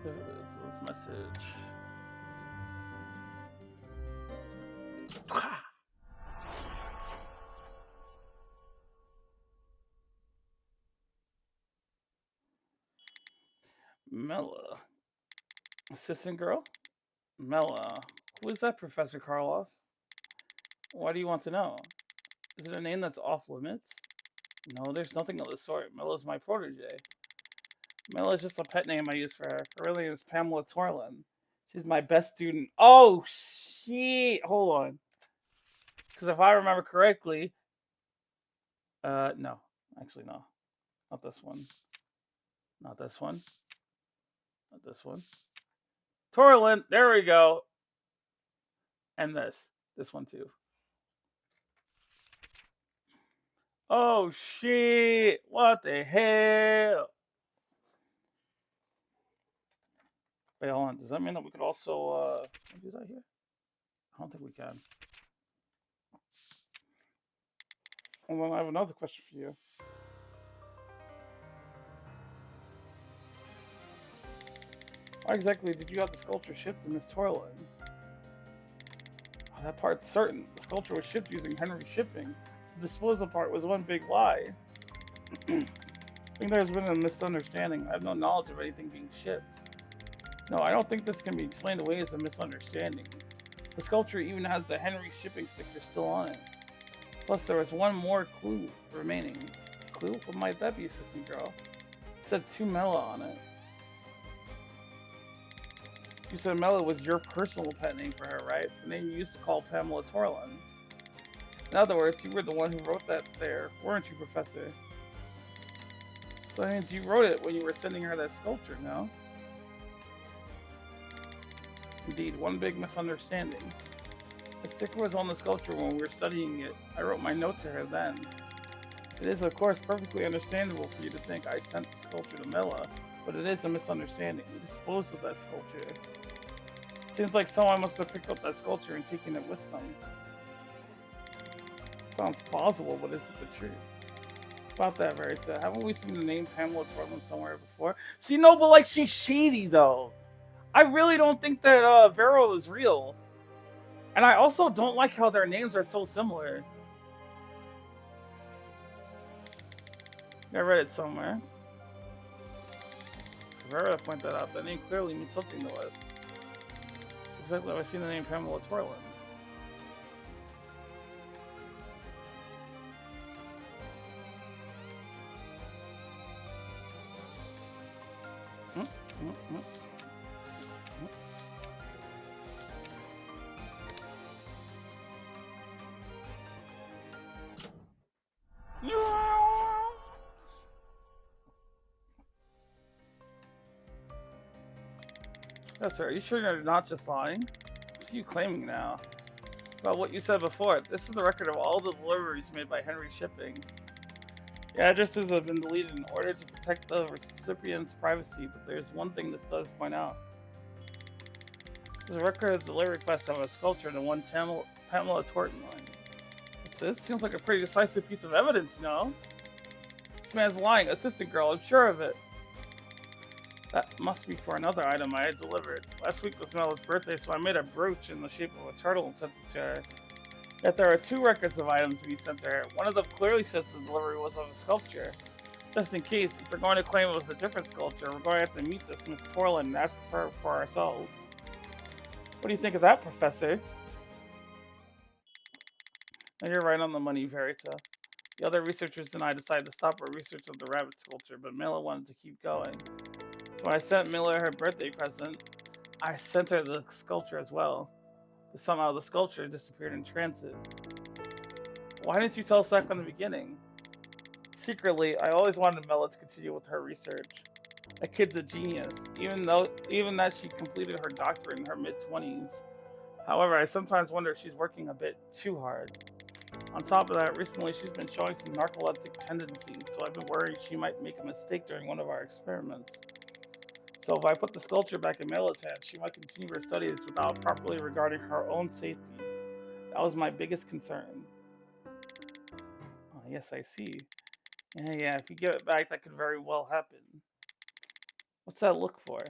This message. Mela. Assistant girl? Mela. Who is that, Professor Karloff? Why do you want to know? Is it a name that's off limits? No, there's nothing of the sort. Mela's my protege. Mela's just a pet name I use for her. Her real name is Pamela Torlin. She's my best student. Oh, shit. Hold on. Because if I remember correctly... no. Actually, no. Not this one. Not this one. Not this one. Torlin. There we go. And this. This one, too. Oh shit! What the hell? Wait, hold on. Does that mean that we could also do that here? I don't think we can. And then I have another question for you. Why exactly did you have the sculpture shipped to Miss Torlin? That part's certain. The sculpture was shipped using Henry shipping. The disposal part was one big lie. I think there's been a misunderstanding. I have no knowledge of anything being shipped. No, I don't think this can be explained away as a misunderstanding. The sculpture even has the Henry shipping sticker still on it. Plus, there was one more clue remaining. Clue? What might that be, assistant girl? It said 2 Mela on it. You said Mela was your personal pet name for her, right? The name you used to call Pamela Torlin. In other words, you were the one who wrote that there, weren't you, Professor? So that means you wrote it when you were sending her that sculpture, no? Indeed, one big misunderstanding. The sticker was on the sculpture when we were studying it. I wrote my note to her then. It is, of course, perfectly understandable for you to think I sent the sculpture to Mela, but it is a misunderstanding. We disposed of that sculpture. Seems like someone must have picked up that sculpture and taken it with them. Sounds plausible, but is it the truth? About that, Verita, haven't we seen the name Pamela Torlin somewhere before? See, no, but like, she's shady, though. I really don't think that Vero is real. And I also don't like how their names are so similar. I read it somewhere. Verita pointed that out. That name clearly means something to us. Exactly, I've seen the name Pamela Torlin. Yes, sir. Are you sure you're not just lying? What are you claiming now? About what you said before. This is the record of all the deliveries made by Henry Shipping. The addresses have been deleted in order to protect the recipient's privacy, but there's one thing this does point out. There's a record of delivery requests of a sculpture to one Pamela Torlin. What's this? Seems like a pretty decisive piece of evidence, no? This man's lying. Assistant girl, I'm sure of it. That must be for another item I had delivered. Last week was Mela's birthday, so I made a brooch in the shape of a turtle and sent it to her. Yet there are 2 records of items to be sent to her. One of them clearly says the delivery was of a sculpture. Just in case, if they're going to claim it was a different sculpture, we're going to have to meet this Miss Torlin and ask her for ourselves. What do you think of that, Professor? And you're right on the money, Verita. The other researchers and I decided to stop our research of the rabbit sculpture, but Mela wanted to keep going. So when I sent Mela her birthday present, I sent her the sculpture as well. But somehow the sculpture disappeared in transit. Why didn't you tell us that from the beginning? Secretly, I always wanted Mela to continue with her research. That kid's a genius, even that she completed her doctorate in her mid-20s. However, I sometimes wonder if she's working a bit too hard. On top of that, recently she's been showing some narcoleptic tendencies, so I've been worried she might make a mistake during one of our experiments. So if I put the sculpture back in Mela's hands, she might continue her studies without properly regarding her own safety. That was my biggest concern. Oh, yes, I see. Yeah, if you give it back, that could very well happen. What's that look for?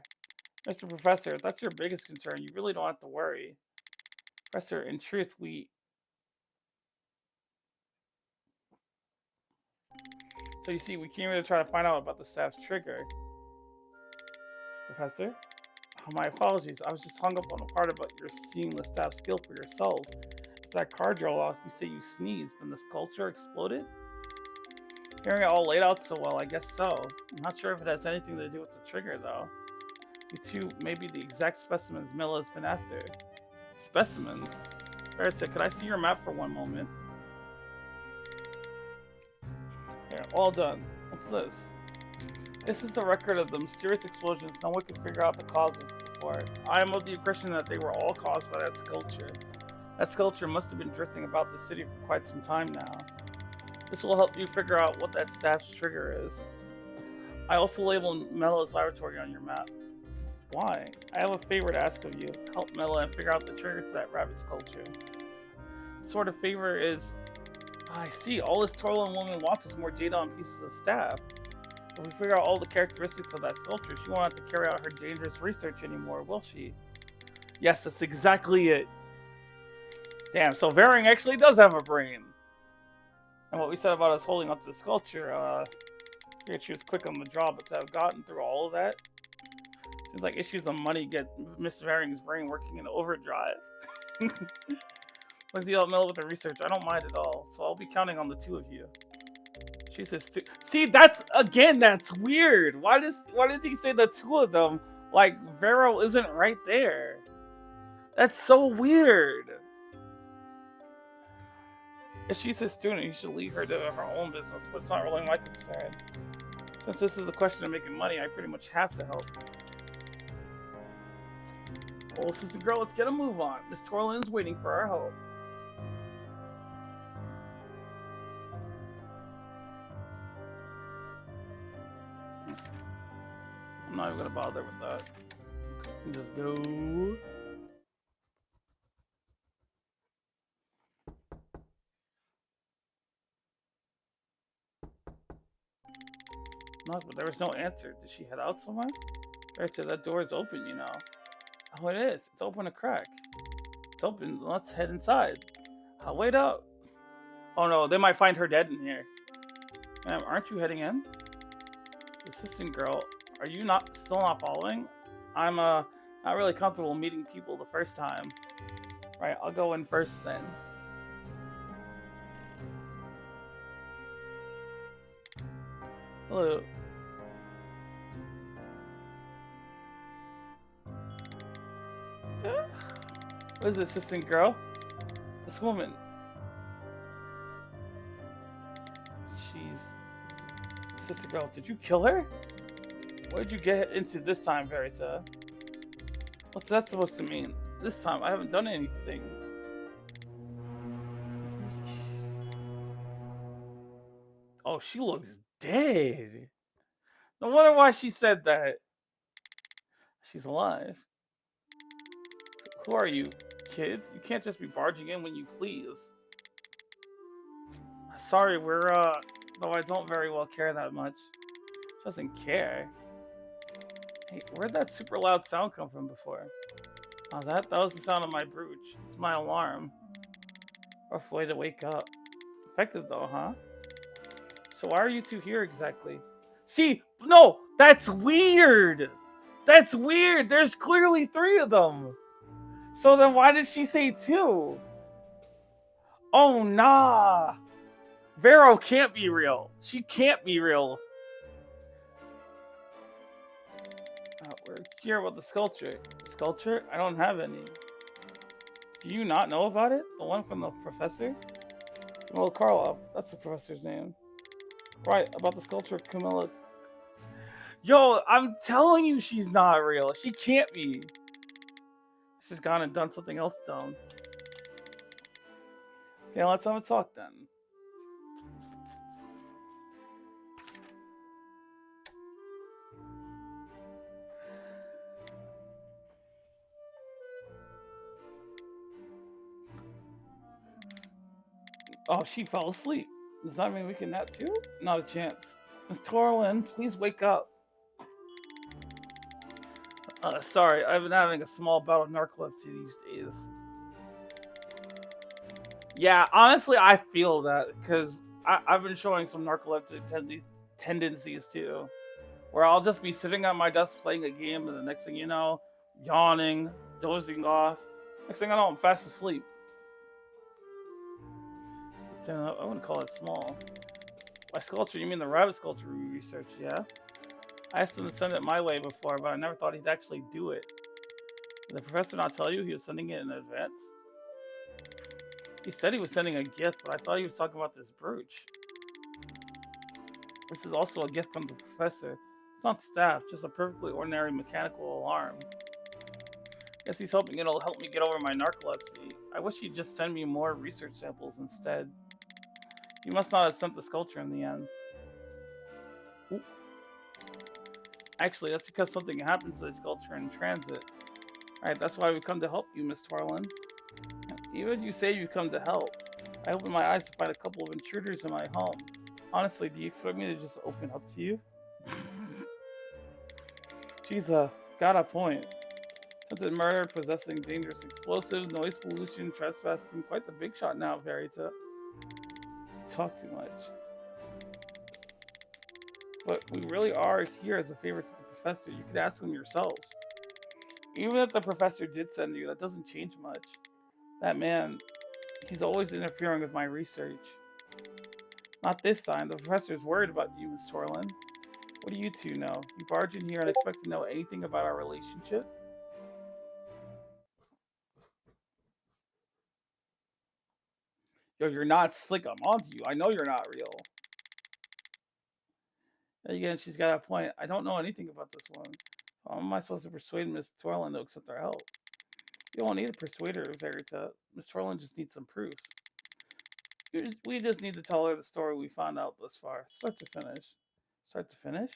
Mr. Professor, if that's your biggest concern, you really don't have to worry. Professor, in truth, So you see, we came here to try to find out about the staff's trigger. Professor? Oh, my apologies. I was just hung up on the part about your seeing the staff skill for yourselves. As that card rolled off, you say you sneezed, and the sculpture exploded? Hearing it all laid out so well, I guess so. I'm not sure if it has anything to do with the trigger, though. You two may be the exact specimens Mela has been after. Specimens? Verita, could I see your map for one moment? Here, all done. What's this? This is the record of the mysterious explosions no one could figure out the cause of before. I am of the impression that they were all caused by that sculpture. That sculpture must have been drifting about the city for quite some time now. This will help you figure out what that staff's trigger is. I also labeled Mella's laboratory on your map. Why? I have a favor to ask of you. Help Mela and figure out the trigger to that rabbit's culture. The sort of favor is... I see. All this Torlin woman wants is more data on pieces of staff. If we figure out all the characteristics of that sculpture, she won't have to carry out her dangerous research anymore, will she? Yes, that's exactly it. Damn, so Varing actually does have a brain. And what we said about us holding onto the sculpture, figured she was quick on the draw, but to have gotten through all of that, seems like issues of money get Miss Varing's brain working in overdrive. Let's deal Mel with the research. I don't mind at all, so I'll be counting on the two of you. She says, see, that's weird. Why does he say the two of them? Like Vero isn't right there. That's so weird. If she's his student, you should leave her to her own business, but it's not really my concern. Since this is a question of making money, I pretty much have to help. Well, sister girl, let's get a move on. Miss Torlin's waiting for our help. I'm not even gonna bother with that. Just go. No, but there was no answer. Did she head out somewhere? Right, so that door is open, you know. Oh, it is. It's open a crack. It's open. Let's head inside. I'll wait up. Oh no, they might find her dead in here. Ma'am, aren't you heading in? Assistant girl, are you still not following? I'm not really comfortable meeting people the first time. Right, I'll go in first then. Hello. What is this, assistant girl? This woman. She's... Assistant girl, did you kill her? What did you get into this time, Verita? What's that supposed to mean? This time, I haven't done anything. Oh, she looks dead. No wonder why she said that. She's alive. Who are you, kids? You can't just be barging in when you please. Sorry, we're, though I don't very well care that much. She doesn't care. Hey, where'd that super loud sound come from before? Oh, that was the sound of my brooch. It's my alarm. Rough way to wake up. Effective though, huh? So why are you two here exactly? See, no, that's weird. That's weird. There's clearly 3 of them. So then why did she say 2? Oh, nah. Vero can't be real. She can't be real. We're here about the sculpture. Sculpture? I don't have any. Do you not know about it? The one from the professor? Camilla Karlov. That's the professor's name. Right, about the sculpture, Camilla. Yo, I'm telling you she's not real. She can't be. She's gone and done something else dumb. Okay, let's have a talk then. Oh, she fell asleep. Does that mean we can nap too? Not a chance. Miss Torlin, please wake up. Sorry, I've been having a small bout of narcolepsy these days. Yeah, honestly, I feel that because I've been showing some narcoleptic tendencies too, where I'll just be sitting at my desk playing a game, and the next thing you know, yawning, dozing off. Next thing I know, I'm fast asleep. I wouldn't call it small. By sculpture, you mean the rabbit sculpture we researched, yeah? I asked him to send it my way before, but I never thought he'd actually do it. Did the professor not tell you he was sending it in advance? He said he was sending a gift, but I thought he was talking about this brooch. This is also a gift from the professor. It's not staff, just a perfectly ordinary mechanical alarm. Guess he's hoping it'll help me get over my narcolepsy. I wish he'd just send me more research samples instead. You must not have sent the sculpture in the end. Ooh. Actually, that's because something happened to the sculpture in transit. Alright, that's why we've come to help you, Miss Torlin. Even if you say you've come to help, I opened my eyes to find a couple of intruders in my home. Honestly, do you expect me to just open up to you? She's got a point. Attempted murder, possessing dangerous explosives, noise pollution, trespassing. Quite the big shot now, Verita. Talk too much. But we really are here as a favor to the professor. You could ask him yourself. Even if the professor did send you, that doesn't change much. That man, he's always interfering with my research. Not this time. The professor's worried about you, Miss Torlin. What do you two know? You barge in here and expect to know anything about our relationship? Yo, you're not slick. I'm onto you. I know you're not real. And again, she's got a point. I don't know anything about this one. How am I supposed to persuade Miss Torlin to accept our help? You don't need to persuade her, Verita. Miss Torlin just needs some proof. We just need to tell her the story we found out thus far. Start to finish. Start to finish?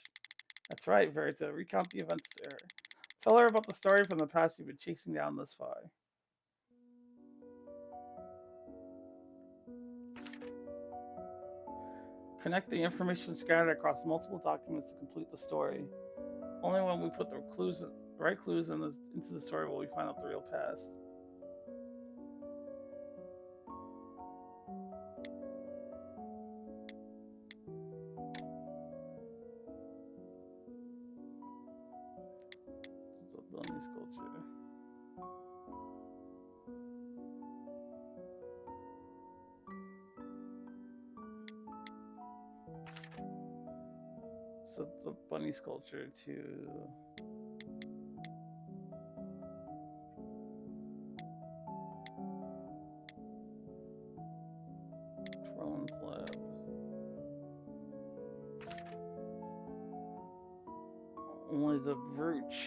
That's right, Verita. Recount the events to her. Tell her about the story from the past you've been chasing down this far. Connect the information scattered across multiple documents to complete the story. Only when we put the right clues into the story will we find out the real past. The bunny sculpture. So the bunny sculpture to Torlin's lab. Only the brooch.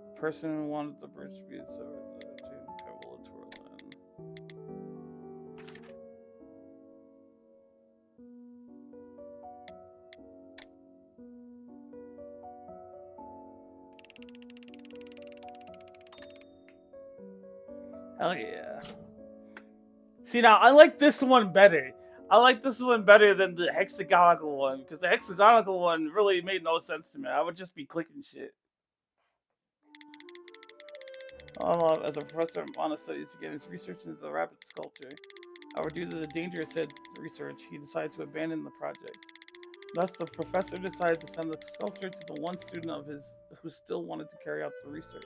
The person who wanted the brooch to be so to Pebble Torlin. Hell yeah. See, now I like this one better. I like this one better than the hexagonal one, because the hexagonal one really made no sense to me. I would just be clicking shit. As a professor of Mana Studies began his research into the rabbit sculpture. However, due to the dangerous research, he decided to abandon the project. Thus, the professor decided to send the sculpture to the one student of his who still wanted to carry out the research.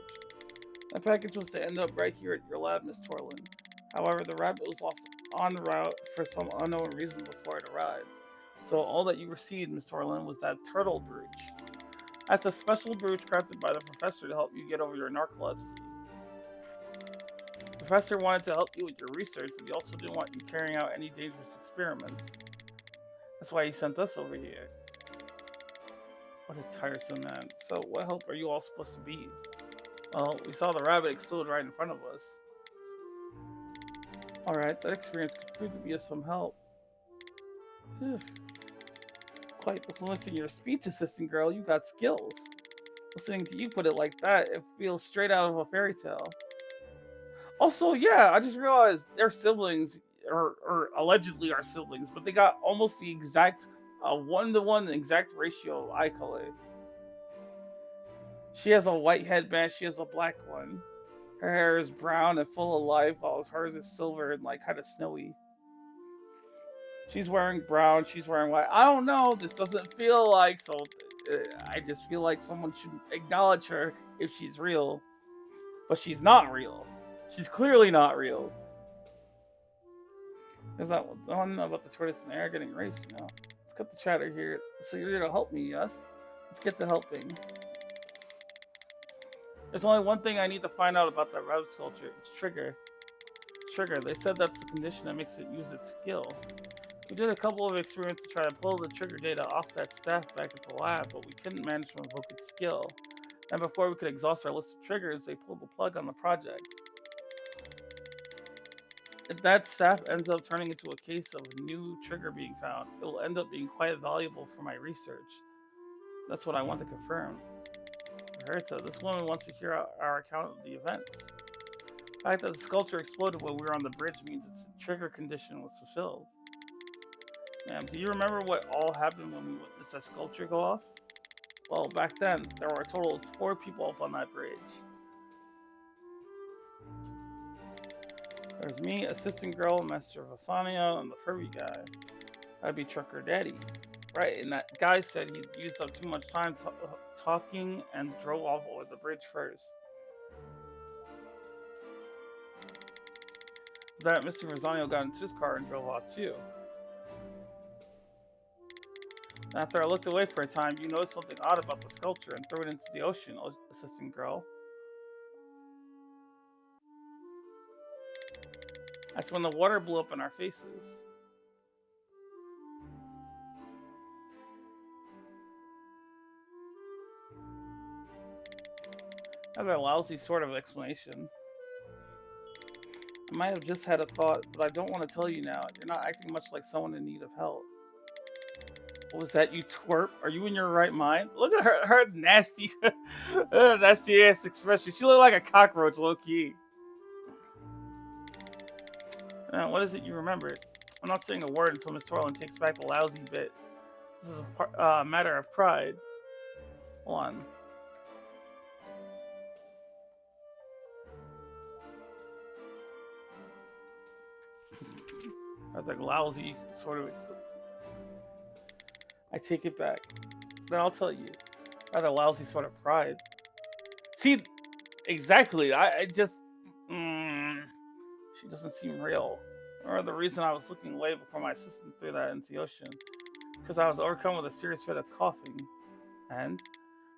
That package was to end up right here at your lab, Miss Torlin. However, the rabbit was lost en route for some unknown reason before it arrived. So all that you received, Miss Torlin, was that turtle brooch. That's a special brooch crafted by the professor to help you get over your narcolepsy. The professor wanted to help you with your research, but he also didn't want you carrying out any dangerous experiments. That's why he sent us over here. What a tiresome man. So what help are you all supposed to be? Well, we saw the rabbit explode right in front of us. Alright, that experience could prove to be of some help. Ugh. Quite the fluency in your speech assistant, girl. You got skills. Listening to you put it like that, it feels straight out of a fairy tale. Also, yeah, I just realized they're siblings, or allegedly are siblings, but they got almost the exact 1-to-1 exact ratio eye color. She has a white headband, she has a black one. Her hair is brown and full of life, while hers is silver and like kind of snowy. She's wearing brown, she's wearing white. I don't know, this doesn't feel like, so I just feel like someone should acknowledge her if she's real. But she's not real. She's clearly not real. There's that one about the tortoise and the air getting raced, you know. Let's cut the chatter here. So you're here to help me, yes? Let's get to helping. There's only one thing I need to find out about that rabbit sculpture. It's Trigger. Trigger. They said that's the condition that makes it use its skill. We did a couple of experiments to try to pull the trigger data off that staff back at the lab, but we couldn't manage to invoke its skill. And before we could exhaust our list of triggers, they pulled the plug on the project. If that sap ends up turning into a case of a new trigger being found, it will end up being quite valuable for my research. That's what I want to confirm. Herta, this woman wants to hear our account of the events. The fact that the sculpture exploded when we were on the bridge means its trigger condition was fulfilled. Ma'am, do you remember what all happened when we witnessed that sculpture go off? Well, back then, there were a total of 4 people up on that bridge. There's me, assistant girl, Master Vasania, and the furry guy. That'd be Trucker Daddy. Right, and that guy said he used up too much time talking and drove off over the bridge first. That Mr. Rosanio got into his car and drove off too. After I looked away for a time, you noticed something odd about the sculpture and threw it into the ocean, assistant girl. That's when the water blew up in our faces. That's a lousy sort of explanation. I might have just had a thought, but I don't want to tell you now. You're not acting much like someone in need of help. What was that, you twerp? Are you in your right mind? Look at her nasty, nasty ass expression. She looked like a cockroach, low key. What is it you remembered? I'm not saying a word until Miss Torlin takes back the lousy bit. This is a matter of pride. Hold on. That's like lousy sort of. I take it back. Then I'll tell you. Rather lousy sort of pride. See, exactly. I just. She doesn't seem real. Or the reason I was looking away before my assistant threw that into the ocean. Because I was overcome with a serious fit of coughing. And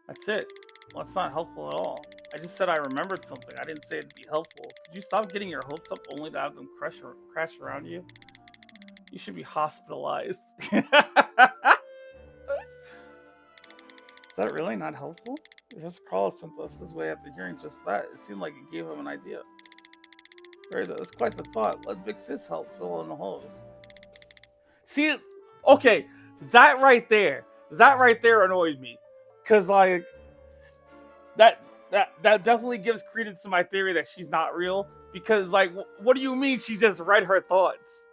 that's it. Well, it's not helpful at all. I just said I remembered something. I didn't say it'd be helpful. Could you stop getting your hopes up only to have them crash around you? You should be hospitalized. Is that really not helpful? Just Carlos sent us his way after hearing just that. It seemed like it gave him an idea. That's quite the thought. Let Big Sis help fill in the holes. See, okay, that right there annoyed me. Cause like that definitely gives credence to my theory that she's not real. Because like, what do you mean she just read her thoughts?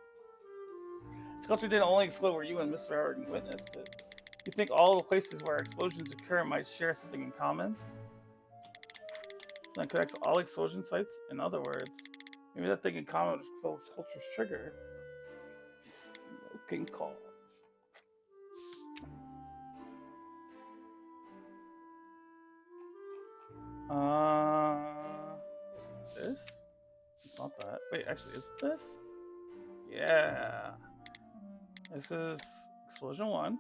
Sculpture didn't only explode where you and Mr. Arden witnessed it. You think all the places where explosions occur might share something in common? That connects all explosion sites? In other words, maybe that thing in common with Sculpture's trigger. Smoking call. Is it this? It's not that. Wait, actually, is it this? Yeah. This is Explosion 1.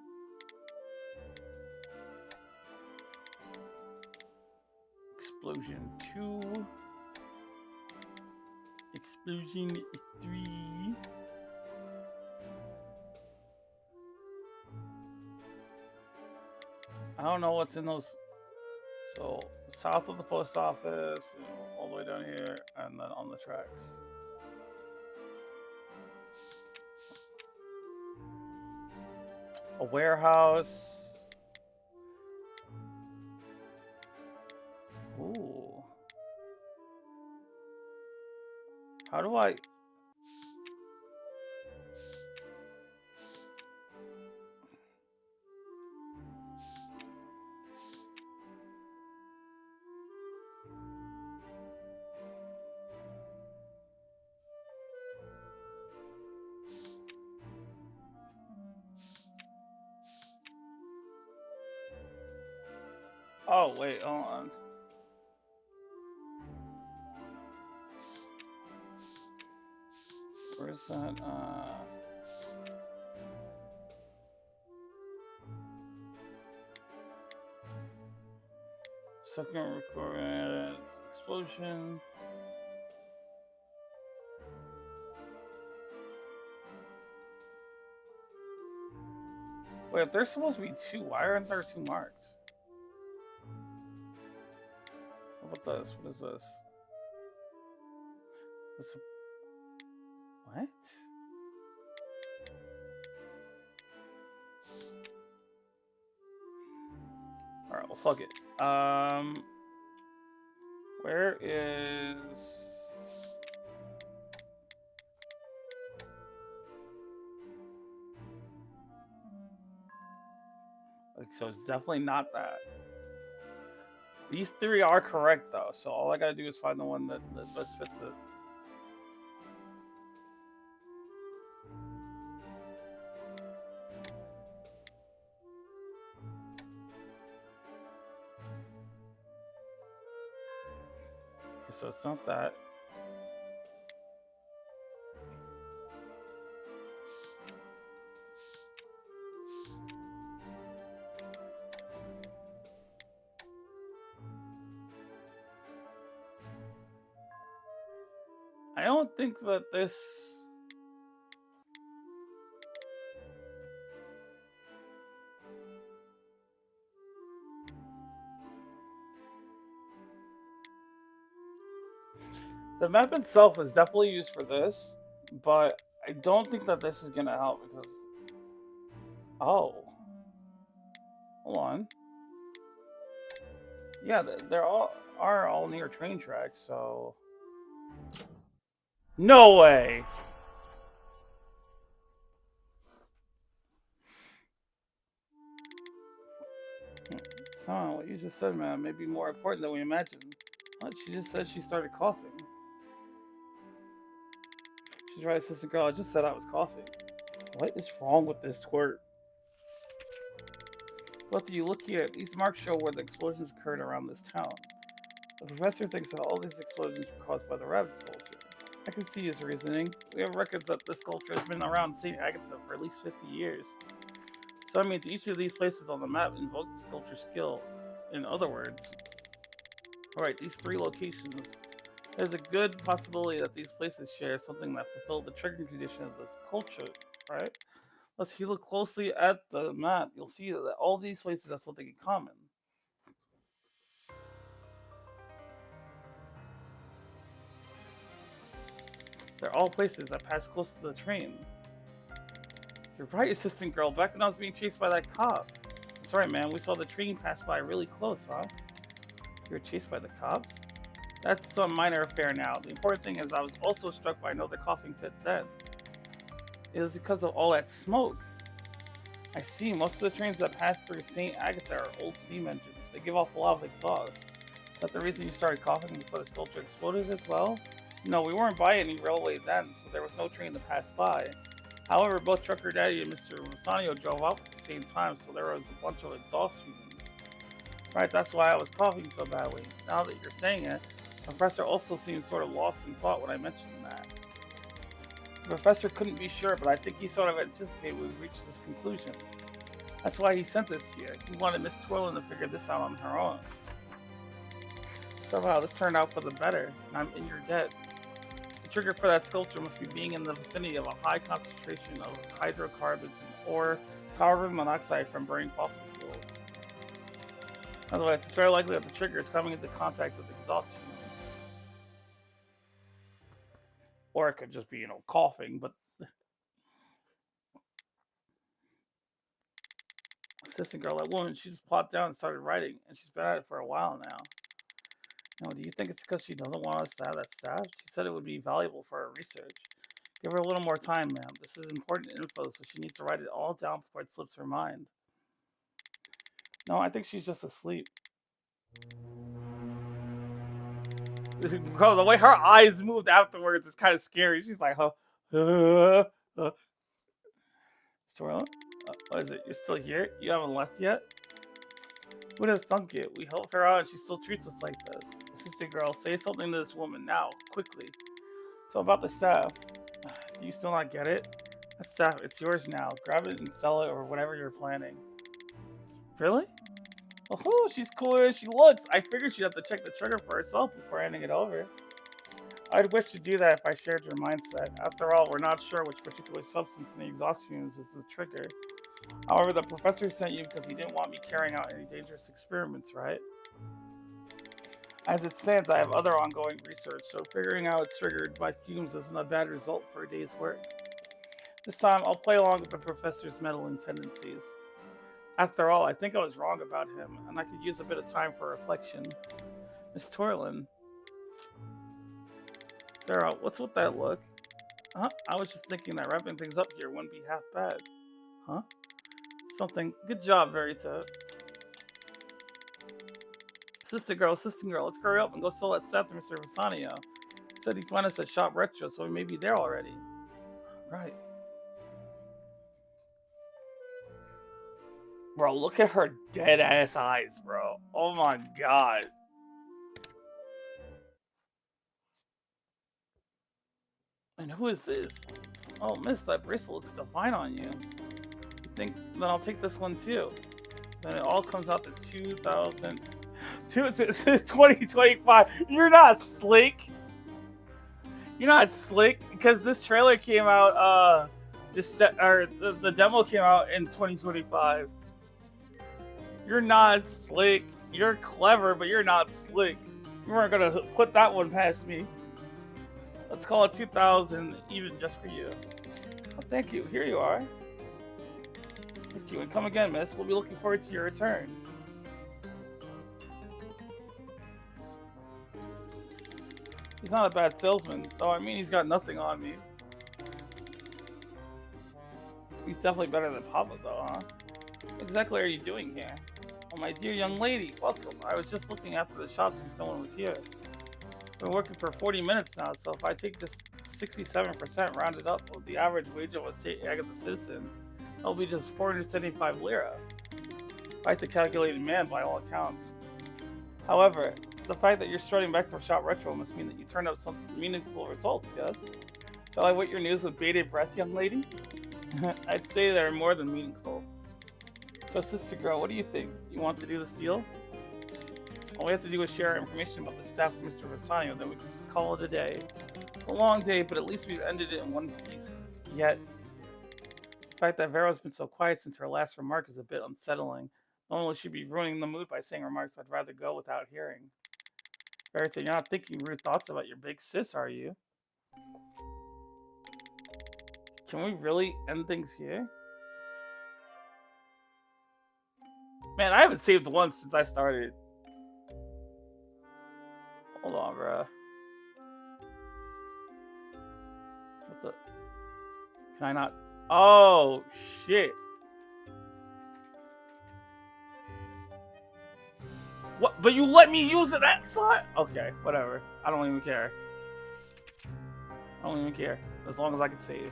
Explosion 2. Explosion 3. I don't know what's in those. So, south of the post office, all the way down here, and then on the tracks. A warehouse. Ooh. How do I... Oh, wait, hold on. Where's that? Second recorded explosion. Wait, if there's supposed to be 2, why aren't there 2 marked? What about this? What is this? What? Alright, well, fuck it. Where is... Like, so it's definitely not that. These three are correct, though, so all I gotta do is find the one that best fits it. Okay, so it's not that. I don't think that this... The map itself is definitely used for this, but I don't think that this is gonna help because... Oh. Hold on. Yeah, they're all near train tracks, so... No way! Son, what you just said, man, may be more important than we imagined. What? She just said she started coughing. She's right, assistant girl. I just said I was coughing. What is wrong with this twerp? What do you look here? These marks show where the explosions occurred around this town. The professor thinks that all these explosions were caused by the rabbit sculpture. I can see his reasoning. We have records that this sculpture has been around St. Agatha for at least 50 years. So I mean, each of these places on the map invoke the sculpture skill. In other words, alright, these three locations, there's a good possibility that these places share something that fulfilled the triggering condition of this culture, right? Plus, if you look closely at the map, you'll see that all these places have something in common. They're all places that pass close to the train. You're right, assistant girl. Back when I was being chased by that cop. That's right, man. We saw the train pass by really close, huh? You were chased by the cops? That's some minor affair now. The important thing is I was also struck by another coughing fit then. It was because of all that smoke. I see. Most of the trains that pass through St. Agatha are old steam engines. They give off a lot of exhaust. Is that the reason you started coughing before the sculpture exploded as well? No, we weren't by any railway then, so there was no train to pass by. However, both Trucker Daddy and Mr. Rosanio drove up at the same time, so there was a bunch of exhaust fumes. Right, that's why I was coughing so badly. Now that you're saying it, the professor also seemed sort of lost in thought when I mentioned that. The professor couldn't be sure, but I think he sort of anticipated we would reach this conclusion. That's why he sent us here. He wanted Miss Twirlin to figure this out on her own. Somehow this turned out for the better, and I'm in your debt. The trigger for that sculpture must be being in the vicinity of a high concentration of hydrocarbons or carbon monoxide from burning fossil fuels. Otherwise, it's very likely that the trigger is coming into contact with exhaust fumes. Or it could just be, coughing, but... Assistant girl, that woman, she just plopped down and started writing, and she's been at it for a while now. Do you think it's because she doesn't want us to have that staff? She said it would be valuable for her research. Give her a little more time, ma'am. This is important info, so she needs to write it all down before it slips her mind. No, I think she's just asleep. The way her eyes moved afterwards is kind of scary. She's like, Twirlin? What is it? You're still here? You haven't left yet? Who does thunk it? We help her out and she still treats us like this. Assistant girl, say something to this woman now, quickly. So about the staff. Do you still not get it? That staff, it's yours now. Grab it and sell it or whatever you're planning. Really? Oh, she's cooler as she looks. I figured she'd have to check the trigger for herself before handing it over. I'd wish to do that if I shared your mindset. After all, we're not sure which particular substance in the exhaust fumes is the trigger. However, the professor sent you because he didn't want me carrying out any dangerous experiments, right? As it stands, I have other ongoing research, so figuring out what's triggered my fumes isn't a bad result for a day's work. This time, I'll play along with the professor's meddling tendencies. After all, I think I was wrong about him, and I could use a bit of time for reflection. Miss Torlin. Vera, what's with that look? Huh? I was just thinking that wrapping things up here wouldn't be half bad. Huh? Something. Good job, Verita. Sister girl, let's hurry up and go sell that stuff to Mr. Visanio. He said he'd find us at Shop Retro, so we may be there already. Right. Bro, look at her dead ass eyes, bro. Oh my god. And who is this? Oh, miss, that bracelet looks divine on you. You think, then I'll take this one too. Then it all comes out to 2025. You're not slick. You're not slick because this trailer came out, the demo came out in 2025. You're not slick. You're clever, but you're not slick. You weren't gonna put that one past me. Let's call it 2000 even just for you. Oh, thank you. Here you are. Thank you, and come again, miss. We'll be looking forward to your return. He's not a bad salesman, though. I mean, he's got nothing on me. He's definitely better than Papa, though, huh? What exactly are you doing here? Oh, my dear young lady, welcome. I was just looking after the shop since no one was here. I've been working for 40 minutes now, so if I take just 67% rounded up of the average wage of a St. Agatha citizen, that'll be just 475 lira. Quite the calculated man by all accounts. However, the fact that you're starting back to Shop Retro must mean that you turned out some meaningful results, yes? Shall I wait your news with bated breath, young lady? I'd say they're more than meaningful. So, sister girl, what do you think? You want to do this deal? All we have to do is share our information about the staff of Mr. Visanio, then we can just call it a day. It's a long day, but at least we've ended it in one piece. Yet, the fact that Vera's been so quiet since her last remark is a bit unsettling. Not only should she be ruining the mood by saying remarks I'd rather go without hearing. Verita, you're not thinking rude thoughts about your big sis, are you? Can we really end things here? Man, I haven't saved once since I started. Hold on, bruh. What the? Can I not? Oh, shit. What? But you let me use it that slot? Okay, whatever. I don't even care. I don't even care. As long as I can save.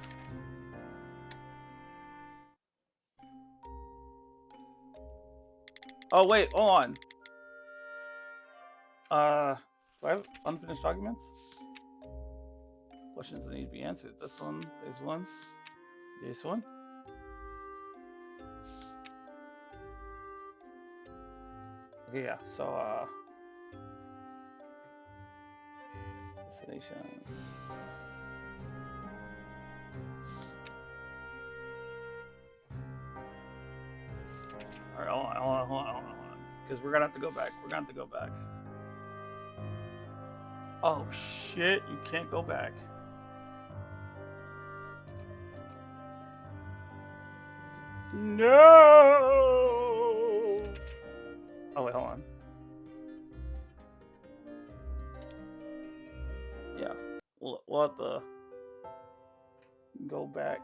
Oh, wait, hold on. Do I have unfinished documents? Questions that need to be answered. This one, this one, this one. Okay, yeah, so, destination. Alright, hold on. Because we're gonna have to go back. Oh, shit, you can't go back. No! Oh, wait, hold on. Yeah, we'll have to go back.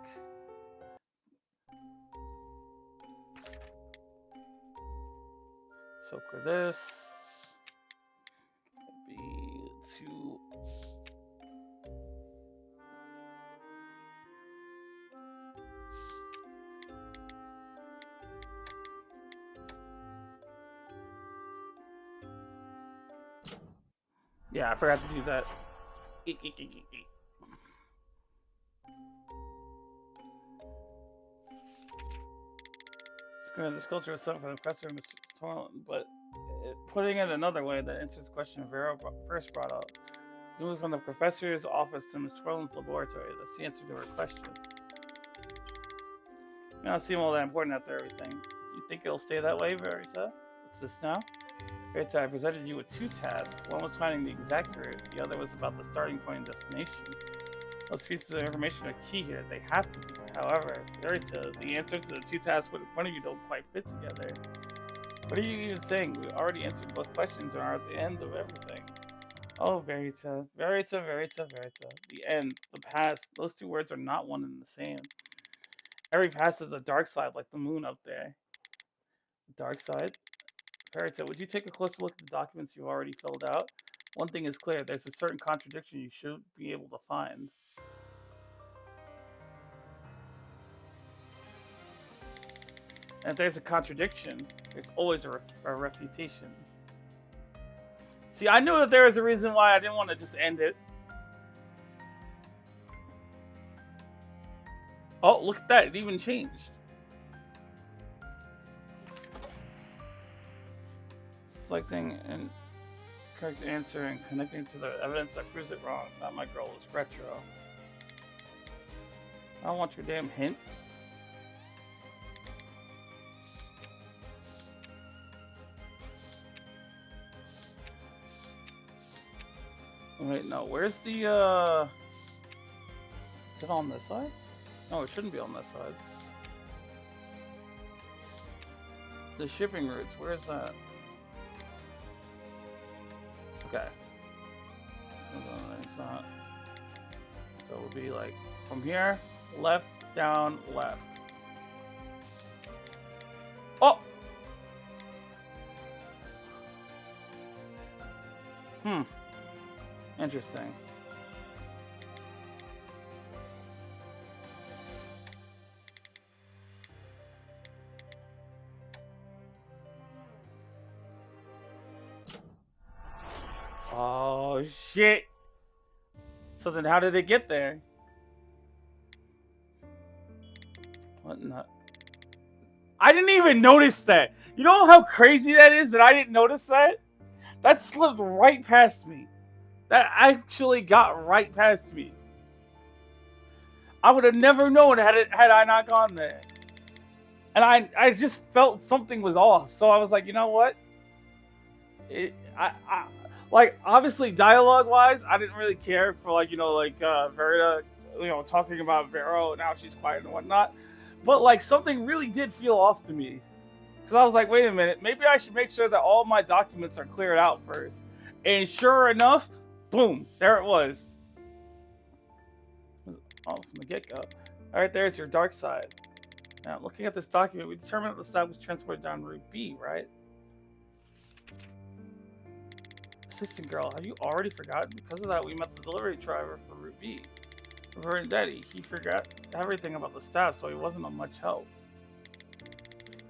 So for this, be to yeah, I forgot to do that. This culture was something for the professor, Mr. Torlin, but putting it another way, that answers the question Vera first brought up. It was from the professor's office to Mr. Torlin's laboratory. That's the answer to her question. It may not seem all that important after everything. You think it'll stay that way, Verita? What's this now? Right, I presented you with 2 tasks. One was finding the exact route, the other was about the starting point and destination. Those pieces of information are key here. They have to be. However, Verita, the answers to the 2 tasks put in front of you don't quite fit together. What are you even saying? We already answered both questions and are at the end of everything. Oh, Verita. Verita, Verita, Verita. The end. The past. Those 2 words are not one and the same. Every past is a dark side like the moon up there. Dark side? Verita, would you take a closer look at the documents you've already filled out? One thing is clear. There's a certain contradiction you should be able to find. And if there's a contradiction, there's always a refutation. See, I knew that there was a reason why I didn't want to just end it. Oh, look at that. It even changed. Selecting and correct answer and connecting to the evidence that proves it wrong. Not my girl is retro. I don't want your damn hint. Wait, no, where's the, is it on this side? No, it shouldn't be on this side. The shipping routes, where's that? Okay. So it would be like, from here, left, down, left. Oh! Interesting. Oh, shit. So then how did it get there? What not? I didn't even notice that. You know how crazy that is that I didn't notice that? That slipped right past me. That actually got right past me. I would have never known had I not gone there. And I just felt something was off. So I was like, you know what? Like, obviously, dialogue-wise, I didn't really care for, like, Verita, talking about Vero, now she's quiet and whatnot. But, like, something really did feel off to me. Because I was like, wait a minute, maybe I should make sure that all my documents are cleared out first. And sure enough, boom, there it was. Oh, from the get-go. Alright, there's your dark side. Now, looking at this document, we determined that the staff was transported down Route B, right? Assistant girl, have you already forgotten? Because of that, we met the delivery driver for Route B. Daddy, he forgot everything about the staff, so he wasn't of much help.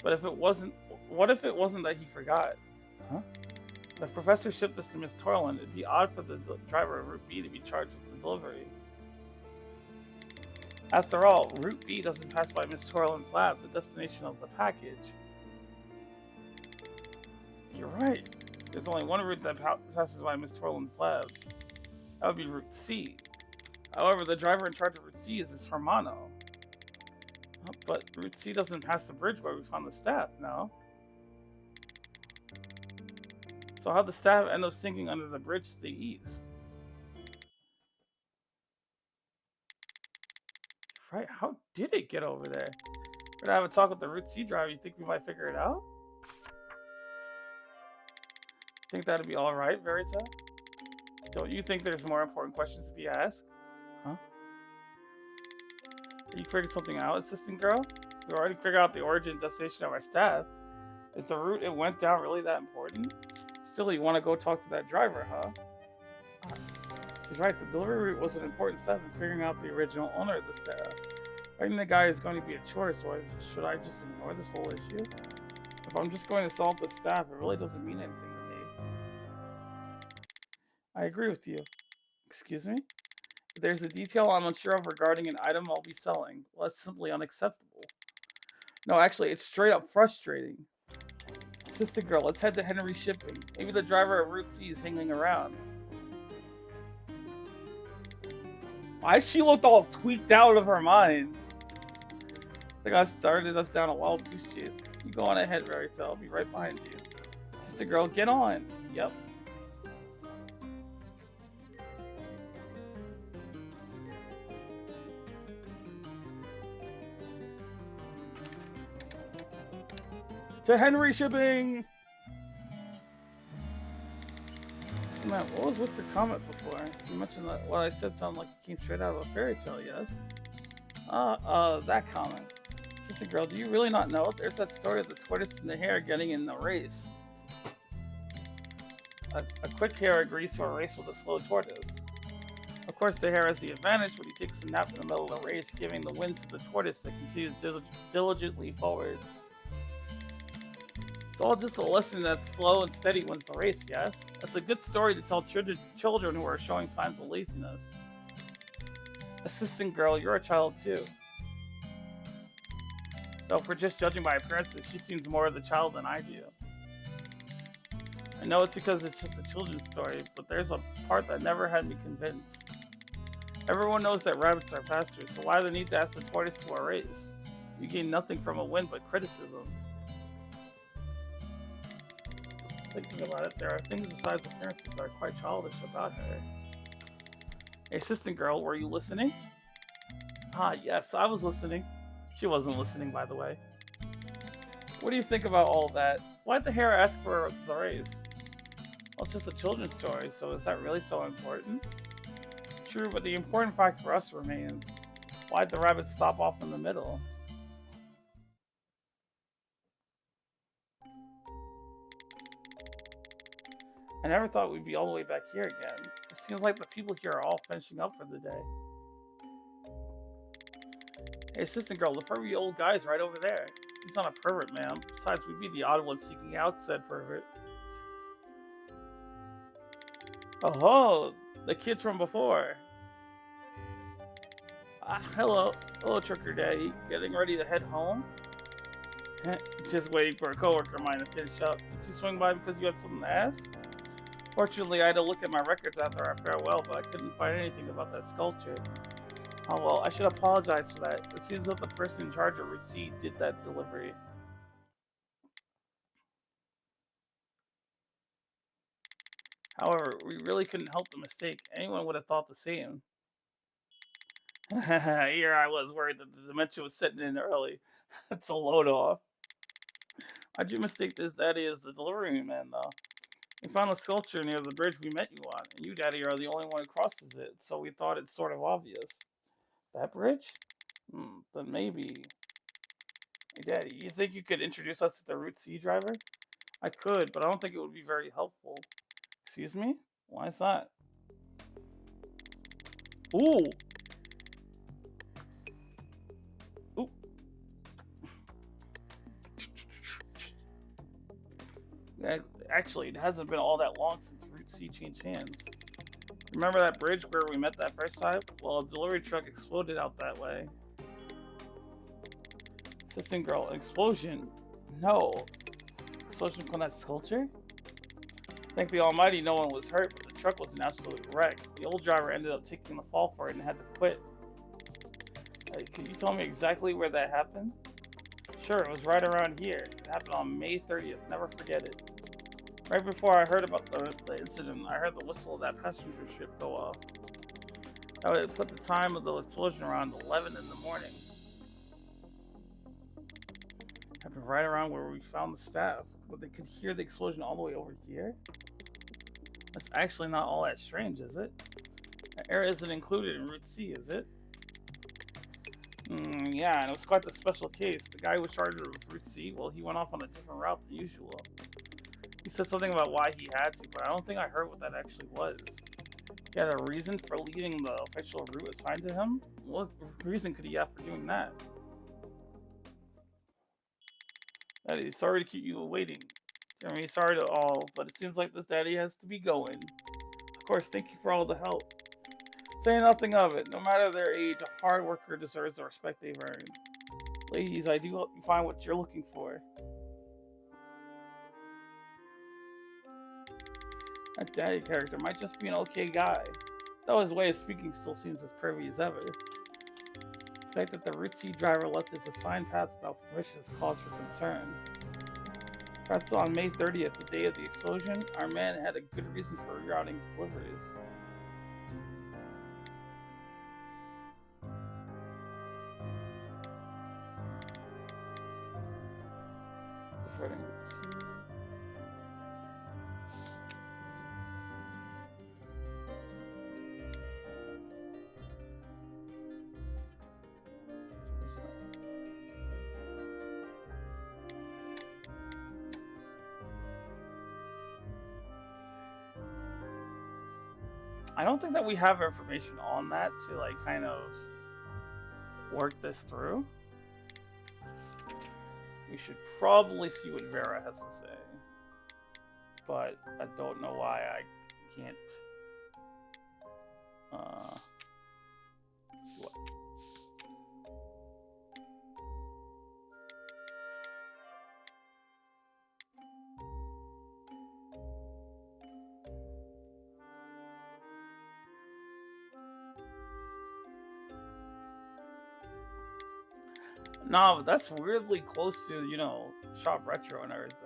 But if it wasn't, what if it wasn't that he forgot? Huh? The professor shipped this to Miss Torland. It'd be odd for the driver of Route B to be charged with the delivery. After all, Route B doesn't pass by Miss Torland's lab, the destination of the package. You're right. There's only one route that passes by Miss Torland's lab. That would be Route C. However, the driver in charge of Route C is this Hermano. But Route C doesn't pass the bridge where we found the staff, no? So how'd the staff end up sinking under the bridge to the east? Right, how did it get over there? We're gonna have a talk with the Route C driver. You think we might figure it out? Think that'd be alright, Verita? Don't you think there's more important questions to be asked? Huh? You figured something out, assistant girl? We already figured out the origin and destination of our staff. Is the route it went down really that important? Still, you want to go talk to that driver, huh? She's right, the delivery route was an important step in figuring out the original owner of the staff. Finding the guy is going to be a chore, so should I just ignore this whole issue? If I'm just going to solve the staff, it really doesn't mean anything to me. I agree with you. Excuse me? If there's a detail I'm unsure of regarding an item I'll be selling, well, that's simply unacceptable. No, actually, it's straight up frustrating. Assistant girl, let's head to Henry Shipping. Maybe the driver of Route C is hanging around. Why she looked all tweaked out of her mind? I think I started us down a wild goose chase. You go on ahead, Verita. I'll be right behind you. Sister girl, get on. Yep. To Henry shipping. Man, what was with your comment before? You mentioned that what I said sounded like it came straight out of a fairy tale, yes? That comment. Sister girl, do you really not know? There's that story of the tortoise and the hare getting in the race. A quick hare agrees to a race with a slow tortoise. Of course, the hare has the advantage when he takes a nap in the middle of the race, giving the win to the tortoise that continues diligently forward. It's all just a lesson that slow and steady wins the race, yes? That's a good story to tell children who are showing signs of laziness. Assistant girl, you're a child too. Though if we're just judging by appearances, she seems more of the child than I do. I know it's because it's just a children's story, but there's a part that never had me convinced. Everyone knows that rabbits are faster, so why the need to ask the tortoise to a race? You gain nothing from a win but criticism. Thinking about it, there are things besides appearances that are quite childish about her. Hey, assistant girl, were you listening? Ah, yes, I was listening. She wasn't listening, by the way. What do you think about all that? Why'd the hare ask for the race? Well, it's just a children's story, so is that really so important? True, but the important fact for us remains. Why'd the rabbit stop off in the middle? I never thought we'd be all the way back here again. It seems like the people here are all finishing up for the day. Hey, assistant girl, the pervy old guy's right over there. He's not a pervert, ma'am. Besides, we'd be the odd ones seeking out said pervert. Oh, the kids from before. Hello. Hello, Trucker Daddy. Getting ready to head home? Just waiting for a coworker of mine to finish up. Did you swing by because you had something to ask? Fortunately, I had to look at my records after our farewell, but I couldn't find anything about that sculpture. Oh well, I should apologize for that. It seems that the person in charge of Route C did that delivery. However, we really couldn't help the mistake. Anyone would have thought the same. Here I was worried that the dementia was setting in early. It's a load off. Why'd you mistake this daddy as the delivery man, though? We found a sculpture near the bridge we met you on, and you, Daddy, are the only one who crosses it, so we thought it's sort of obvious. That bridge? Then maybe... Hey, Daddy, you think you could introduce us to the Route C driver? I could, but I don't think it would be very helpful. Excuse me? Why is that? Ooh! Ooh! Actually, it hasn't been all that long since Route C changed hands. Remember that bridge where we met that first time? Well, a delivery truck exploded out that way. Assistant girl, an explosion? No. Explosion from that sculpture? Thank the almighty no one was hurt, but the truck was an absolute wreck. The old driver ended up taking the fall for it and had to quit. Could you tell me exactly where that happened? Sure, it was right around here. It happened on May 30th. Never forget it. Right before I heard about the incident, I heard the whistle of that passenger ship go off. I would put the time of the explosion around 11 in the morning. It happened right around where we found the staff, but they could hear the explosion all the way over here? That's actually not all that strange, is it? The area isn't included in Route C, is it? Yeah, and it was quite the special case. The guy who was charged with Route C, well, he went off on a different route than usual. He said something about why he had to, but I don't think I heard what that actually was. He had a reason for leaving the official route assigned to him? What reason could he have for doing that? Daddy, sorry to keep you waiting. Jeremy, sorry to all, but it seems like this daddy has to be going. Of course, thank you for all the help. Say nothing of it. No matter their age, a hard worker deserves the respect they've earned. Ladies, I do hope you find what you're looking for. That daddy character might just be an okay guy, though his way of speaking still seems as pervy as ever. The fact that the Route C driver left his assigned path without permission is cause for concern. That's on May 30th, the day of the explosion. Our man had a good reason for rerouting his deliveries. I don't think that we have information on that to like kind of work this through. We should probably see what Vera has to say, but I don't know why I can't. What? No, but that's weirdly close to, you know, Shop Retro and everything.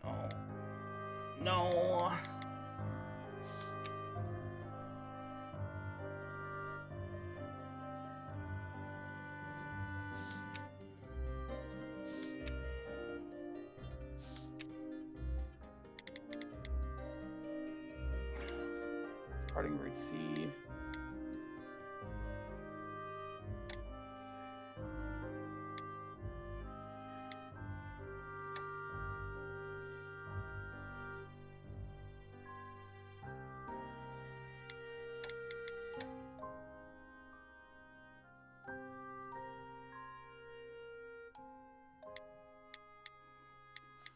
No. No. Parting Route C.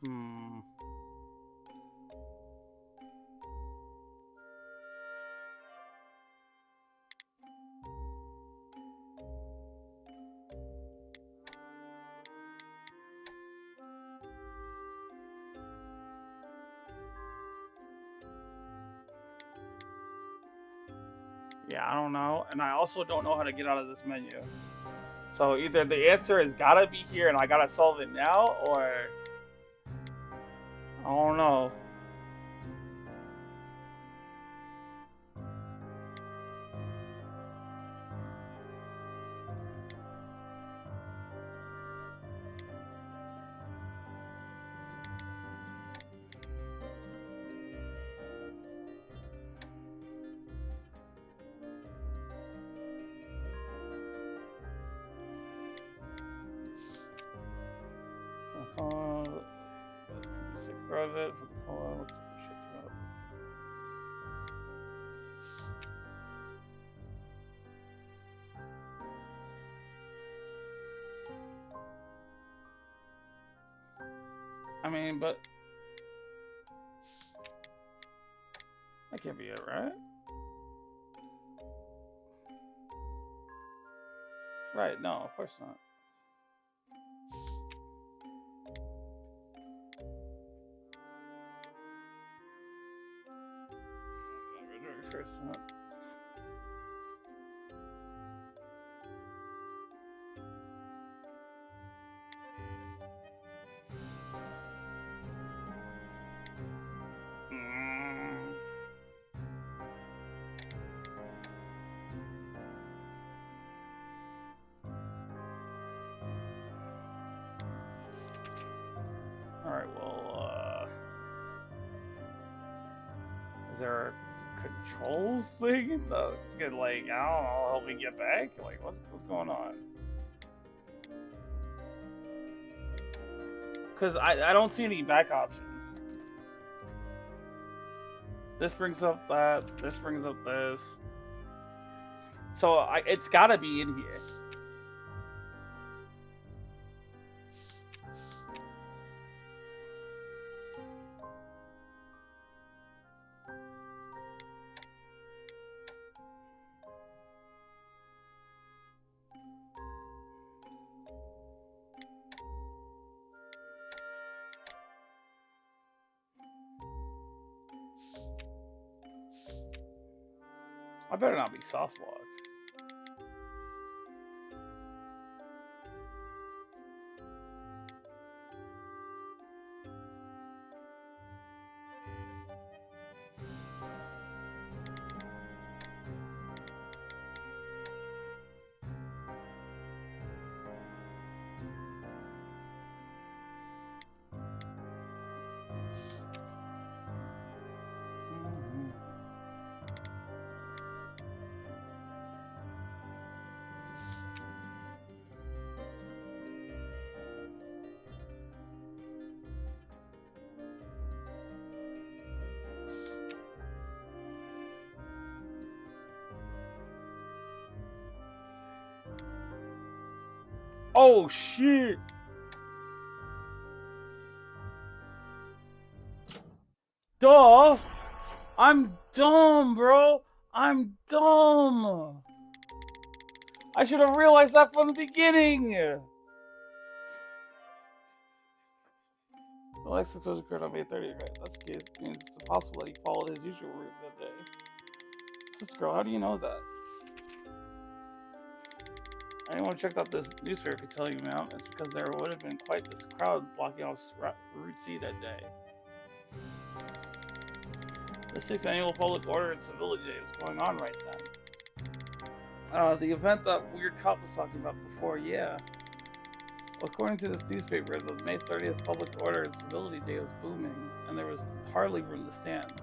Hmm. Yeah, I don't know. And I also don't know how to get out of this menu. So either the answer is gotta be here and I gotta solve it now, or I don't know. Private for the call. What's the shit about? I mean, but that can't be it, right? Right, no, of course not. First up. Alright, well, is there a controls thing that could, like, I don't know, help me get back? Like, what's going on? Because I don't see any back options. This brings up that, this brings up this. So it's gotta be in here. I better not be soft locked. Oh shit! Duh! I'm dumb, bro! I'm dumb! I should have realized that from the beginning! Alexa was occurred on May 30th, right? That's the case. It means it's impossible that he followed his usual route that day. This girl, how do you know that? Anyone who checked out this newspaper could tell you, ma'am, it's because there would have been quite this crowd blocking off Route C that day. The 6th Annual Public Order and Civility Day was going on right then. The event that weird cop was talking about before, yeah. According to this newspaper, the May 30th Public Order and Civility Day was booming, and there was hardly room to stand.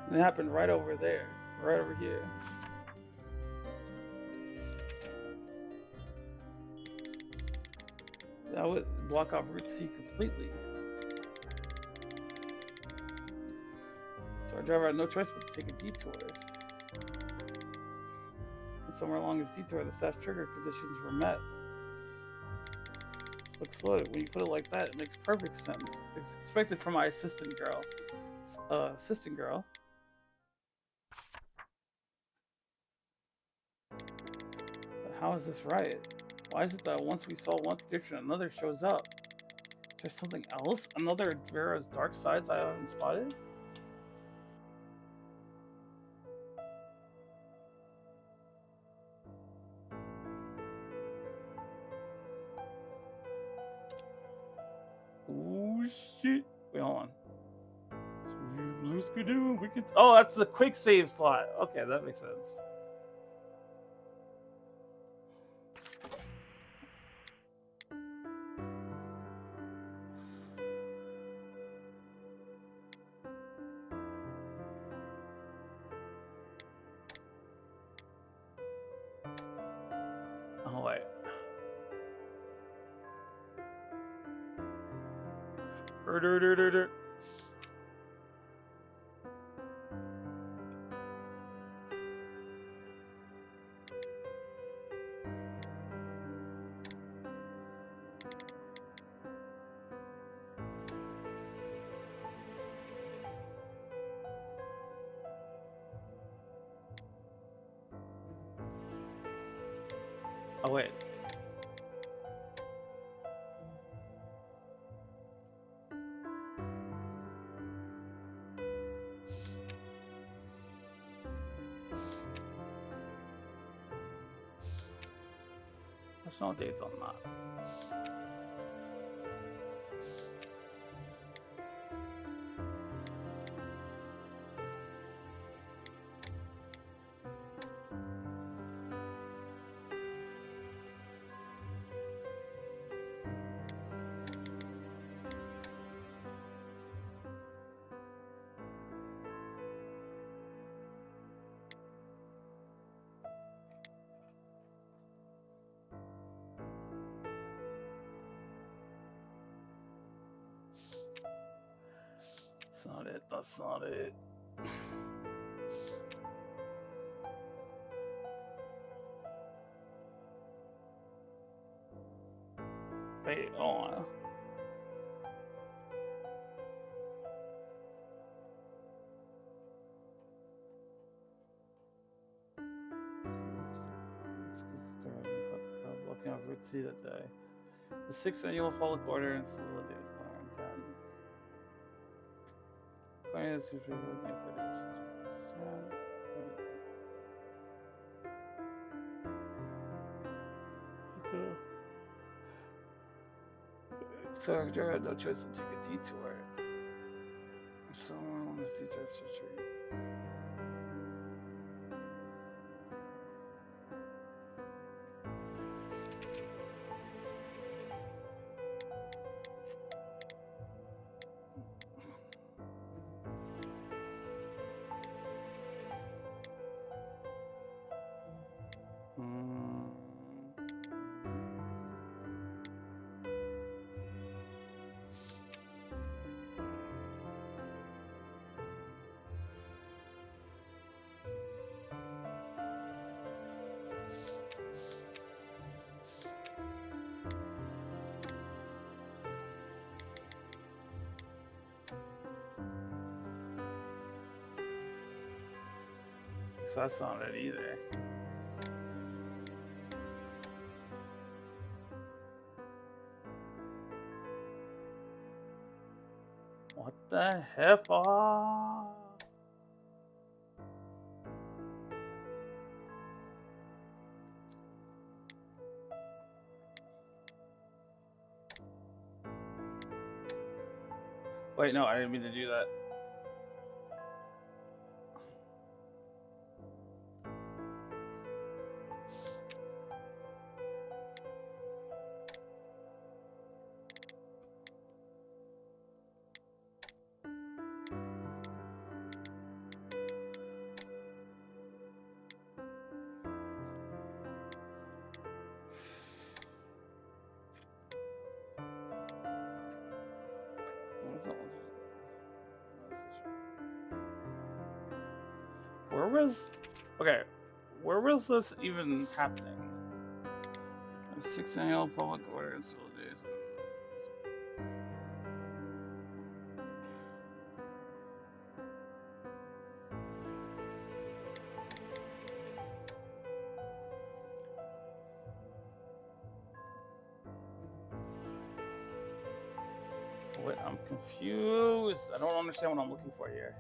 And it happened right over there, right over here. That would block off Route C completely. So our driver had no choice but to take a detour. And somewhere along his detour, the staff trigger conditions were met. Looks slow. When you put it like that, it makes perfect sense. It's expected from my assistant girl. But how is this right? Why is it that once we solve one prediction, another shows up? Is there something else? Another Vera's dark sides I haven't spotted? Oh shit. Wait, hold on. Blue Skidoo, we can. Oh, that's the quick save slot. Okay, that makes sense. Oh, wait. Oh, wait. There's no dates on that. That's not it. That's not it. Wait, hold on. Looking over to see that day. The 6th Annual Public Order and Civility Day was going on then. According to this newspaper, May 30th. So I had no choice to take a detour. Someone on this detour surgery. So that's not it either. What the heck? Ah. Wait, no, I didn't mean to do that. Where was this even happening? 6 annual public order and civil days. Wait, I'm confused. I don't understand what I'm looking for here.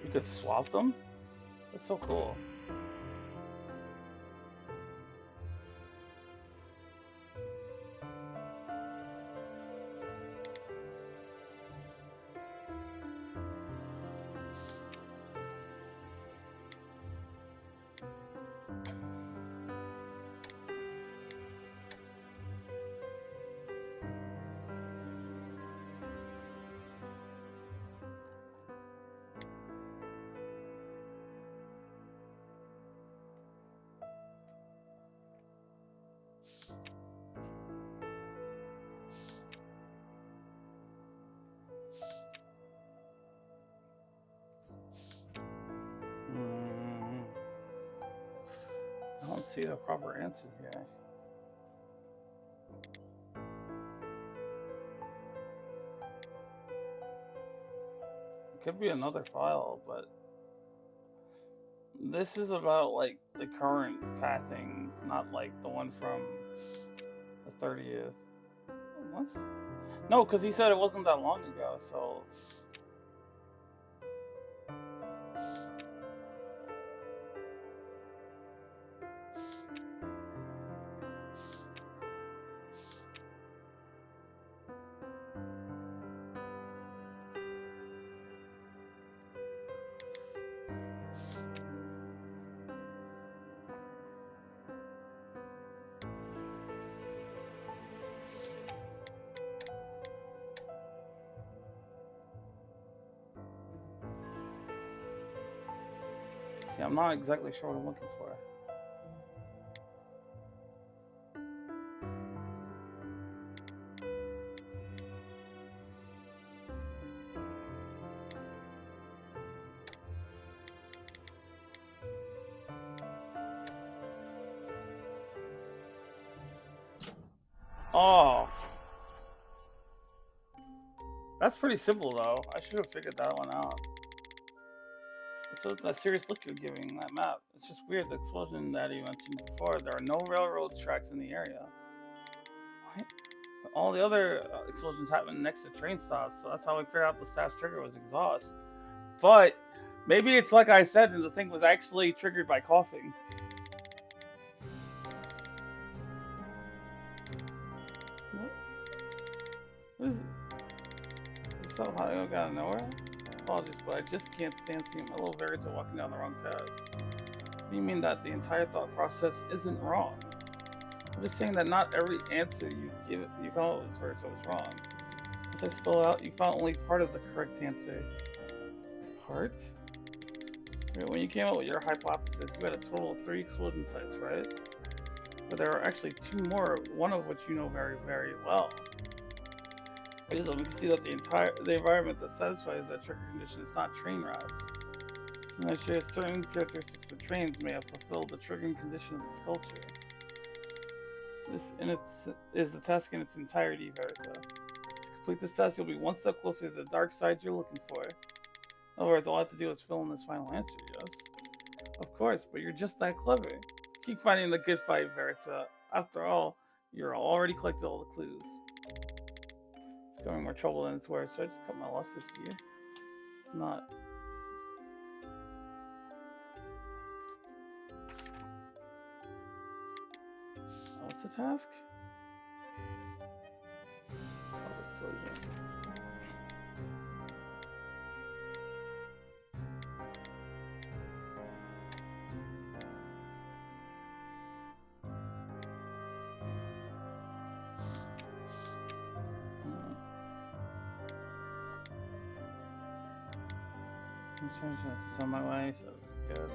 You could swap them? That's so cool. I don't see a proper answer here. It could be another file, but this is about like the current pathing, not like the one from the 30th. What? No, because he said it wasn't that long ago, so. See, I'm not exactly sure what I'm looking for. Oh. That's pretty simple, though. I should have figured that one out. So that serious look you're giving that map. It's just weird, the explosion that you mentioned before. There are no railroad tracks in the area. What? All the other explosions happen next to train stops, so that's how we figured out the staff's trigger was exhaust. But maybe it's like I said, and the thing was actually triggered by coughing. Is this so high out of nowhere? Apologies, but I just can't stand seeing my little Verita walking down the wrong path. What do you mean that the entire thought process isn't wrong? I'm just saying that not every answer you call it Verita was wrong. As I spell out, you found only part of the correct answer. Part? When you came up with your hypothesis, you had a total of 3 explosion sites, right? But there are actually 2 more, one of which you know very, very well. We can see that the environment that satisfies that trigger condition is not train routes. So that shares certain characteristics for trains may have fulfilled the triggering condition of the sculpture. This is the task in its entirety, Verita. To complete this task, you'll be one step closer to the dark side you're looking for. In other words, all I have to do is fill in this final answer, yes? Of course, but you're just that clever. Keep finding the good fight, Verita. After all, you're already collected all the clues. It's going more trouble than it's worth, so I just cut my losses here. Not. What's the task? Explosion. It's on my way, so it's good.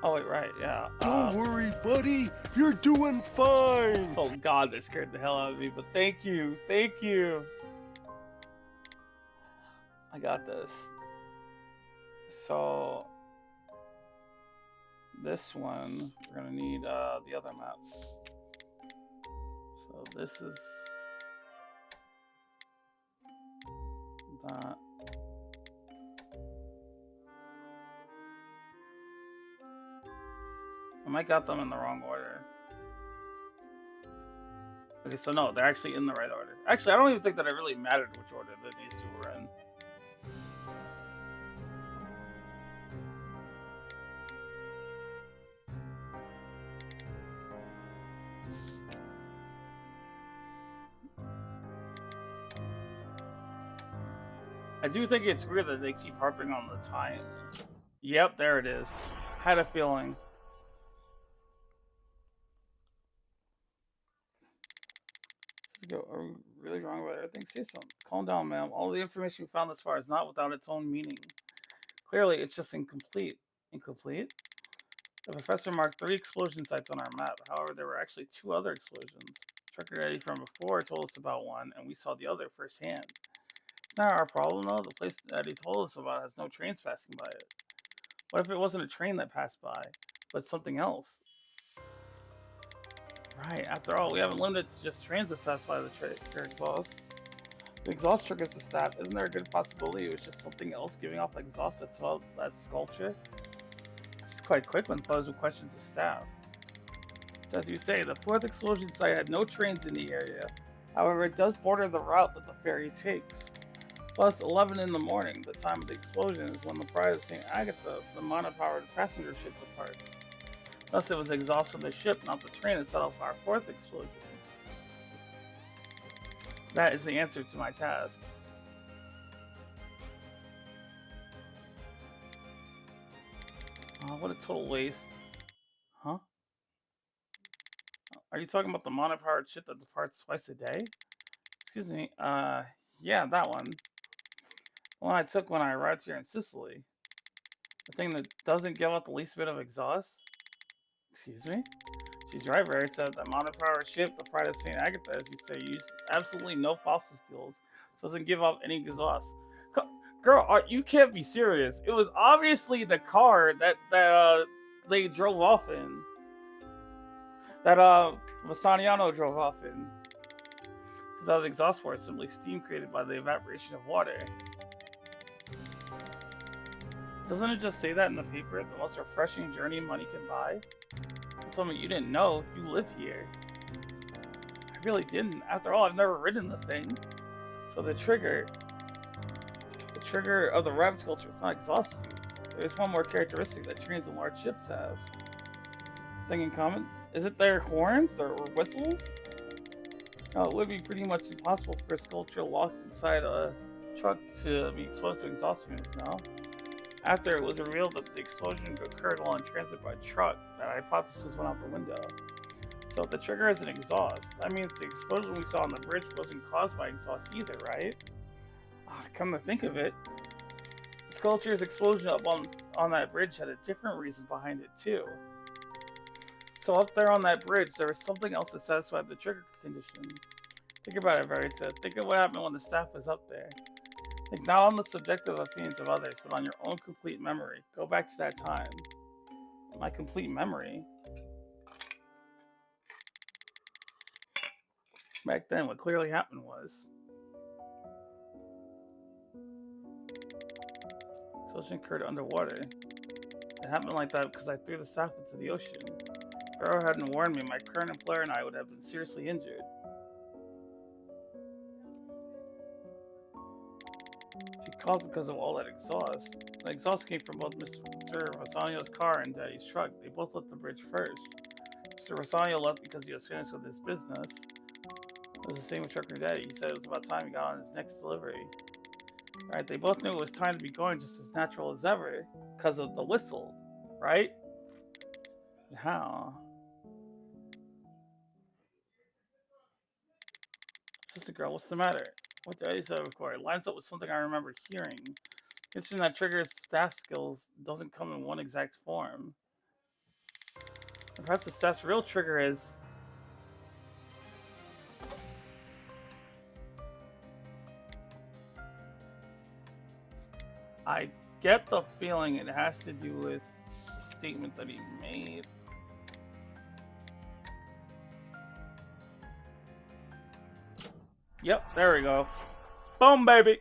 Oh wait, right, yeah. Don't worry, buddy. You're doing fine. Oh god, that scared the hell out of me, but thank you. I got this. So this one, we're gonna need the other map. So this is that. I might got them in the wrong order. Okay, so no, they're actually in the right order. Actually, I don't even think that it really mattered which order that these 2 were in. I do think it's weird that they keep harping on the time. Yep, there it is. Had a feeling. Are we really wrong about everything? Say something. Calm down, ma'am. All the information we found thus far is not without its own meaning. Clearly, it's just incomplete. Incomplete? The professor marked 3 explosion sites on our map. However, there were actually 2 other explosions. Trucker Eddie from before told us about one, and we saw the other firsthand. It's not our problem, though. The place that he told us about has no trains passing by it. What if it wasn't a train that passed by, but something else? Right, after all, we haven't limited to just trains to satisfy the trigger exhaust. The exhaust triggers the staff. Isn't there a good possibility it was just something else giving off exhaust that's about that sculpture? It's quite quick when posed with questions of staff. So as you say, the 4th explosion site had no trains in the area. However, it does border the route that the ferry takes. Plus, 11 in the morning, the time of the explosion, is when the Pride of St. Agatha, the monopowered passenger ship, departs. Thus, it was exhaust from the ship, not the train, that set off our 4th explosion. That is the answer to my task. Oh, what a total waste. Huh? Are you talking about the monopowered ship that departs twice a day? Excuse me, yeah, that one. The one I took when I arrived here in Sicily. The thing that doesn't give out the least bit of exhaust? Excuse me? She's right, Barry. It's that monopowered ship, the Pride of St. Agatha, as you say, used absolutely no fossil fuels, so it doesn't give off any exhaust. Girl, you can't be serious. It was obviously the car that they drove off in. That Masaniano drove off in. Because that exhaust for it is simply steam created by the evaporation of water. Doesn't it just say that in the paper? The most refreshing journey money can buy? Tell me you didn't know. You live here. I I really didn't. After all, I've never ridden the thing. So the trigger of the rabbit sculpture is not exhaust fumes. There's one more characteristic that trains and large ships have. Thing in common? Is it their horns or whistles? No, it would be pretty much impossible for a sculpture locked inside a truck to be exposed to exhaust fumes now. After it was revealed that the explosion occurred while in transit by truck, that hypothesis went out the window. So if the trigger has an exhaust, that means the explosion we saw on the bridge wasn't caused by exhaust either, right? Come to think of it, the sculpture's explosion up on that bridge had a different reason behind it too. So up there on that bridge, there was something else that satisfied the trigger condition. Think about it, Verita. Think of what happened when the staff was up there. Think not on the subjective opinions of others, but on your own complete memory. Go back to that time. My complete memory? Back then, what clearly happened was... explosion occurred underwater. It happened like that because I threw the staff into the ocean. If Arrow hadn't warned me, my current employer and I would have been seriously injured. She called because of all that exhaust. The exhaust came from both Mr. Rosanio's car and Daddy's truck. They both left the bridge first. Mr. Rosanio left because he was finished with his business. It was the same with Trucker Daddy. He said it was about time he got on his next delivery. Right, they both knew it was time to be going just as natural as ever because of the whistle, right? How? Sister girl, what's the matter? What did I say before? It lines up with something I remember hearing. Considering that Trigger's staff skills doesn't come in one exact form. And perhaps the staff's real trigger is... I get the feeling it has to do with the statement that he made. Yep, there we go. Boom, baby!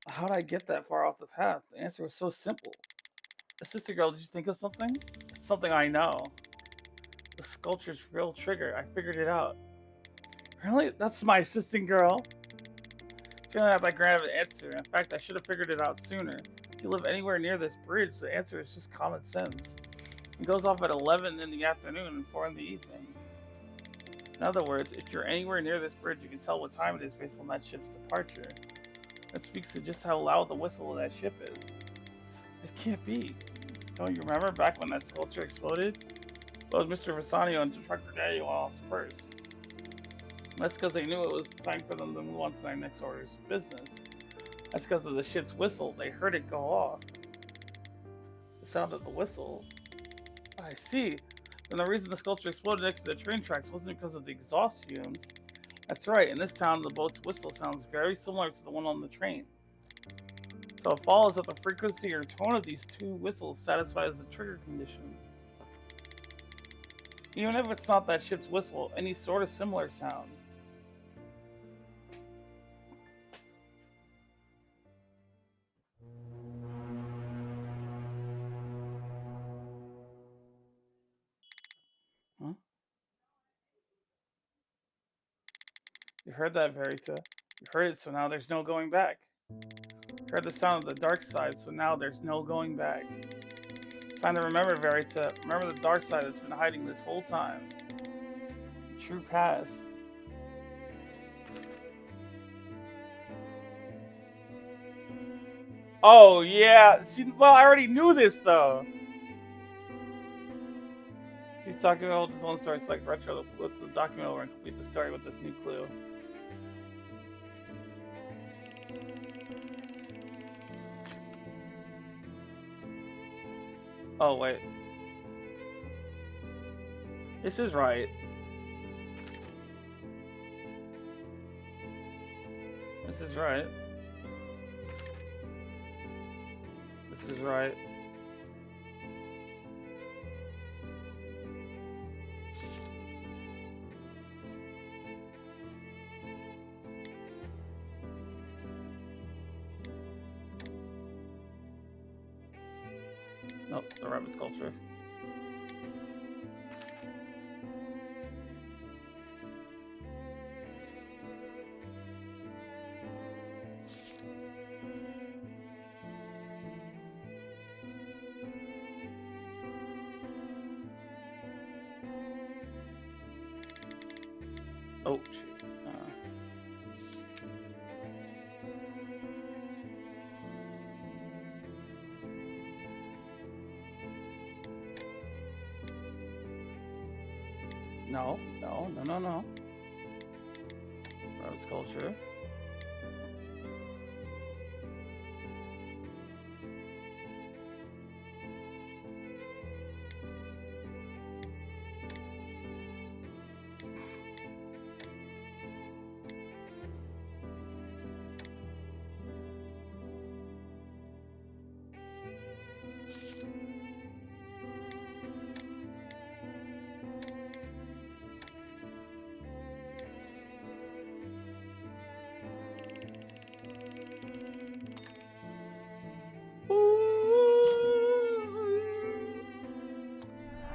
How'd I get that far off the path? The answer was so simple. Sister girl, did you think of something? It's something I know. The sculpture's real trigger. I figured it out. Really? That's my assistant girl. She didn't have that grand of an answer. In fact, I should have figured it out sooner. If you live anywhere near this bridge, the answer is just common sense. It goes off at 11 in the afternoon and 4 in the evening. In other words, if you're anywhere near this bridge, you can tell what time it is based on that ship's departure. That speaks to just how loud the whistle of that ship is. It can't be. Don't you remember back when that sculpture exploded? Well, it was Mr. Rosanio and Trucker Daddy went off first. That's because they knew it was time for them to move on to their next order's business. That's because of the ship's whistle. They heard it go off. The sound of the whistle. I see. Then the reason the sculpture exploded next to the train tracks wasn't because of the exhaust fumes. That's right. In this town, the boat's whistle sounds very similar to the one on the train. So it follows that the frequency or tone of these two whistles satisfies the trigger condition. Even if it's not that ship's whistle, any sort of similar sound. Huh? You heard that, Verita. You heard it, so now there's no going back. You heard the sound of the dark side, so now there's no going back. It's time to remember, Verita. Remember the dark side that's been hiding this whole time. The true past. Oh, yeah. Well, I already knew this, though. She's talking about this one story. It's like retro. With the document over and complete the story with this new clue. Oh, wait. This is right. This is right. This is right. Nope, the rabbit sculpture. Oh, shit. No. Rose culture.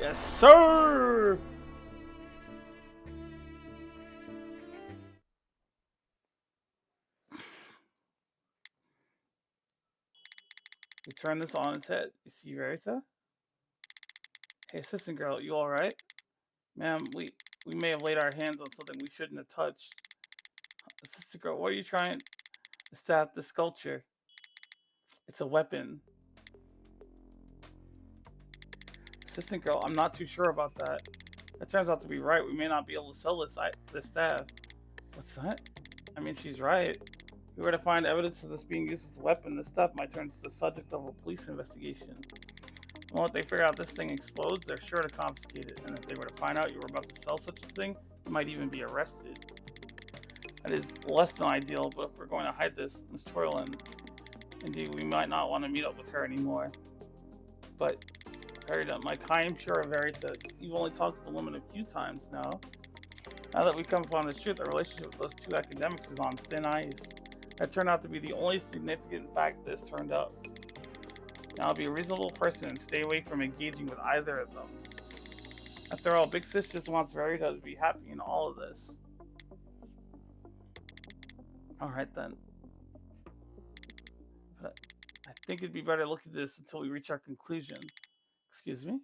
Yes, sir! We turn this on its head. You see Verita? Hey, assistant girl, you alright? Ma'am, we may have laid our hands on something we shouldn't have touched. Assistant girl, what are you trying to stab the sculpture? It's a weapon. Assistant girl, I'm not too sure about that. That turns out to be right. We may not be able to sell this staff. What's that? I mean, she's right. If we were to find evidence of this being used as a weapon, this stuff might turn into the subject of a police investigation. The moment they figure out this thing explodes, they're sure to confiscate it. And if they were to find out you were about to sell such a thing, you might even be arrested. That is less than ideal, but if we're going to hide this, Miss Torlin, indeed, we might not want to meet up with her anymore. But, Verita, my kind, pure Verita, you've only talked to the woman a few times now. Now that we come upon the truth, the relationship with those two academics is on thin ice. That turned out to be the only significant fact this turned up. Now, be a reasonable person and stay away from engaging with either of them. After all, Big Sis just wants Verita to be happy in all of this. Alright then. But I think it'd be better to look at this until we reach our conclusion. Excuse me?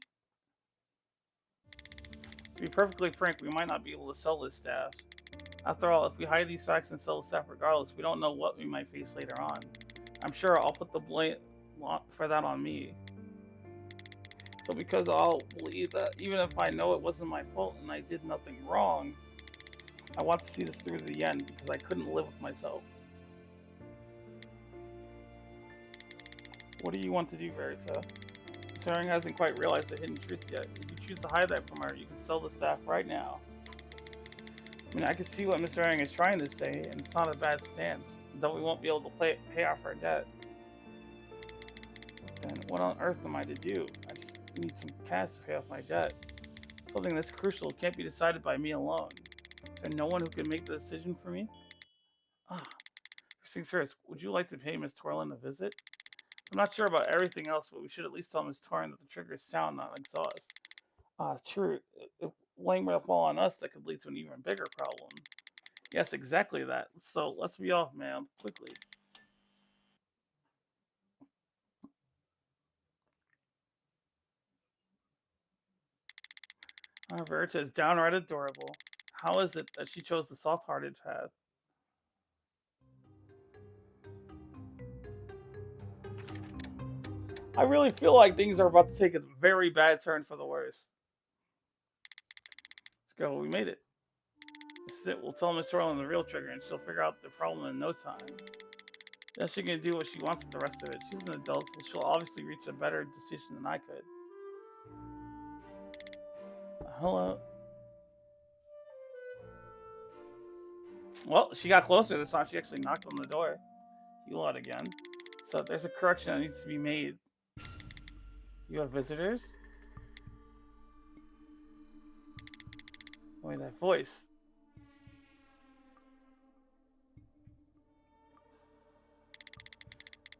To be perfectly frank, we might not be able to sell this staff. After all, if we hide these facts and sell the staff regardless, we don't know what we might face later on. I'm sure I'll put the blame for that on me. So because I'll believe that even if I know it wasn't my fault and I did nothing wrong, I want to see this through to the end because I couldn't live with myself. What do you want to do, Verita? Considering hasn't quite realized the hidden truth yet. If you choose to hide that from her, you can sell the staff right now. I mean, I can see what Mr. Aang is trying to say, and it's not a bad stance, though we won't be able to pay off our debt. Then what on earth am I to do? I just need some cash to pay off my debt. Something this crucial can't be decided by me alone. Is there no one who can make the decision for me? First things first, would you like to pay Miss Torlin a visit? I'm not sure about everything else, but we should at least tell Miss Torlin that the trigger is sound, not exhaust. True. If laying it fall on us, that could lead to an even bigger problem. Yes, exactly that. So let's be off, ma'am, quickly. Verita is downright adorable. How is it that she chose the soft-hearted path? I really feel like things are about to take a very bad turn for the worse. Let's go. We made it. This is it. We'll tell Miss Torlin the real trigger, and she'll figure out the problem in no time. Then she can do what she wants with the rest of it. She's an adult, so she'll obviously reach a better decision than I could. Hello. Well, she got closer this time. She actually knocked on the door. You out again. So there's a correction that needs to be made. You have visitors? Wait, that voice.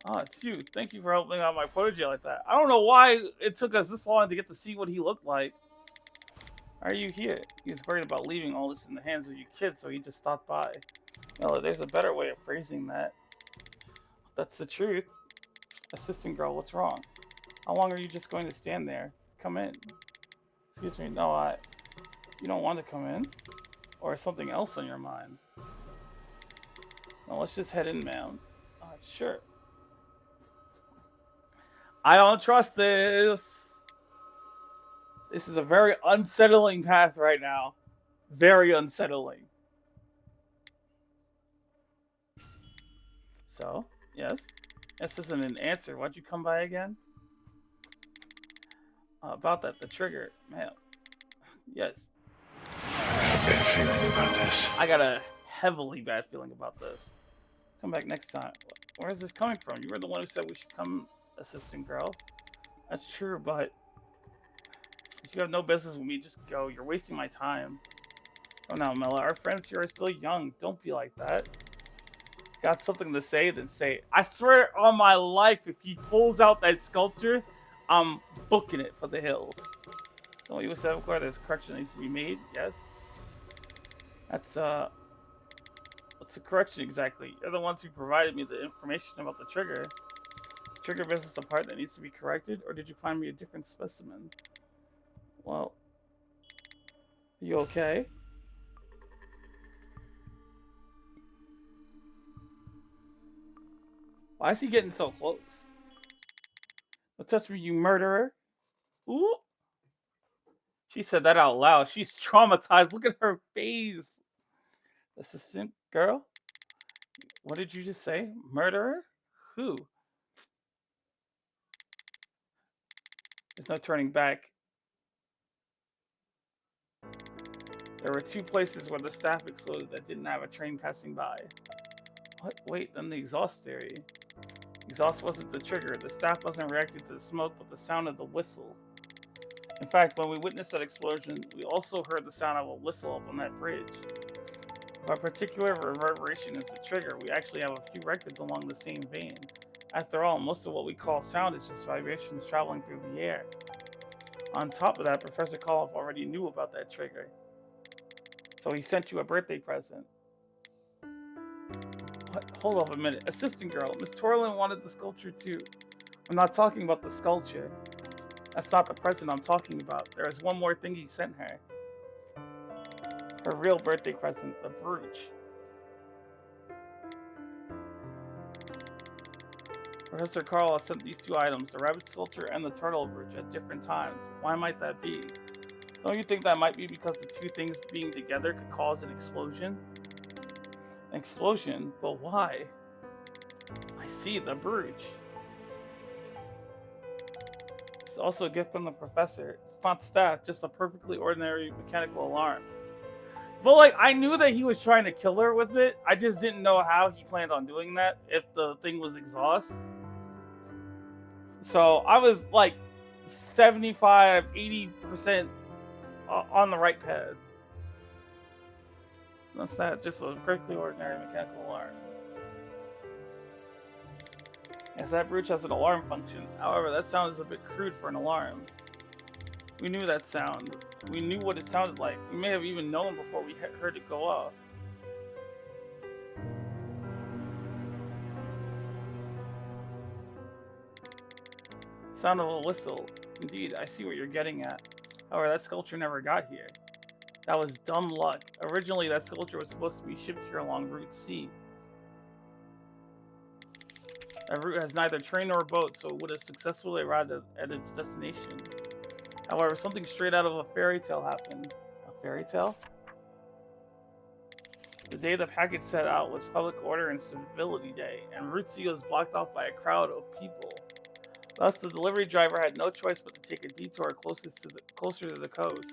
Oh, it's you. Thank you for helping out my protege like that. I don't know why it took us this long to get to see what he looked like. Why are you here? He was worried about leaving all this in the hands of you kids, so he just stopped by. Well, there's a better way of phrasing that. That's the truth. Assistant girl, what's wrong? How long are you just going to stand there? Come in. Excuse me, no, you don't want to come in? Or something else on your mind? Well, let's just head in, man. Sure. I don't trust this. This is a very unsettling path right now. Very unsettling. So, yes. This isn't an answer. Why'd you come by again? About that, the trigger. Man. Yes. I have a bad feeling about this. I got a heavily bad feeling about this. Come back next time. Where is this coming from? You were the one who said we should come, assistant girl. That's true, but you have no business with me. Just go. You're wasting my time. Oh, now, Mela. Our friends here are still young. Don't be like that. Got something to say? Then say it. I swear on my life, if he pulls out that sculpture, I'm booking it for the hills. Don't you said before there's a correction that needs to be made? Yes. That's what's the correction exactly? You're the ones who provided me the information about the trigger. Trigger business the part that needs to be corrected, or did you find me a different specimen? Well, you okay? Why is he getting so close? Don't touch me, you murderer. Ooh. She said that out loud. She's traumatized. Look at her face. Assistant girl? What did you just say? Murderer? Who? There's no turning back. There were 2 places where the staff exploded that didn't have a train passing by. What? Wait, then the exhaust theory. Exhaust wasn't the trigger. The staff wasn't reacting to the smoke, but the sound of the whistle. In fact, when we witnessed that explosion, we also heard the sound of a whistle up on that bridge. If a particular reverberation is the trigger, we actually have a few records along the same vein. After all, most of what we call sound is just vibrations traveling through the air. On top of that, Professor Koloff already knew about that trigger. So he sent you a birthday present. What? Hold up a minute. Assistant girl, Miss Torlin wanted the sculpture too. I'm not talking about the sculpture. That's not the present I'm talking about. There is one more thing he sent her. Her real birthday present, the brooch. Professor Carl sent these 2 items, the rabbit sculpture and the turtle brooch, at different times. Why might that be? Don't you think that might be because the 2 things being together could cause an explosion? An explosion? But why? I see, the brooch. It's also a gift from the professor. It's not staff, just a perfectly ordinary mechanical alarm. But like, I knew that he was trying to kill her with it. I just didn't know how he planned on doing that, if the thing was exhaust. So I was like 75, 80% on the right path. That's not just a perfectly ordinary mechanical alarm. Yes, that brooch has an alarm function. However, that sound is a bit crude for an alarm. We knew that sound. We knew what it sounded like. We may have even known before we heard it go off. Sound of a whistle. Indeed, I see what you're getting at. However, that sculpture never got here. That was dumb luck. Originally, that sculpture was supposed to be shipped here along Route C. That route has neither train nor boat, so it would have successfully arrived at its destination. However, something straight out of a fairy tale happened. A fairy tale? The day the package set out was Public Order and Civility Day, and Route C was blocked off by a crowd of people. Thus, the delivery driver had no choice but to take a detour closer to the coast.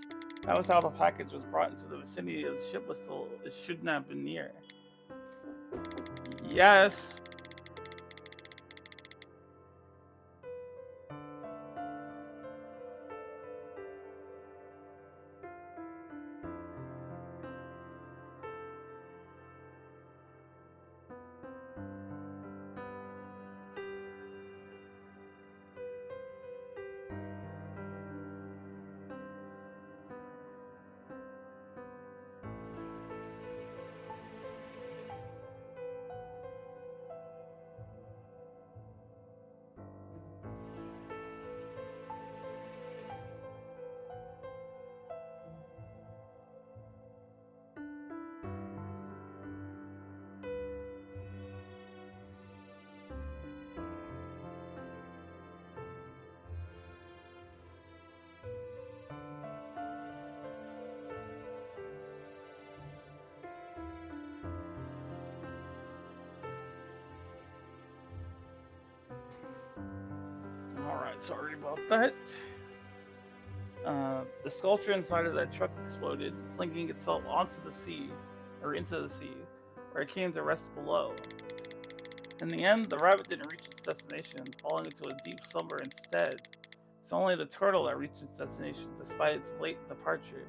That was how the package was brought into the vicinity of the ship it shouldn't have been near. Yes. Alright, sorry about that. The sculpture inside of that truck exploded, flinging itself onto the sea, or into the sea, where it came to rest below. In the end, the rabbit didn't reach its destination, falling into a deep slumber instead. It's only the turtle that reached its destination, despite its late departure.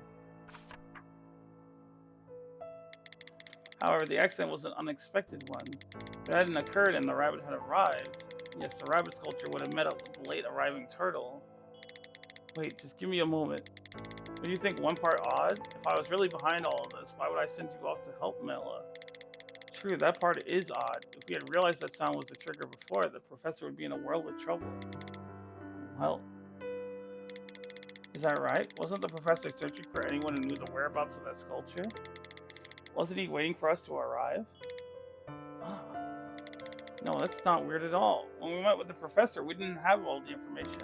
However, the accident was an unexpected one. If it hadn't occurred and the rabbit had arrived, yes, the rabbit sculpture would have met up with the late arriving turtle. Wait, just give me a moment. Do you think one part odd? If I was really behind all of this, why would I send you off to help Mela? True, that part is odd. If we had realized that sound was the trigger before, the professor would be in a world of trouble. Well, is that right? Wasn't the professor searching for anyone who knew the whereabouts of that sculpture? Wasn't he waiting for us to arrive? Ah. No, that's not weird at all. When we met with the professor, we didn't have all the information.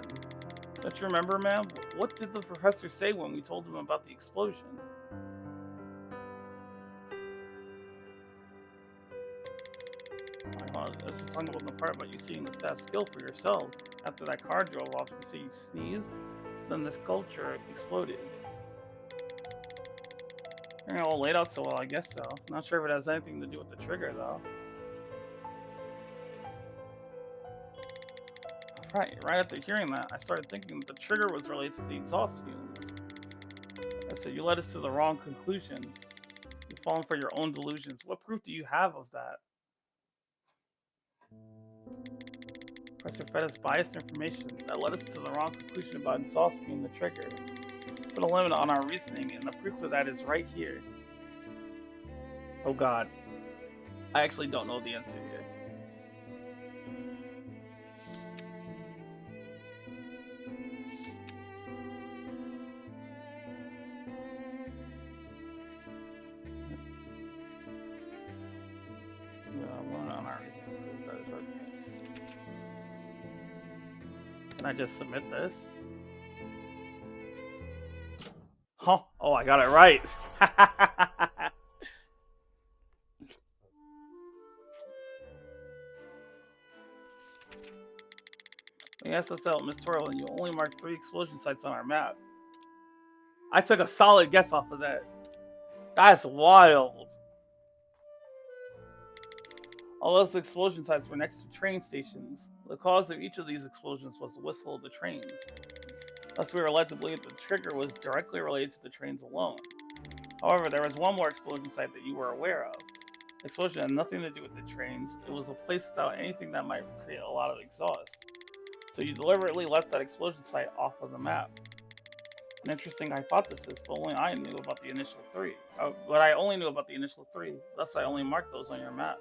Don't you remember, ma'am? What did the professor say when we told him about the explosion? I was just talking about the part about you seeing the staff skill for yourselves. After that car drove off, you say you sneezed, then this sculpture exploded. You're all laid out so well, I guess so. Not sure if it has anything to do with the trigger, though. Right after hearing that, I started thinking that the trigger was related to the exhaust fumes. So you led us to the wrong conclusion. You've fallen for your own delusions. What proof do you have of that? Professor fed us biased information that led us to the wrong conclusion about exhaust being the trigger. Put a limit on our reasoning, and the proof of that is right here. Oh god. I actually don't know the answer here. Can I just submit this? Huh? Oh, I got it right. Yes, that's out, Miss Torlin. And you only marked 3 explosion sites on our map. I took a solid guess off of that. That's wild. All those explosion sites were next to train stations. The cause of each of these explosions was the whistle of the trains. Thus, we were led to believe the trigger was directly related to the trains alone. However, there was one more explosion site that you were aware of. The explosion had nothing to do with the trains. It was a place without anything that might create a lot of exhaust. So you deliberately left that explosion site off of the map. An interesting hypothesis, but only I knew about the initial 3. I only knew about the initial 3. Thus, I only marked those on your map.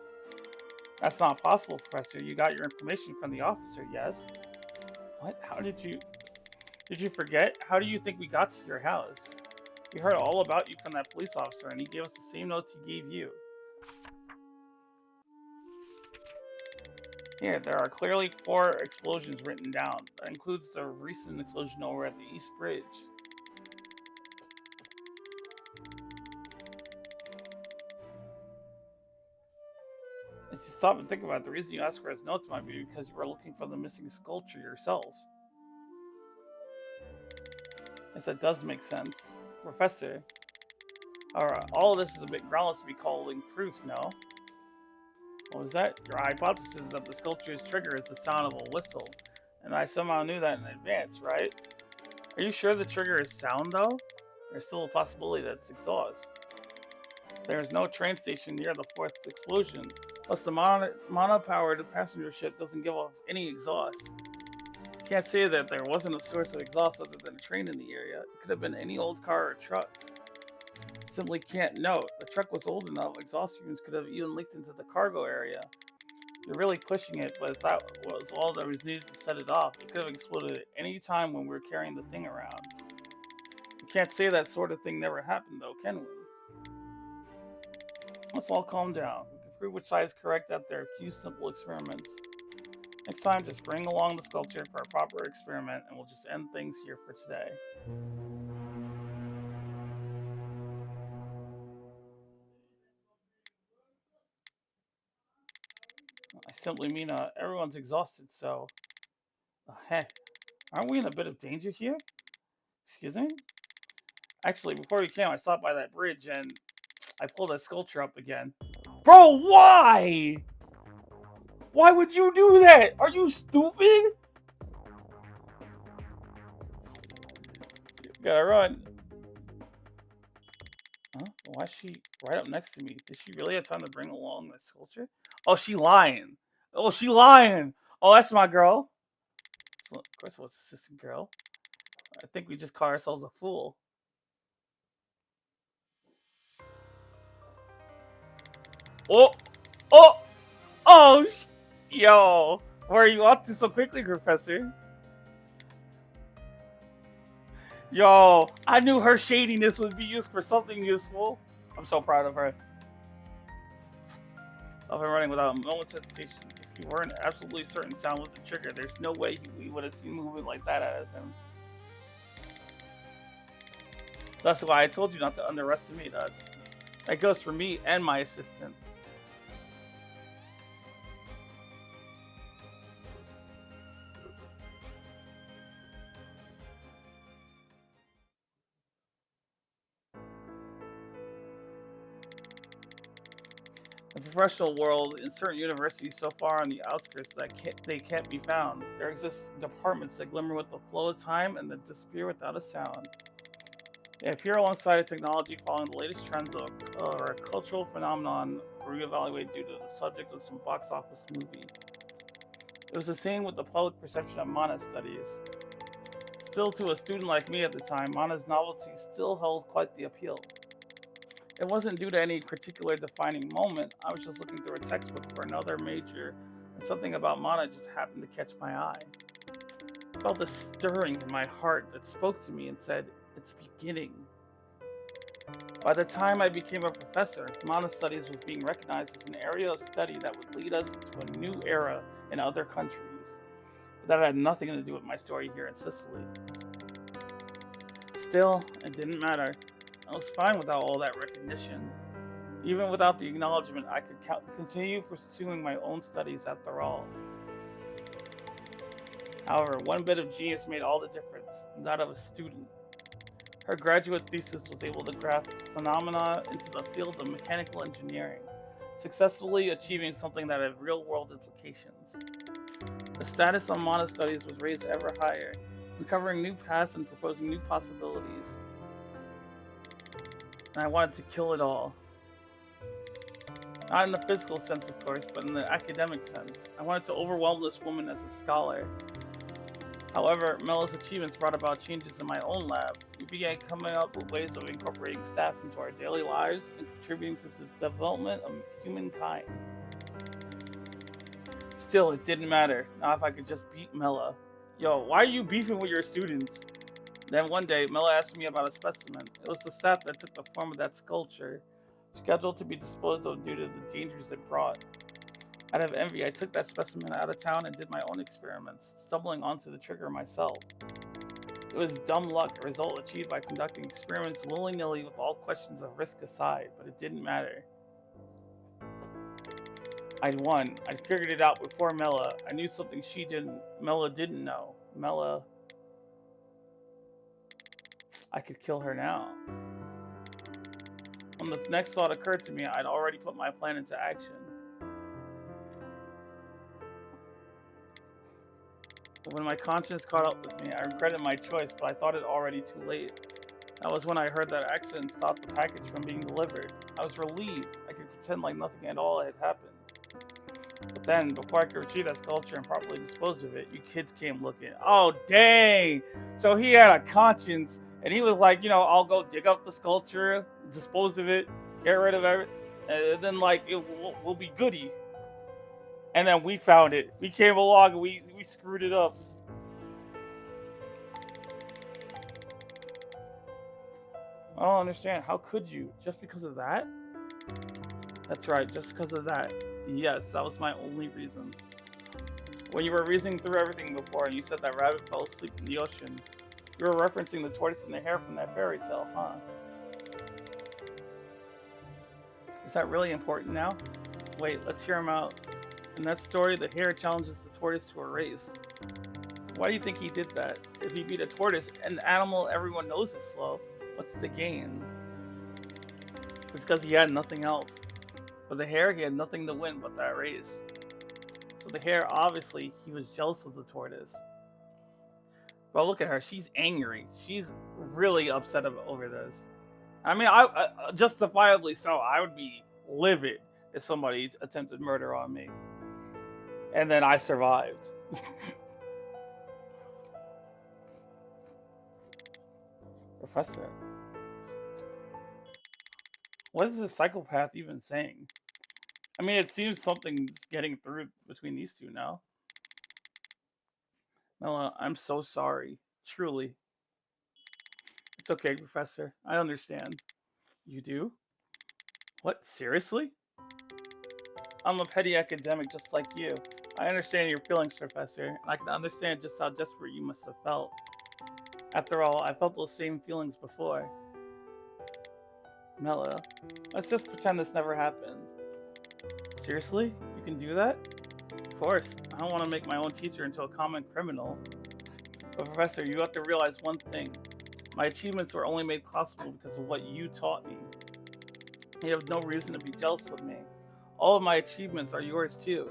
That's not possible, Professor. You got your information from the officer, yes? What? How did you... Did you forget? How do you think we got to your house? We heard all about you from that police officer, and he gave us the same notes he gave you. Here, there are clearly 4 explosions written down. That includes the recent explosion over at the East Bridge. If you stop and think about it, the reason you asked for his notes might be because you were looking for the missing sculpture yourself. Yes, that does make sense. Professor. Alright, all of this is a bit groundless to be calling proof, no? What was that? Your hypothesis is that the sculpture's trigger is the sound of a whistle. And I somehow knew that in advance, right? Are you sure the trigger is sound, though? There's still a possibility that it's exhaust. There is no train station near the 4th explosion. Plus, the mono-powered passenger ship doesn't give off any exhaust. You can't say that there wasn't a source of exhaust other than a train in the area. It could have been any old car or truck. Simply can't know. The truck was old enough, exhaust fumes could have even leaked into the cargo area. You're really pushing it, but if that was all that was needed to set it off, it could have exploded at any time when we were carrying the thing around. We can't say that sort of thing never happened, though, can we? Let's all calm down. We can prove which side is correct after a few simple experiments. Next time, just bring along the sculpture for a proper experiment, and we'll just end things here for today. I simply mean, everyone's exhausted, so... heck. Aren't we in a bit of danger here? Excuse me? Actually, before we came, I stopped by that bridge and I pulled that sculpture up again. Bro, why? Why would you do that? Are you stupid? Gotta run. Huh? Why is she right up next to me? Did she really have time to bring along that sculpture? Oh, she lying. Oh, she lying. Oh, that's my girl. So, of course, it was assistant girl. I think we just caught ourselves a fool. Oh, oh, oh, yo. Where are you up to so quickly, Professor? Yo, I knew her shadiness would be used for something useful. I'm so proud of her. I've been running without a moment's hesitation. If you weren't absolutely certain sound was the trigger, there's no way we would have seen movement like that out of him. That's why I told you not to underestimate us. That goes for me and my assistant. The professional world, in certain universities so far on the outskirts that they can't be found. There exist departments that glimmer with the flow of time and that disappear without a sound. They appear alongside a technology following the latest trends or a cultural phenomenon reevaluated due to the subject of some box office movie. It was the same with the public perception of mana studies. Still, to a student like me at the time, mana's novelty still held quite the appeal. It wasn't due to any particular defining moment. I was just looking through a textbook for another major, and something about mana just happened to catch my eye. I felt a stirring in my heart that spoke to me and said, "It's beginning." By the time I became a professor, mana studies was being recognized as an area of study that would lead us into a new era in other countries. But that had nothing to do with my story here in Sicily. Still, it didn't matter. I was fine without all that recognition. Even without the acknowledgement, I could continue pursuing my own studies after all. However, one bit of genius made all the difference, that of a student. Her graduate thesis was able to graft phenomena into the field of mechanical engineering, successfully achieving something that had real-world implications. The status of mana studies was raised ever higher, uncovering new paths and proposing new possibilities. And I wanted to kill it all. Not in the physical sense, of course, but in the academic sense. I wanted to overwhelm this woman as a scholar. However, Mella's achievements brought about changes in my own lab. We began coming up with ways of incorporating staff into our daily lives and contributing to the development of humankind. Still, it didn't matter. Not if I could just beat Mella. Yo, why are you beefing with your students? Then one day, Mella asked me about a specimen. It was the sap that took the form of that sculpture, scheduled to be disposed of due to the dangers it brought. Out of envy, I took that specimen out of town and did my own experiments, stumbling onto the trigger myself. It was dumb luck, a result achieved by conducting experiments willy-nilly with all questions of risk aside, but it didn't matter. I'd won. I'd figured it out before Mella. I knew something Mella didn't know. Mella... I could kill her now. When the next thought occurred to me, I'd already put my plan into action. But when my conscience caught up with me, I regretted my choice, but I thought it already too late. That was when I heard that accident stopped the package from being delivered. I was relieved. I could pretend like nothing at all had happened. But then, before I could retrieve that sculpture and properly dispose of it, you kids came looking. Oh, dang! So he had a conscience, and he was like, I'll go dig up the sculpture, dispose of it, get rid of it, and then, we'll be goody. And then we found it. We came along and we screwed it up. I don't understand. How could you? Just because of that? That's right, just because of that. Yes, that was my only reason. When you were reasoning through everything before and you said that rabbit fell asleep in the ocean, you were referencing the tortoise and the hare from that fairy tale, huh? Is that really important now? Wait, let's hear him out. In that story, the hare challenges the tortoise to a race. Why do you think he did that? If he beat a tortoise, an animal everyone knows is slow, what's the gain? It's because he had nothing else. But the hare, he had nothing to win but that race. So the hare, obviously, he was jealous of the tortoise. But look at her, she's angry. She's really upset over this. I mean, I justifiably so. I would be livid if somebody attempted murder on me. And then I survived. Professor. What is this psychopath even saying? I mean, it seems something's getting through between these two now. Mela, I'm so sorry. Truly. It's okay, Professor. I understand. You do? What? Seriously? I'm a petty academic just like you. I understand your feelings, Professor, and I can understand just how desperate you must have felt. After all, I felt those same feelings before. Mela, let's just pretend this never happened. Seriously? You can do that? Of course. I don't want to make my own teacher into a common criminal. But Professor, you have to realize one thing. My achievements were only made possible because of what you taught me. You have no reason to be jealous of me. All of my achievements are yours too.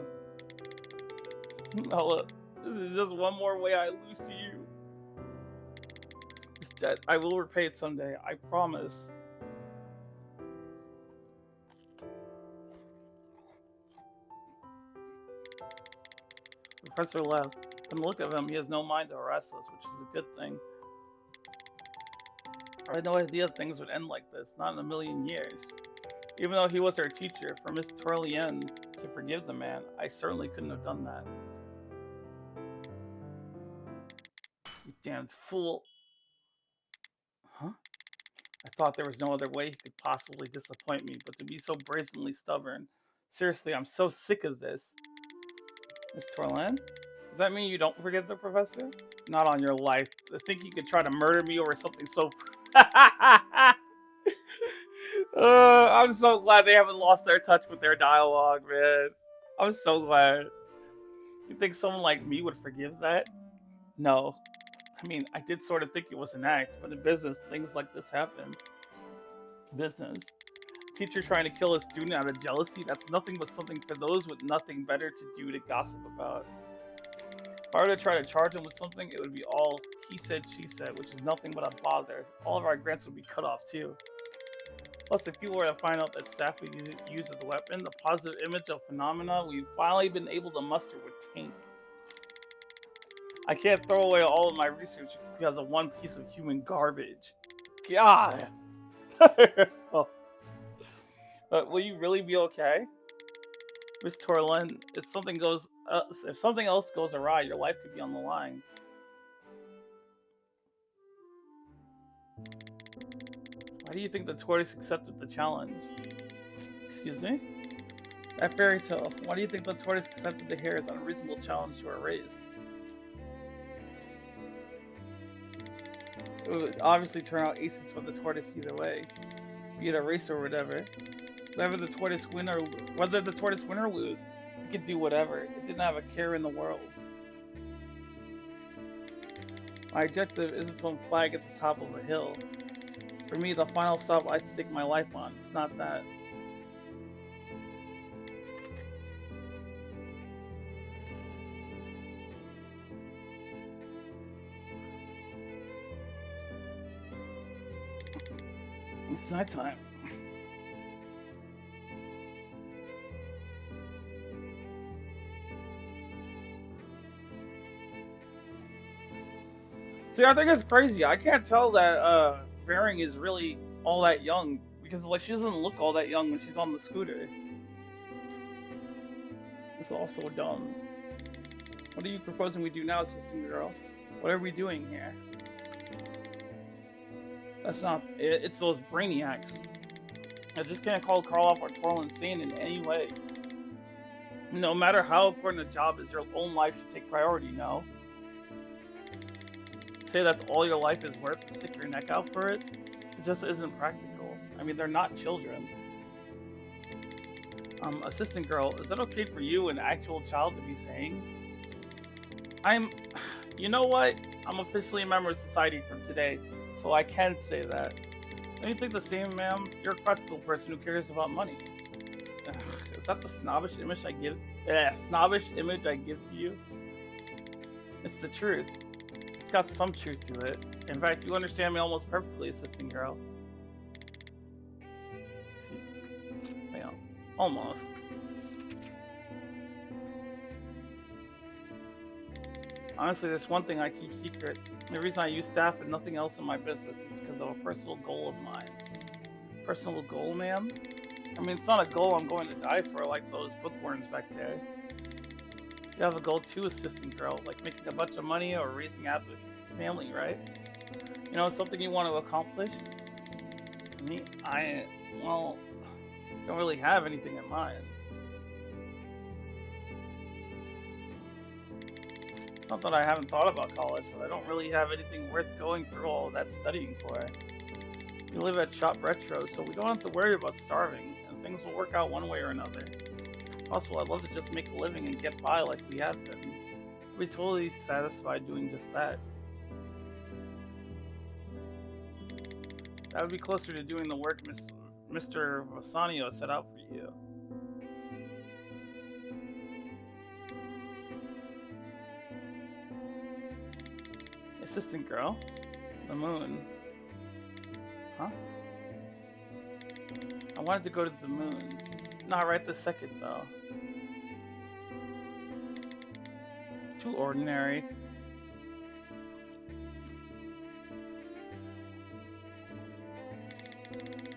Mela, this is just one more way I lose to you. This debt, I will repay it someday. I promise. The professor left. From the look of him, he has no mind to harass us, which is a good thing. I had no idea things would end like this, not in a million years. Even though he was our teacher, for Miss Torlien to forgive the man, I certainly couldn't have done that. You damned fool. Huh? I thought there was no other way he could possibly disappoint me, but to be so brazenly stubborn. Seriously, I'm so sick of this. Miss Torlien? Does that mean you don't forgive the professor? Not on your life. I think you could try to murder me over something so... I'm so glad they haven't lost their touch with their dialogue, man. I'm so glad. You think someone like me would forgive that? No. I mean, I did sort of think it was an act, but in business, things like this happen. Business. Teacher trying to kill a student out of jealousy, that's nothing but something for those with nothing better to do to gossip about. If I were to try to charge him with something, it would be all he said, she said, which is nothing but a bother. All of our grants would be cut off too. Plus, if people were to find out that staff would use as a weapon, the positive image of phenomena we've finally been able to muster would taint. I can't throw away all of my research because of one piece of human garbage. God. Oh. But will you really be okay? Miss Torlien, if something else goes awry, your life could be on the line. Why do you think the tortoise accepted the challenge? Excuse me? That fairy tale. Why do you think the tortoise accepted the hare's unreasonable challenge to a race? It would obviously turn out aces for the tortoise either way. Be it a race or whatever. Whether the tortoise win or lose, it could do whatever. It didn't have a care in the world. My objective isn't some flag at the top of a hill. For me, the final stop I stake my life on. It's not that. It's nighttime. See, I think it's crazy. I can't tell that Varing is really all that young because like she doesn't look all that young when she's on the scooter. It's also dumb. What are you proposing we do now, assistant girl? What are we doing here? That's not it. It's those brainiacs. I just can't call Karloff or Torlin insane in any way. No matter how important a job is, your own life should take priority, no? Say that's all your life is worth and stick your neck out for it? It just isn't practical. I mean, they're not children. Assistant girl, is that okay for you, an actual child, to be saying? You know what? I'm officially a member of society from today, so I can say that. Don't you think the same, ma'am? You're a practical person who cares about money. Ugh, is that the snobbish image I give? Yeah, snobbish image I give to you? It's the truth. It's got some truth to it. In fact, you understand me almost perfectly, assistant girl. Well, almost. Honestly, there's one thing I keep secret. The reason I use staff and nothing else in my business is because of a personal goal of mine. Personal goal, ma'am? I mean, it's not a goal I'm going to die for like those bookworms back there. You have a goal too, assistant girl, like making a bunch of money or raising a happy family, right? You know, something you want to accomplish? Me, well, don't really have anything in mind. It's not that I haven't thought about college, but I don't really have anything worth going through all that studying for. We live at Shop Retro, so we don't have to worry about starving, and things will work out one way or another. Also, I'd love to just make a living and get by like we have been. I'd be totally satisfied doing just that. That would be closer to doing the work Mr. Vasanio set out for you. Assistant girl? The moon. Huh? I wanted to go to the moon. Not right this second, though. Too ordinary.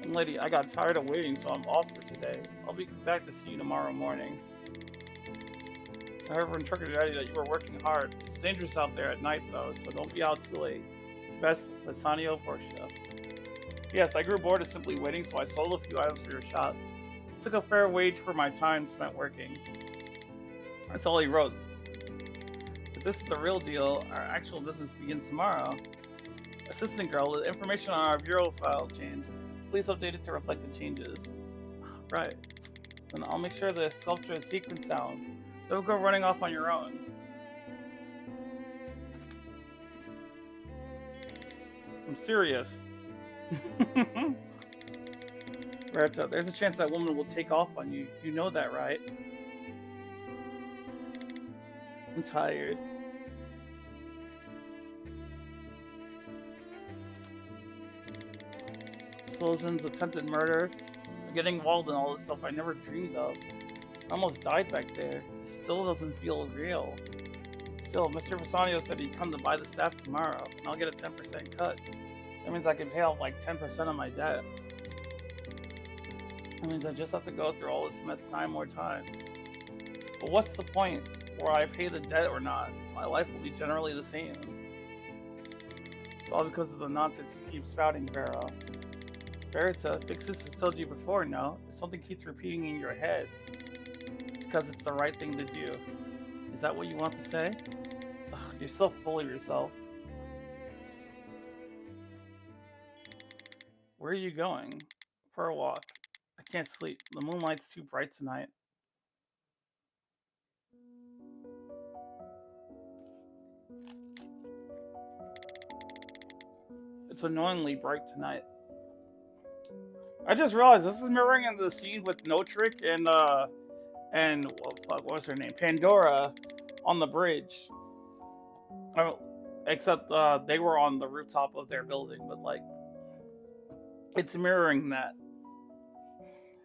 Lady, I got tired of waiting, so I'm off for today. I'll be back to see you tomorrow morning. I heard from Trucker Daddy that you were working hard. It's dangerous out there at night, though, so don't be out too late. Best, Vasanio Portia. Yes, I grew bored of simply waiting, so I sold a few items for your shop. I took a fair wage for my time spent working. That's all he wrote. But this is the real deal. Our actual business begins tomorrow. Assistant girl, the information on our bureau file changed. Please update it to reflect the changes. Right. Then I'll make sure the sculpture is sequence sound. Don't go running off on your own. I'm serious. Berta, there's a chance that woman will take off on you. You know that, right? I'm tired. Explosions, attempted murder, getting involved in all this stuff I never dreamed of. I almost died back there. It still doesn't feel real. Still, Mr. Vasanio said he'd come to buy the staff tomorrow, and I'll get a 10% cut. That means I can pay off like 10% of my debt. That means I just have to go through all this mess 9 more times. But what's the point? Whether I pay the debt or not, my life will be generally the same. It's all because of the nonsense you keep spouting, Vera. Berta, Big Sis has told you before, no? If something keeps repeating in your head, it's because it's the right thing to do. Is that what you want to say? Ugh, you're so full of yourself. Where are you going? For a walk. I can't sleep. The moonlight's too bright tonight. It's annoyingly bright tonight. I just realized this is mirroring in the scene with Notrick and well, fuck, what was her name? Pandora on the bridge. Except they were on the rooftop of their building, but like it's mirroring that.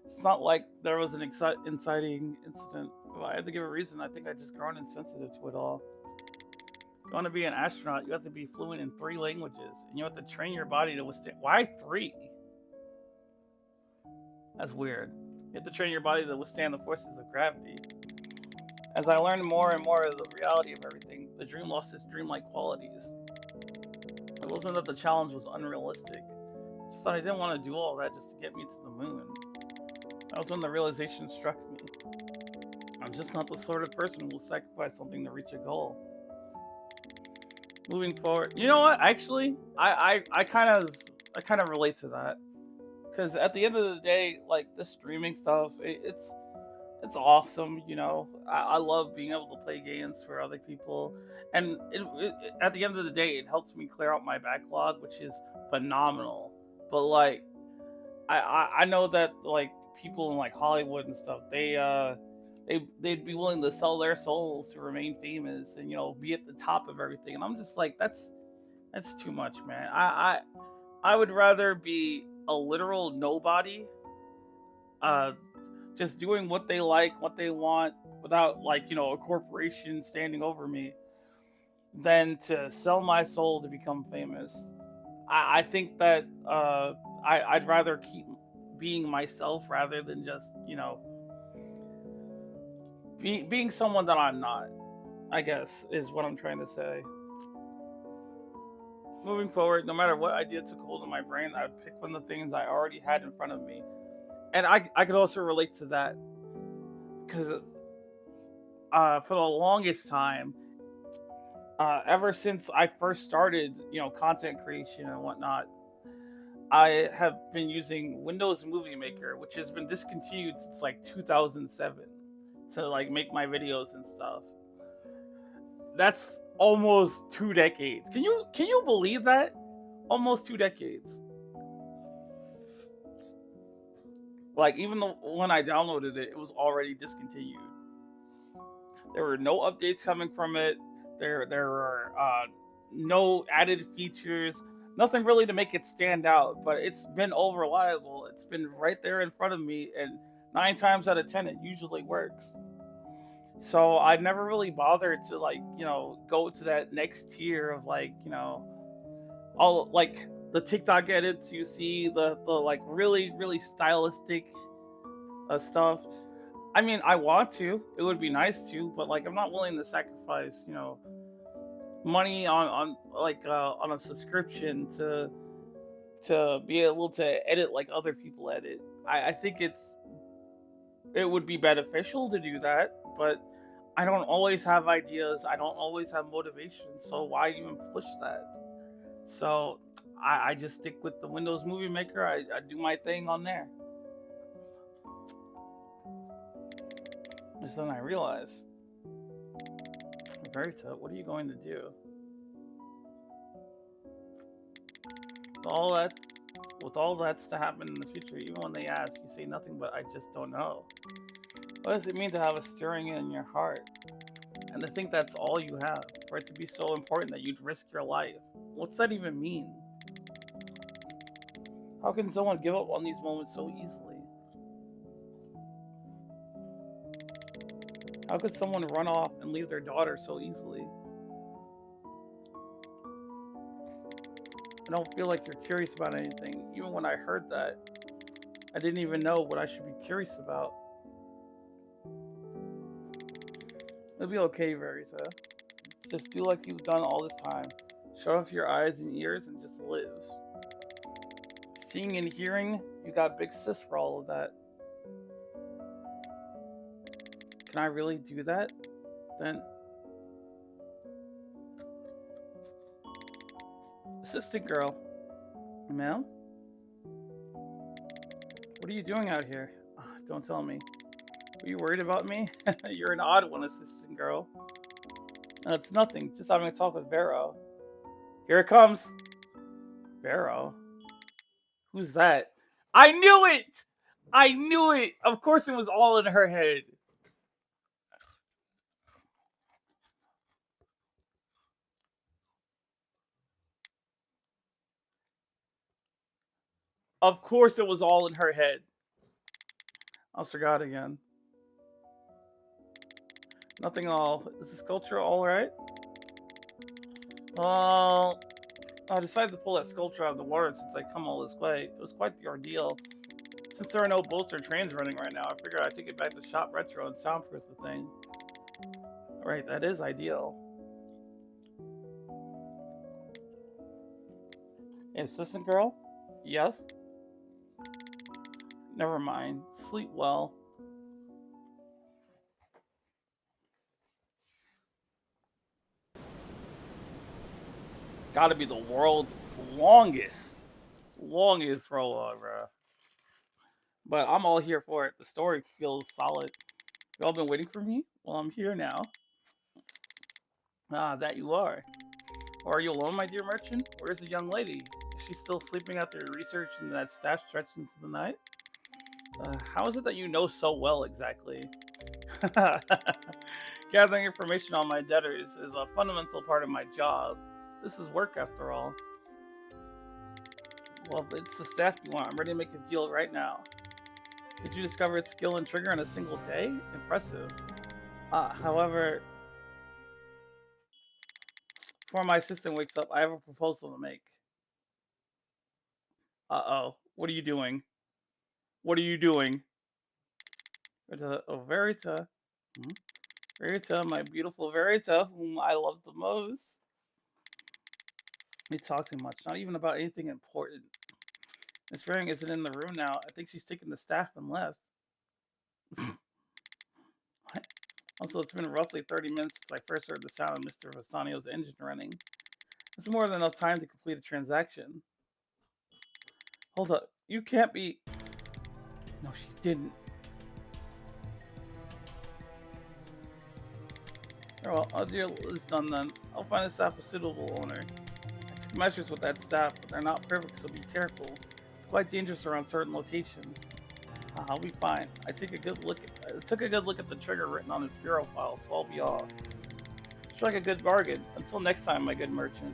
It's not like there was an inciting incident. If I had to give a reason, I think I just grown insensitive to it all. If you want to be an astronaut, you have to be fluent in 3 languages, and you have to train your body to withstand. Why 3? That's weird. You have to train your body to withstand the forces of gravity. As I learned more and more of the reality of everything, the dream lost its dreamlike qualities. It wasn't that the challenge was unrealistic. Just that I didn't want to do all that just to get me to the moon. That was when the realization struck me. I'm just not the sort of person who will sacrifice something to reach a goal. Moving forward, you know what? Actually, I kind of relate to that. Because at the end of the day, like, this streaming stuff, it's it's awesome. I love being able to play games for other people, and at the end of the day, it helps me clear out my backlog, which is phenomenal. But like, I know that like people in like Hollywood and stuff, they'd be willing to sell their souls to remain famous and be at the top of everything, and I'm just like, that's too much, man. I would rather be a literal nobody, uh, just doing what they like, what they want, without like a corporation standing over me, than to sell my soul to become famous. I think that I'd rather keep being myself rather than just being someone that I'm not. I guess is what I'm trying to say. Moving forward, no matter what idea took hold of my brain, I'd pick one of the things I already had in front of me, and I could also relate to that because for the longest time, ever since I first started, content creation and whatnot, I have been using Windows Movie Maker, which has been discontinued since like 2007 to like make my videos and stuff. That's almost 2 decades. Can you believe that? Almost 2 decades. Like even though when I downloaded it, it was already discontinued. There were no updates coming from it. There were no added features. Nothing really to make it stand out. But it's been all reliable. It's been right there in front of me, and 9 times out of 10, it usually works. So I never really bothered to like go to that next tier of like all like the TikTok edits you see, the like really really stylistic stuff. I mean, I want to. It would be nice to, but like I'm not willing to sacrifice money on like on a subscription to be able to edit like other people edit. I think it would be beneficial to do that, but I don't always have ideas. I don't always have motivation. So why even push that? So I just stick with the Windows Movie Maker. I do my thing on there. Just then I realize, Verita, what are you going to do? All that, with all that's to happen in the future, even when they ask, you say nothing but "I just don't know." What does it mean to have a stirring in your heart, and to think that's all you have, for it to be so important that you'd risk your life? What's that even mean? How can someone give up on these moments so easily? How could someone run off and leave their daughter so easily? I don't feel like you're curious about anything. Even when I heard that, I didn't even know what I should be curious about. It'll be okay, Verita. Just do like you've done all this time. Shut off your eyes and ears and just live. Seeing and hearing, you got big sis for all of that. Can I really do that? Then... Assistant girl. Ma'am? What are you doing out here? Oh, don't tell me. Are you worried about me? You're an odd one, assistant girl. No, it's nothing. Just having a talk with Vero. Here it comes. Vero? Who's that? I knew it! I knew it! Of course it was all in her head. Of course it was all in her head. I forgot again. Nothing at all. Is the sculpture alright? Well, I decided to pull that sculpture out of the water since I come all this way. It was quite the ordeal. Since there are no boats or trains running right now, I figured I'd take it back to Shop Retro and soundproof the thing. Right, that is ideal. Assistant girl? Yes? Never mind. Sleep well. Gotta be the world's longest prologue, bro. But I'm all here for it. The story feels solid. You all been waiting for me? Well, I'm here now. Ah, that you are. Or are you alone, my dear merchant? Where's the young lady? Is she still sleeping after your research and that staff stretched into the night? How is it that you know so well exactly? Gathering information on my debtors is a fundamental part of my job. This is work after all. Well, if it's the staff you want, I'm ready to make a deal right now. Did you discover its skill and trigger in a single day? Impressive. However, before my assistant wakes up, I have a proposal to make. Uh-oh. What are you doing? What are you doing? Verita. Verita, my beautiful Verita, whom I love the most. We talk too much, not even about anything important. Miss Ring isn't in the room now. I think she's taken the staff and left. What? Also, it's been roughly 30 minutes since I first heard the sound of Mr. Vasanio's engine running. That's more than enough time to complete a transaction. Hold up. You can't be... No, she didn't. Oh, well, I'll deal with this done then. I'll find a staff a suitable owner. I took measures with that staff, but they're not perfect, so be careful. It's quite dangerous around certain locations. I'll be fine. I took a good look at the trigger written on its bureau file, so I'll be off. Strike a good bargain. Until next time, my good merchant.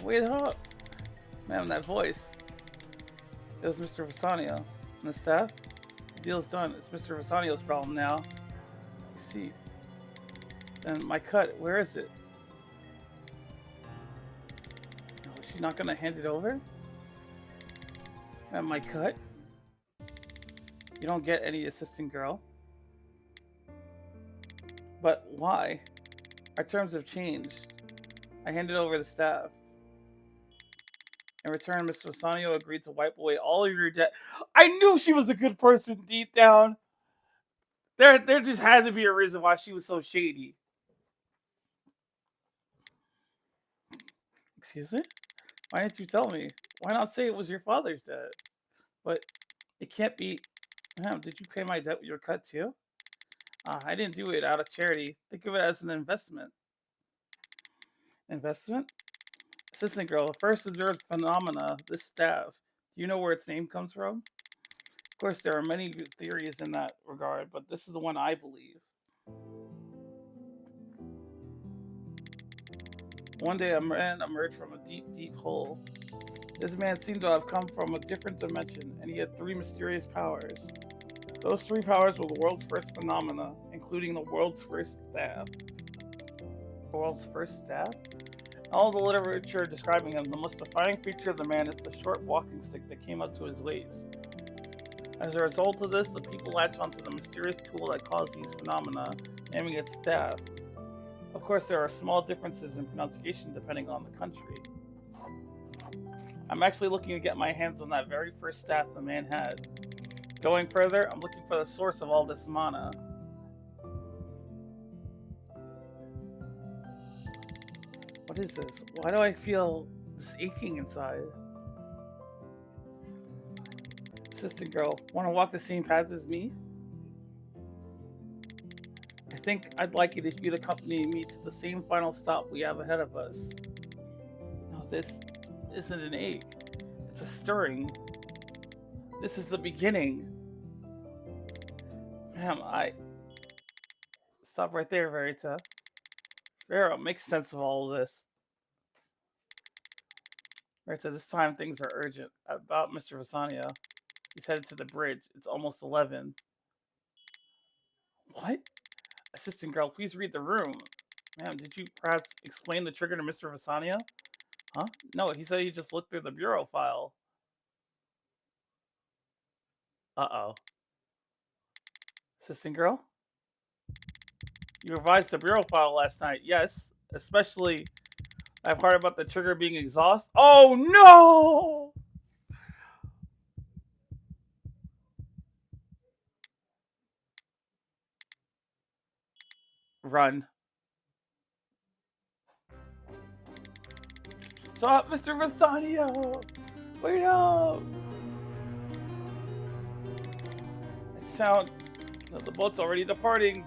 Wait up! Man, that voice. It was Mr. Vasanio. And the staff? The deal's done. It's Mr. Vasanio's problem now. I see. Then my cut, where is it? Oh, is she not gonna hand it over? And my cut? You don't get any assistant girl. But why? Our terms have changed. I handed over the staff. In return, Mr. Vasanio agreed to wipe away all of your debt. I knew she was a good person deep down. There just had to be a reason why she was so shady. Excuse me? Why didn't you tell me? Why not say it was your father's debt? But it can't be. Ma'am, did you pay my debt with your cut too? I didn't do it out of charity. Think of it as an investment. Investment? Assistant girl, the first observed phenomena, this staff. Do you know where its name comes from? Of course, there are many theories in that regard, but this is the one I believe. One day, a man emerged from a deep, deep hole. This man seemed to have come from a different dimension, and he had 3 mysterious powers. Those 3 powers were the world's first phenomena, including the world's first staff. The world's first staff? All the literature describing him, the most defining feature of the man is the short walking stick that came up to his waist. As a result of this, the people latch onto the mysterious tool that caused these phenomena, naming it staff. Of course, there are small differences in pronunciation depending on the country. I'm actually looking to get my hands on that very first staff the man had. Going further, I'm looking for the source of all this mana. What is this? Why do I feel this aching inside? Assistant girl, want to walk the same path as me? I think I'd like you to accompany me to the same final stop we have ahead of us. No, this isn't an ache. It's a stirring. This is the beginning. Ma'am, Stop right there, Verita. Vera, make sense of all of this. Verita, this time things are urgent. About Mr. Vasanio. He's headed to the bridge. It's almost 11. What? Assistant girl, please read the room. Ma'am, did you perhaps explain the trigger to Mr. Vasanio? Huh? No, he said he just looked through the bureau file. Uh-oh. Assistant girl? You revised the bureau file last night. Yes, especially that part about the trigger being exhaust. Oh no! Run. up, Mr. Rosario? Wait up! It sound. No, the boat's already departing.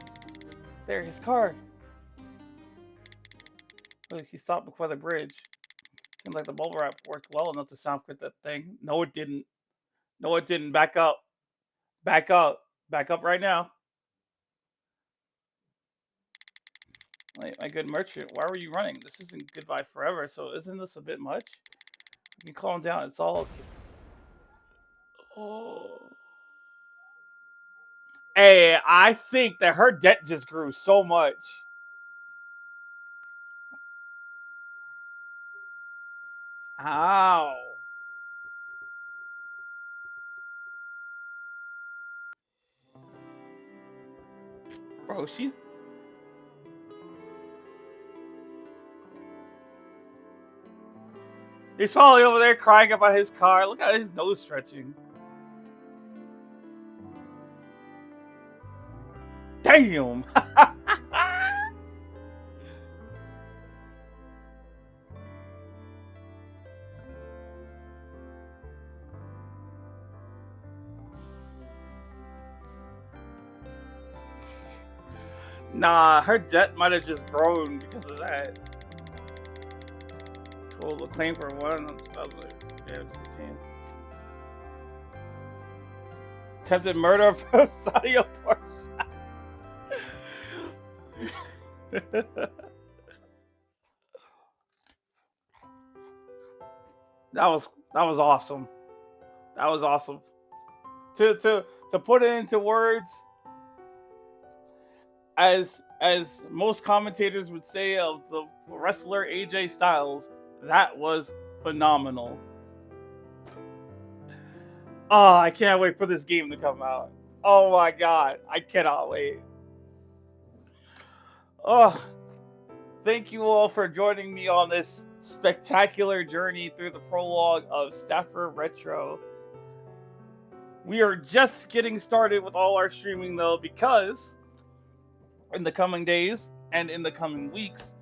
There, his car. Look, he stopped before the bridge. Seems like the bubble wrap worked well enough to soundproof that thing. No, it didn't. No, it didn't. Back up. Back up. Back up right now. Wait, my good merchant, why were you running? This isn't goodbye forever, so isn't this a bit much? You can calm down. It's all okay. Oh. Hey, I think that her debt just grew so much. Ow. Bro, she's... He's probably over there crying about his car. Look at his nose stretching. Damn. Nah, her debt might have just grown because of that. Total claim for one. I was like, yeah, 15. Attempted murder from Sadio Porsche. That was awesome. That was awesome. To put it into words, as most commentators would say of the wrestler AJ Styles, that was phenomenal. Oh, I can't wait for this game to come out. Oh my god, I cannot wait. Oh, thank you all for joining me on this spectacular journey through the prologue of Staffer Retro. We are just getting started with all our streaming though, because in the coming days and in the coming weeks,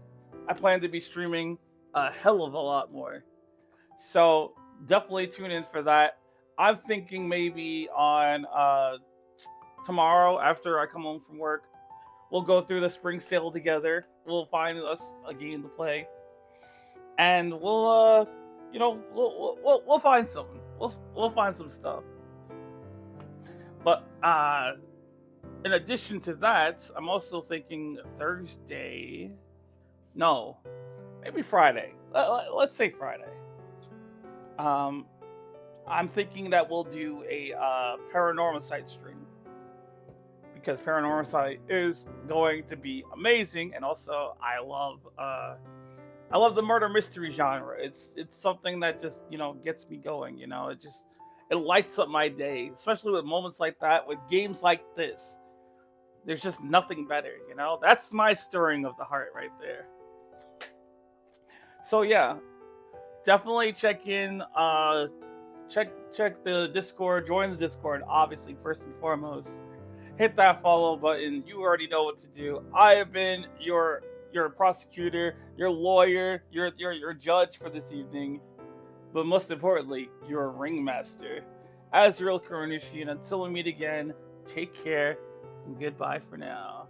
I plan to be streaming a hell of a lot more. So definitely tune in for that. I'm thinking maybe on tomorrow after I come home from work, we'll go through the spring sale together. We'll find us a game to play, and we'll we'll find something. We'll find some stuff. But in addition to that, I'm also thinking Thursday. No, maybe Friday. Let's say Friday. I'm thinking that we'll do a Paranormal Site stream, because Paranormal Site is going to be amazing, and also I love the murder mystery genre. It's something that just gets me going. It lights up my day, especially with moments like that, with games like this. There's just nothing better, That's my stirring of the heart right there. So yeah, definitely check in. Check the Discord. Join the Discord, obviously, first and foremost. Hit that follow button. You already know what to do. I have been your prosecutor, your lawyer, your judge for this evening. But most importantly, your ringmaster, Azrael Kuranushi. And until we meet again, take care and goodbye for now.